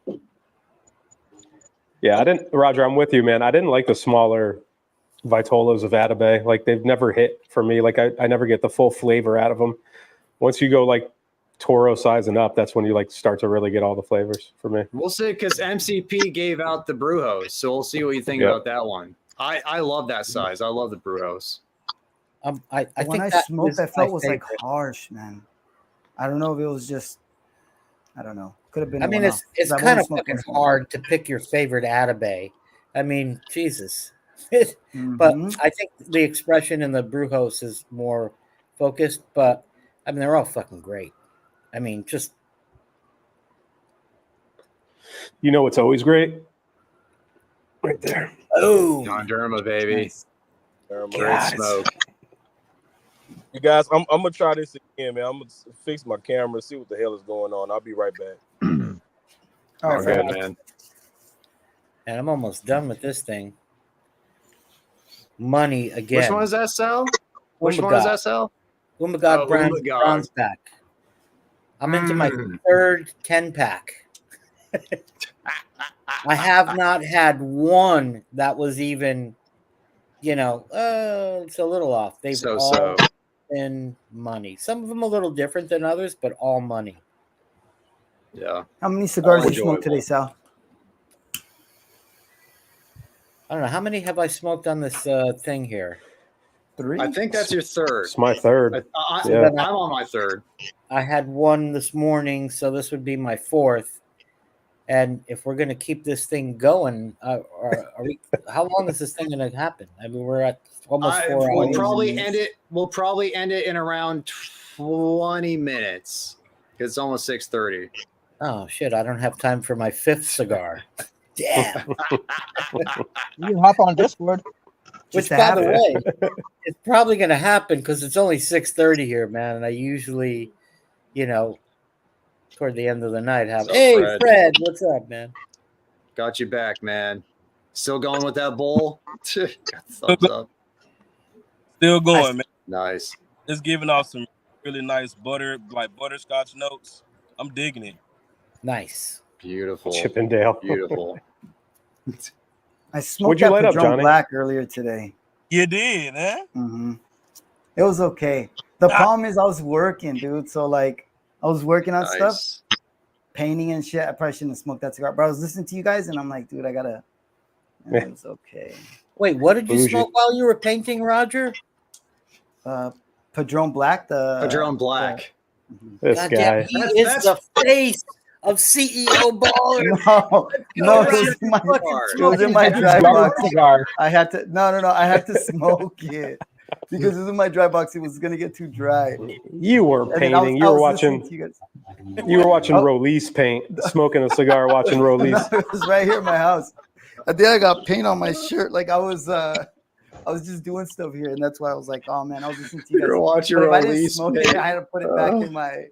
Yeah, Roger, I'm with you, man. I didn't like the smaller Vitolas of Atabey. Like, they've never hit for me. Like, I never get the full flavor out of them. Once you go like Toro size and up, that's when you like start to really get all the flavors for me. We'll see, because MCP gave out the Brujos, so we'll see what you think about that one. I love that size. I love the Brujos. I when think I smoked, I felt was like harsh, man. I don't know if it was just, I don't know. Could have been. I mean, it's kind of fucking hard to pick your favorite Atabey. I mean, Jesus. But I think the expression in the Brujos is more focused. But I mean, they're all fucking great. I mean, just. You know what's always great? Right there. Oh, John Derma, baby. Great smoke. You guys, I'm gonna try this again, man. I'm gonna fix my camera, see what the hell is going on. I'll be right back. All right, good, man. And I'm almost done with this thing. Money again. Which one is that, Sal? Which one is that, Sal? Umbagod bronze pack. I'm into my third 10-pack. I have not had one that was even, it's a little off. They've all been money. Some of them a little different than others, but all money. Yeah. How many cigars did you smoke today, Sal? I don't know. How many have I smoked on this thing here? 3? I think that's your third. It's my third. I'm on my third. I had one this morning, so this would be my fourth. And if we're going to keep this thing going, are we? How long is this thing going to happen? I mean, we're at almost 4 hours. We'll probably end it in around 20 minutes. It's almost 6:30. Oh shit! I don't have time for my 5th cigar. Damn. You can hop on Discord. Which, by the way, it's probably going to happen because it's only 6:30 here, man. And I usually, toward the end of the night, have Fred, what's up, man? Got you back, man. Still going with that bowl? Thumbs up. Still going, man. Nice. It's giving off some really nice butterscotch notes. I'm digging it. Nice. Beautiful. Chippendale. Beautiful. I smoked What'd you that light up, Padron Johnny? Black earlier today. You did, huh? Mm-hmm. It was okay. The problem is I was working, dude. So like I was working on stuff, painting and shit. I probably shouldn't have smoked that cigar, but I was listening to you guys and I'm like, dude, I gotta. It was okay. Wait, what did you smoke while you were painting, Roger? Padron Black. Padron Black. This God guy. damn, he is the face of CEO Baller. No, it was in my dry box. I had to I had to smoke it because it was in my dry box. It was gonna get too dry. You were painting. You were watching. You were watching Release paint, smoking a cigar, watching Release. No, it was right here in my house. I think I got paint on my shirt. Like I was just doing stuff here, and that's why I was like, "Oh man, I was listening to you guys." You're watching But if I didn't Release smoke paint. it, I had to put it back in my.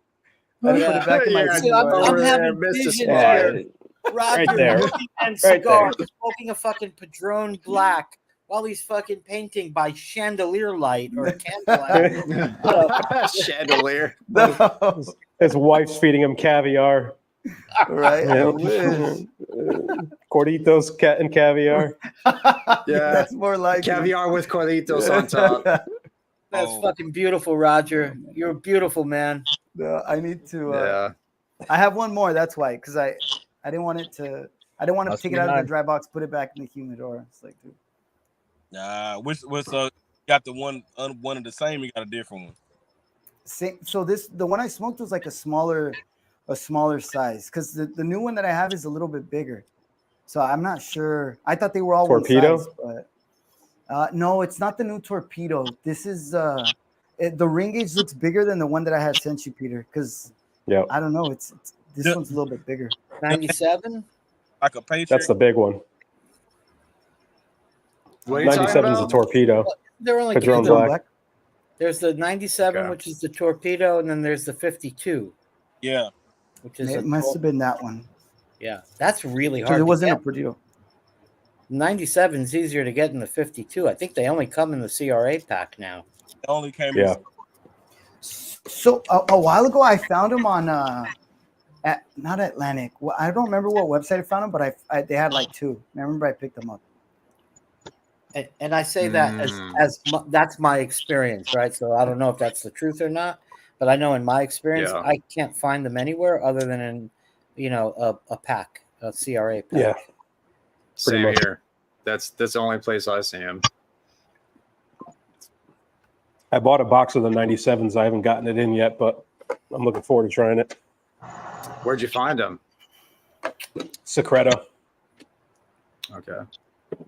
I had to put it back in my. See, I'm having visions here. Roger, Right there. and cigar, smoking a fucking Padron Black while he's fucking painting by chandelier light or candlelight. Chandelier. No. His wife's feeding him caviar. Right. I wish. Corditos and caviar. Yeah. That's more like Caviar with Corditos on top. That's fucking beautiful, Roger. You're beautiful, man. No, I need to. I have one more. That's why, because I didn't want it to. I didn't want to take it out of the dry box, put it back in the humidor. It's like, dude. Nah, which got the one of the same. You got a different one. Same. So the one I smoked was like a smaller size, because the new one that I have is a little bit bigger. So I'm not sure. I thought they were all Torpedo? one size, but no, it's not the new Torpedo. This is the ring gauge looks bigger than the one that I had sent you, Peter. Because I don't know, it's this one's a little bit bigger. 97, like a Patriot. That's the big one. 97 is a Torpedo. They're only Padron Black. There's the 97, which is the Torpedo, and then there's the 52. Yeah, which is it must have been that one. Yeah, that's really hard. It wasn't to a Torpedo. 97 is easier to get than the 52. I think they only come in the CRA pack now. They only came. Yeah. So a while ago, I found them on not Atlantic. Well, I don't remember what website I found them, but they had like two. I remember I picked them up. And I say that as that's my experience, right? So I don't know if that's the truth or not, but I know in my experience, I can't find them anywhere other than in, a pack, a CRA pack. Yeah. Same here. That's the only place I see him. I bought a box of the 97s. I haven't gotten it in yet, but I'm looking forward to trying it. Where'd you find them? Secreto. Okay.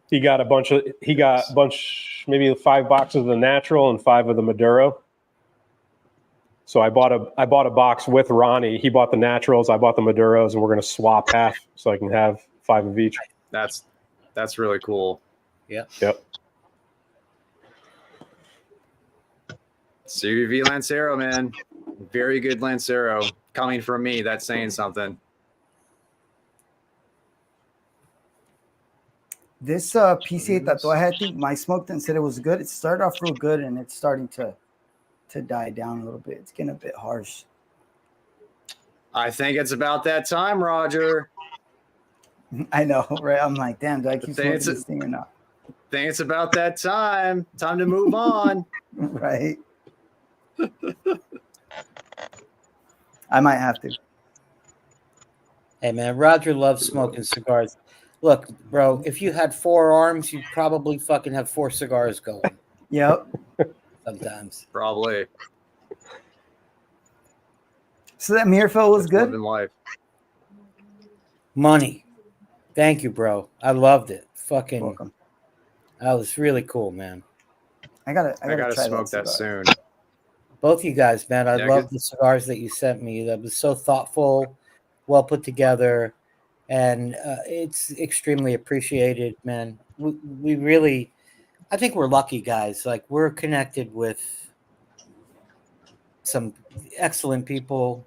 He got maybe 5 boxes of the natural and 5 of the Maduro. So I bought a box with Ronnie. He bought the naturals, I bought the Maduros, and we're gonna swap half so I can have 5 of each. That's really cool. Yeah. Yep. CVV Lancero, man. Very good Lancero. Coming from me, that's saying something. This PCA Tattoo, I think my smoked and said it was good. It started off real good, and it's starting to die down a little bit. It's getting a bit harsh. I think it's about that time, Roger. I know, right? I'm like, damn, do I keep smoking this thing or not? I think it's about that time. Time to move on. Right. I might have to. Hey, man, Roger loves smoking cigars. Look, bro, if you had 4 arms, you'd probably fucking have 4 cigars going. Yep. Sometimes. Probably. So that Mirafell was good? Living life. Money. Thank you, bro. I loved it. Fucking. Welcome. That was really cool, man. I gotta try smoke that soon. Both you guys, man. I Yeah, love the cigars that you sent me. That was so thoughtful, well put together, and it's extremely appreciated, man. We really, I think we're lucky, guys. Like, we're connected with some excellent people.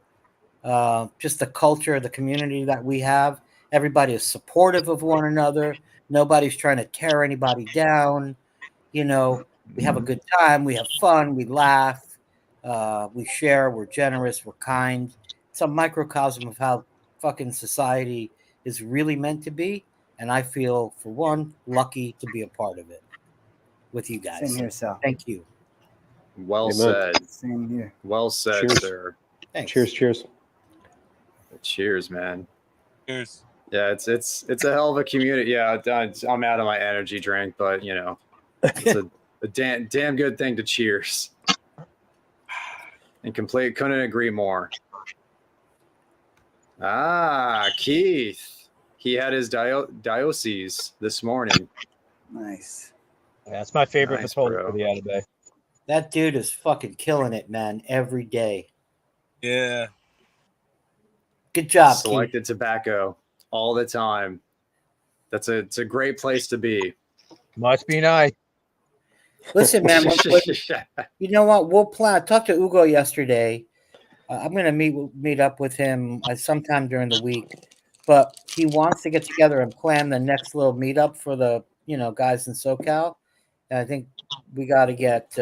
Just the culture, the community that we have. Everybody is supportive of one another. Nobody's trying to tear anybody down. You know, we have a good time. We have fun. We laugh. We share. We're generous. We're kind. It's a microcosm of how fucking society is really meant to be. And I feel, for one, lucky to be a part of it with you guys. Same here, Sal. Thank you. Well Amen. said. Same here. Well said, Cheers. sir. Thanks. Cheers. Cheers, man. Cheers. Yeah, it's a hell of a community. Yeah, I'm out of my energy drink, but you know, it's a damn good thing to cheers. And couldn't agree more. Keith. He had his diocese this morning. Nice. Yeah, that's my favorite Nice, proposal bro. for the other day. That dude is fucking killing it, man, every day. Yeah. Good job, Keith. Selected tobacco all the time. It's a great place to be. Must be nice. Listen, man, you know what? We'll plan. I talked to Ugo yesterday. I'm going to meet up with him sometime during the week, but he wants to get together and plan the next little meetup for the guys in SoCal. And I think we got to get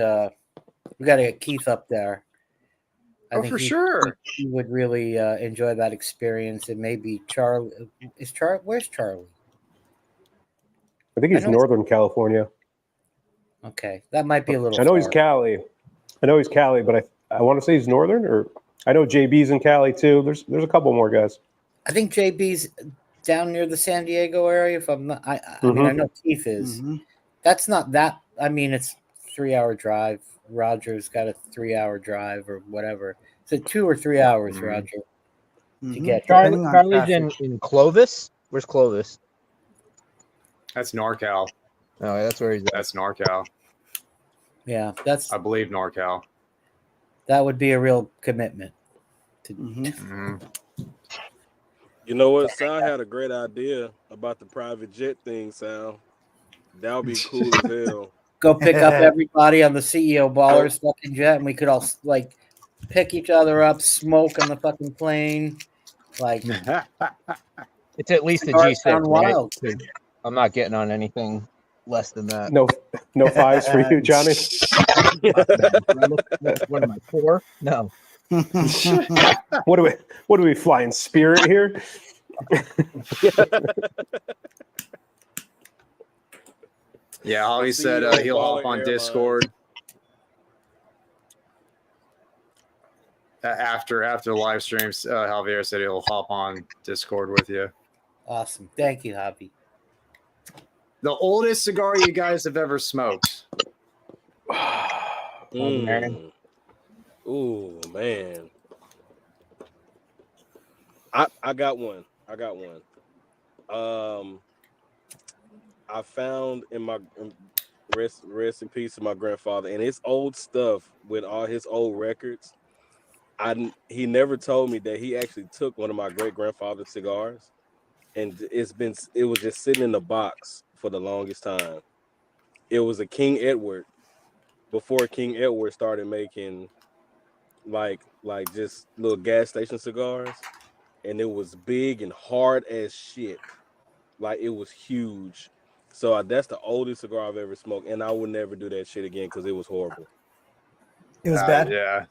Keith up there. I think for sure. He would really enjoy that experience. And maybe Charlie. Where's Charlie? I think he's Northern California. Okay, that might be a little. I know far. he's Cali. But I want to say he's Northern. Or I know JB's in Cali too. There's a couple more guys. I think JB's down near the San Diego area. If I'm not, I mean, I know Keith is. Mm-hmm. That's not that. I mean, it's 3-hour drive. Roger's got a 3-hour drive or whatever. Is it 2 or 3 hours, Roger, to get there? Charlie's in Clovis. Where's Clovis? That's NorCal. Oh, that's where he's at. That's NorCal. Yeah, I believe NorCal. that would be a real commitment. You know what? Sal had a great idea about the private jet thing, Sal. That would be cool as hell. Go pick up everybody on the CEO Ballers fucking jet, and we could all like pick each other up, smoke on the fucking plane. Like It's at least a Cigars G6. sound Right? wild. I'm not getting on anything less than that. No fives for you, Johnny. What am I, 4? No. What do we fly in Spirit here? Yeah, Holly said he'll hop on Discord after the live streams. Javier said he'll hop on Discord with you. Awesome. Thank you, Javi. The oldest cigar you guys have ever smoked? Ooh, man. I got one. I found in my rest in peace to my grandfather, and his old stuff with all his old records. He never told me that he actually took one of my great grandfather's cigars, and it was just sitting in the box for the longest time. It was a King Edward before King Edward started making like just little gas station cigars, and it was big and hard as shit. Like it was huge. So that's the oldest cigar I've ever smoked, and I would never do that shit again because it was horrible. It was bad. Yeah,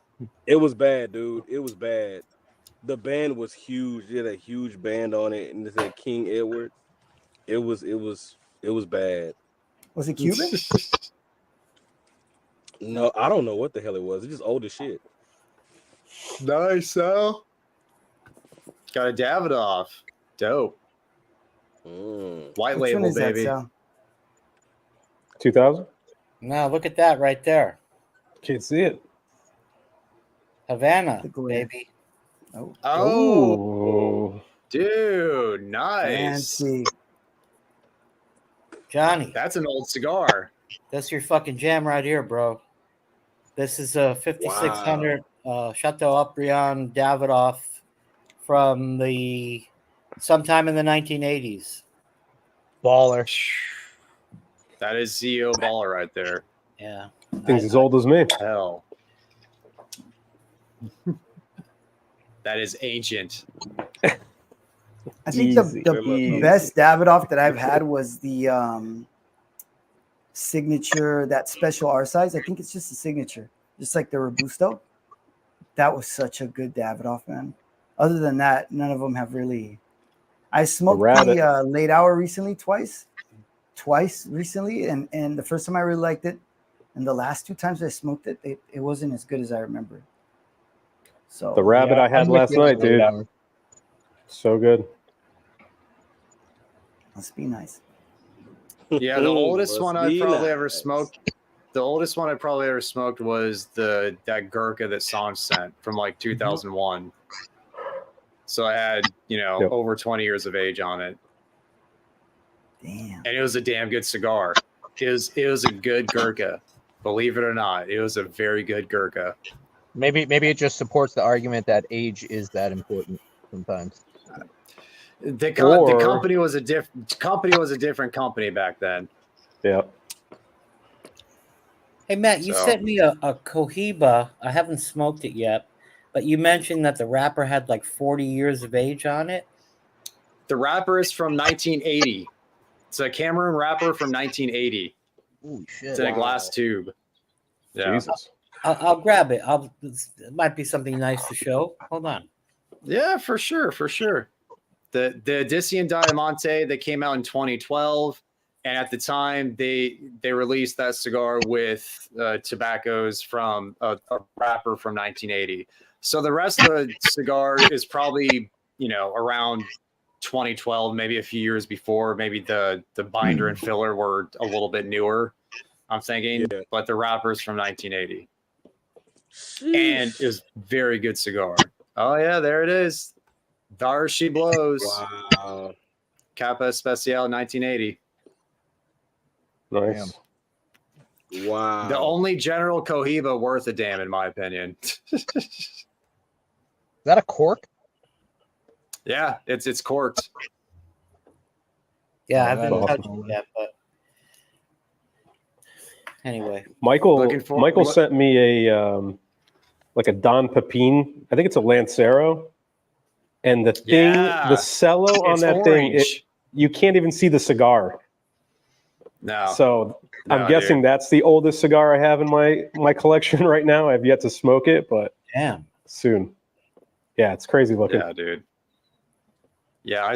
it was bad, dude. It was bad. The band was huge. It had a huge band on it, and it said King Edward. It was bad. Was it Cuban? No, I don't know what the hell it was. It's just old as shit. Nice, Sal. Got a Davidoff. Dope. White Which one label, is that, baby. Sal? 2000. Now look at that right there. Can't see it. Havana, baby. Oh, dude, nice. Fancy. Johnny, that's an old cigar. That's your fucking jam right here, bro. This is a 5600 Chateau Aubryon Davidoff from sometime in the 1980s. Baller. That is CEO baller right there. Yeah. Thing's as old as me. Hell. That is ancient. I think Easy. the best Davidoff that I've had was the signature, that special R size. I think it's just a signature, just like the Robusto. That was such a good Davidoff, man. Other than that, none of them have really. I smoked the late hour recently twice recently, and the first time I really liked it, and the last 2 times I smoked it, it wasn't as good as I remember. So the Rabbit I had last night, dude. So good. Must be nice. Yeah, the oldest one I probably ever smoked. The oldest one I probably ever smoked was that Gurkha that Sanj sent from like 2001. So I had, over 20 years of age on it. Damn. And it was a damn good cigar. It was a good Gurkha. Believe it or not, it was a very good Gurkha. Maybe it just supports the argument that age is that important sometimes. The company was a different company back then. Yeah. Hey Matt, you sent me a Cohiba. I haven't smoked it yet, but you mentioned that the wrapper had like 40 years of age on it. The wrapper is from 1980. It's a Cameroon wrapper from 1980. Ooh, shit. It's in a glass tube. Yeah. Jesus. I'll grab it. It might be something nice to show. Hold on. Yeah, for sure. The Odyssean Diamante that came out in 2012, and at the time they released that cigar with tobaccos from a wrapper from 1980. So the rest of the cigar is probably around 2012, maybe a few years before. Maybe the binder and filler were a little bit newer, I'm thinking, but the wrapper's from 1980. And it was very good cigar. Oh yeah, there it is. There she blows. Wow. Kappa Especial 1980. Nice. Damn. Wow. The only General Cohiba worth a damn, in my opinion. Is that a cork? Yeah, it's corked. Yeah, I haven't touched it yet, but anyway. Michael sent me a like a Don Pepin. I think it's a Lancero. And the thing, the cello on that thing, you can't even see the cigar. No. So I'm guessing that's the oldest cigar I have in my collection right now. I've yet to smoke it, but soon. Yeah, it's crazy looking. Yeah, dude. Yeah, I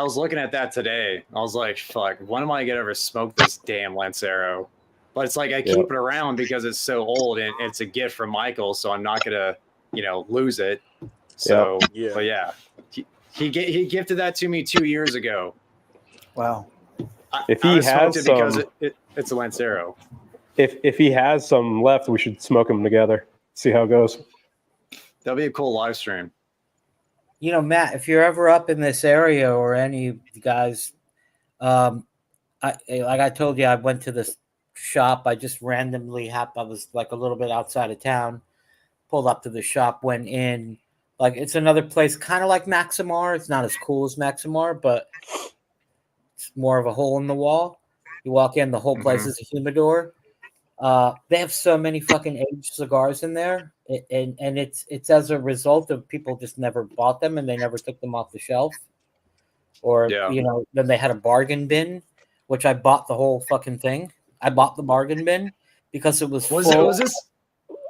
was looking at that today. I was like, fuck, when am I going to ever smoke this damn Lancero? But it's like I keep it around because it's so old and it's a gift from Michael, so I'm not going to, lose it. So, but yeah, he gifted that to me 2 years ago. Wow. If he has some, because it's a Lancero. If he has some left, we should smoke them together. See how it goes. That'll be a cool live stream. Matt, if you're ever up in this area or any of you guys, like I told you, I went to this shop. I just randomly I was like a little bit outside of town, pulled up to the shop, went in. Like it's another place, kind of like Maximar. It's not as cool as Maximar, but it's more of a hole in the wall. You walk in, the whole place is a humidor. They have so many fucking aged cigars in there, and it's as a result of people just never bought them and they never took them off the shelf, or then they had a bargain bin, which I bought the whole fucking thing. I bought the bargain bin because it was full. Was this?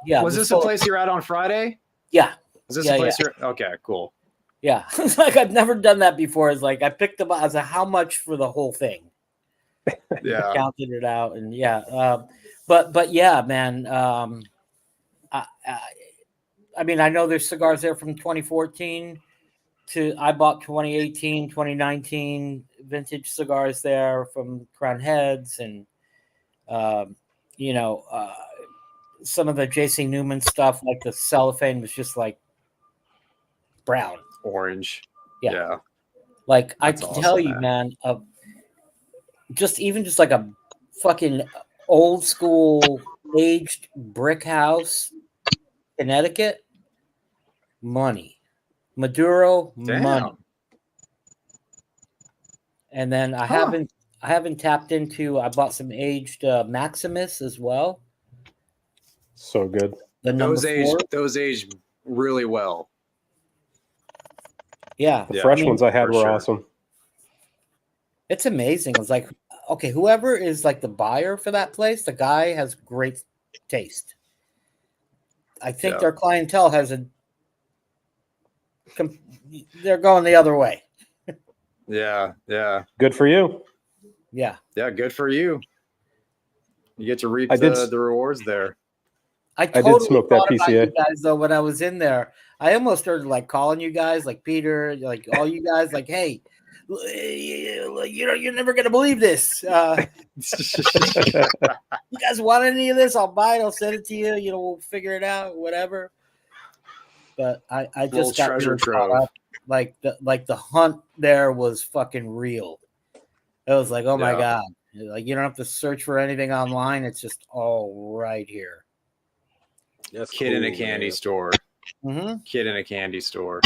Yeah. Was this a place you're at on Friday? Yeah. Is this a place you're? Okay, cool. Yeah, it's like I've never done that before. It's like I picked them up. I was like, how much for the whole thing? Yeah, counted it out, and but yeah, man. I mean, I know there's cigars there from 2014 to I bought 2018, 2019 vintage cigars there from Crown Heads, and some of the JC Newman stuff, like the cellophane was just like brown, orange. Yeah. Like I can tell you, man, just like a fucking old school aged brick house, Connecticut, money, Maduro, money. And then I haven't tapped into. I bought some aged Maximus as well. So good. Those aged really well. Yeah, The Yeah, fresh I mean, ones I had for were sure. awesome. it's amazing. It's like, okay, whoever is like the buyer for that place, the guy has great taste. I think Yeah. their clientele they're going the other way. Yeah, yeah, Good for you. Yeah. yeah. Good for you. You get to reap I did the rewards there. I did totally smoke that thought about PCA. you guys though when I was in there. I almost started like calling you guys, like Peter, like all you guys, like, hey, you're never gonna believe this. You guys want any of this? I'll buy it. I'll send it to you. You know, we'll figure it out, whatever. But I Little just got treasure really caught trove. up. Like the hunt there was fucking real. It was like, oh my Yeah. god, like you don't have to search for anything online. It's just all right here. That's Kid in a cool, candy man. store. Mm-hmm. Kid in a candy store.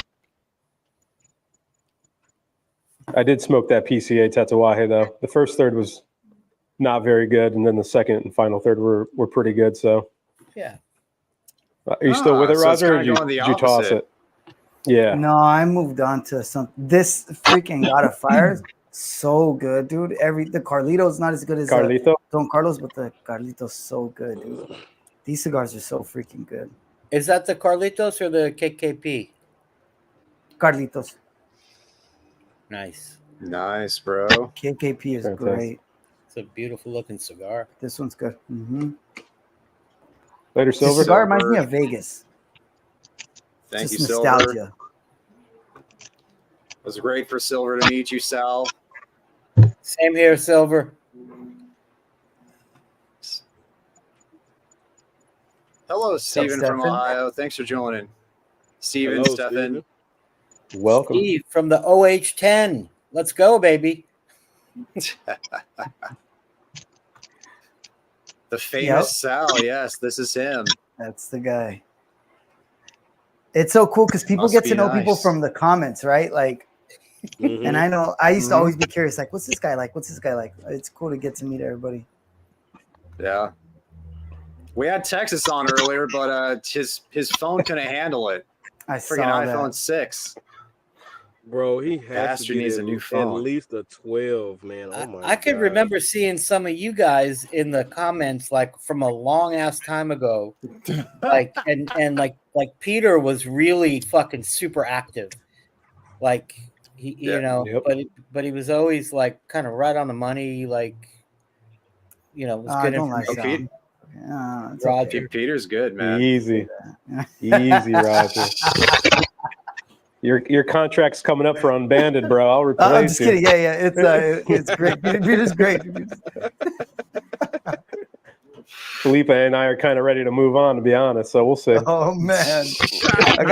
I did smoke that PCA Tatuaje though. The first third was not very good, and then the second and final third were pretty good. So, Yeah. are you still with it, So it's Roger? Or kinda did going the you toss opposite. it? Yeah. No, I moved on to some. This freaking God of Fire is so good, dude. The Carlito's not as good as Carlito. Don Carlos, but the Carlito's so good, dude. These cigars are so freaking good. Is that the Carlitos or the KKP? Carlitos. Nice. Nice, bro. KKP is Fantastic. great. It's a beautiful looking cigar. This one's good. Mm-hmm. Later, This Silver. cigar reminds me of Vegas. Thank Just you, Silver. nostalgia. It was great for Silver to meet you, Sal. Same here, Silver. Hello, Steven from Stefan? Ohio. Thanks for joining. Steven, Hello, Stefan. Steven. Welcome. Steve from the OH10. Let's go, baby. The famous Yep. Sal. Yes, this is him. That's the guy. It's so cool because people Must get be to know people nice. from the comments, right? Like, Mhm. and I know I used to Mhm. always be curious, like, what's this guy like? What's this guy like? It's cool to get to meet everybody. Yeah. We had Texas on earlier, but his phone couldn't handle it. I Freaking saw iPhone that. 6. Bro, he has Bastard to get needs a new phone. at least a 12, man. Oh my I could God. remember seeing some of you guys in the comments like from a long ass time ago. Like and like Peter was really fucking super active. Like he Yeah. you know, Yep. but he was always like kind of right on the money, like was I good don't like information. Sal. Yeah, it's Roger. okay. Peter's good, man. Easy, easy, Roger. Your contract's coming up for unbanded, bro. I'll replace I'm just you. kidding. Yeah. It's great. Peter's great. Felipe and I are kind of ready to move on, to be honest. So we'll see. Oh man, I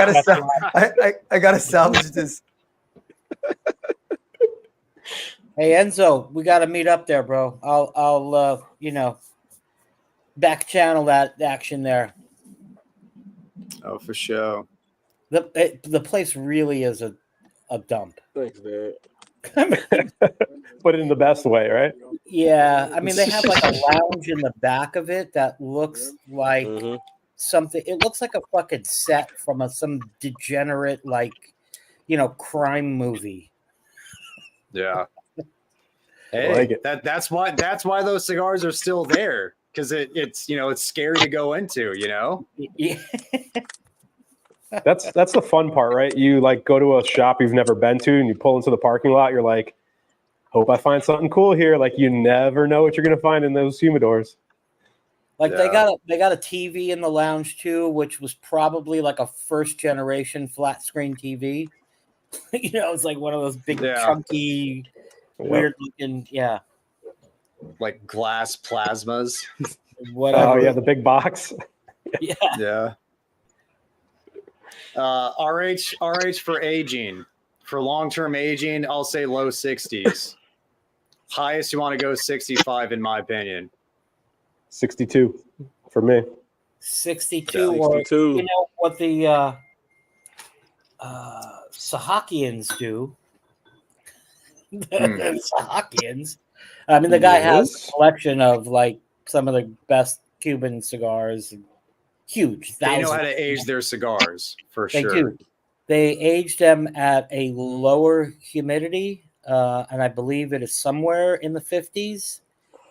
gotta salvage this. Hey Enzo, we got to meet up there, bro. I'll back channel that action there. Oh, for sure. The place really is a dump. Thanks, Dad. Put it in the best way, right? Yeah, I mean they have like a lounge in the back of it that looks like Mhm. something. It looks like a fucking set from some degenerate crime movie. Yeah. Hey, like it. that's why those cigars are still there, because it's scary to go into, Yeah. That's the fun part, right? You like go to a shop you've never been to and you pull into the parking lot, you're like, hope I find something cool here. Like you never know what you're gonna find in those humidors. Like Yeah. they got a TV in the lounge too, which was probably like a first generation flat screen TV. It's like one of those big Yeah. chunky, weird looking, like glass plasmas. whatever. Oh yeah, the big box. Yeah. Yeah. RH for aging. For long-term aging, I'll say low 60s. Highest you want to go 65, in my opinion. 62 for me. 62 or 62. what the Sahakians do. The Sahakians. I mean, the guy has Yes. a collection of like some of the best Cuban cigars. Huge. They know how Thousands. to age their cigars, for They sure. do. They age them at a lower humidity, and I believe it is somewhere in the 50s,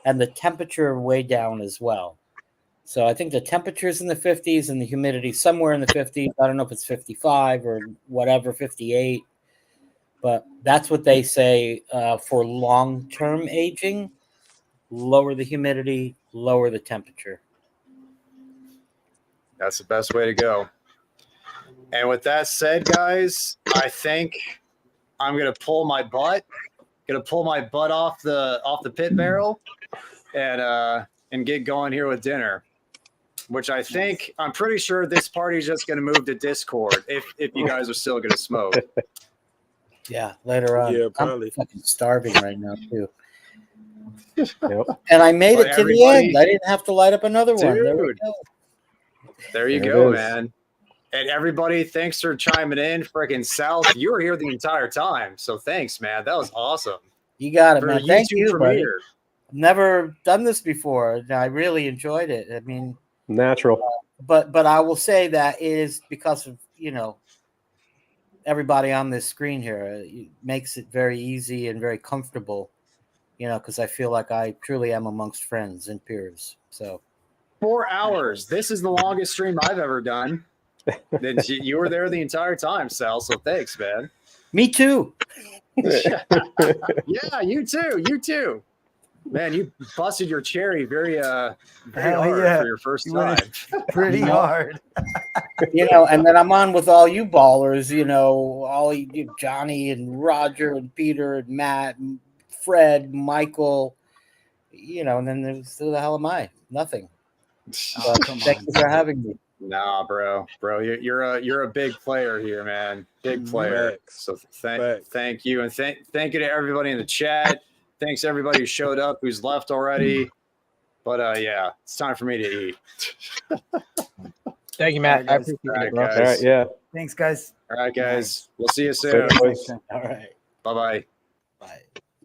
and the temperature way down as well. So I think the temperature is in the 50s and the humidity somewhere in the 50s. I don't know if it's 55 or whatever, 58. But that's what they say for long-term aging. Lower the humidity, lower the temperature. That's the best way to go. And with that said, guys, I think I'm gonna pull my butt off the pit barrel and get going here with dinner. Which I'm pretty sure this party is just gonna move to Discord if you guys are still gonna smoke. Yeah, later on. Yeah, probably. I'm fucking starving right now too. Yep. And I made But it to the end. I didn't have to light up another one. Dude. There you There it go, is. man. And everybody, thanks for chiming in. Freaking South, you were here the entire time. So thanks, man. That was awesome. You got it, For man. the Thank YouTube you, buddy. premiere. Never done this before. And I really enjoyed it. I mean, Natural. but I will say that it is because of, you know, everybody on this screen here. It makes it very easy and very comfortable, you know, because I feel like I truly am amongst friends and peers. So 4 hours. This is the longest stream I've ever done. Then you were there the entire time, Sal. So thanks, man. me too. Yeah, you too. You too. Man, you busted your cherry very Hell hard yeah. for your first You went time. pretty hard. You know, and then I'm on with all you ballers, you know, all you, Johnny and Roger and Peter and Matt and Fred, Michael, you know, and then there's who the hell am I? Nothing. Oh, But come thank on. you for having me. Nah, bro, you're a big player here, man. Big player. Facts. So Facts. thank you, and thank you to everybody in the chat. Thanks to everybody who showed up, who's left already. But yeah, it's time for me to eat. Thank you, Matt. All right, I guys. appreciate All right, it, bro. guys. All right, yeah. Thanks, guys. All right, guys. We'll see you Say soon. it, boys. All right. Bye bye.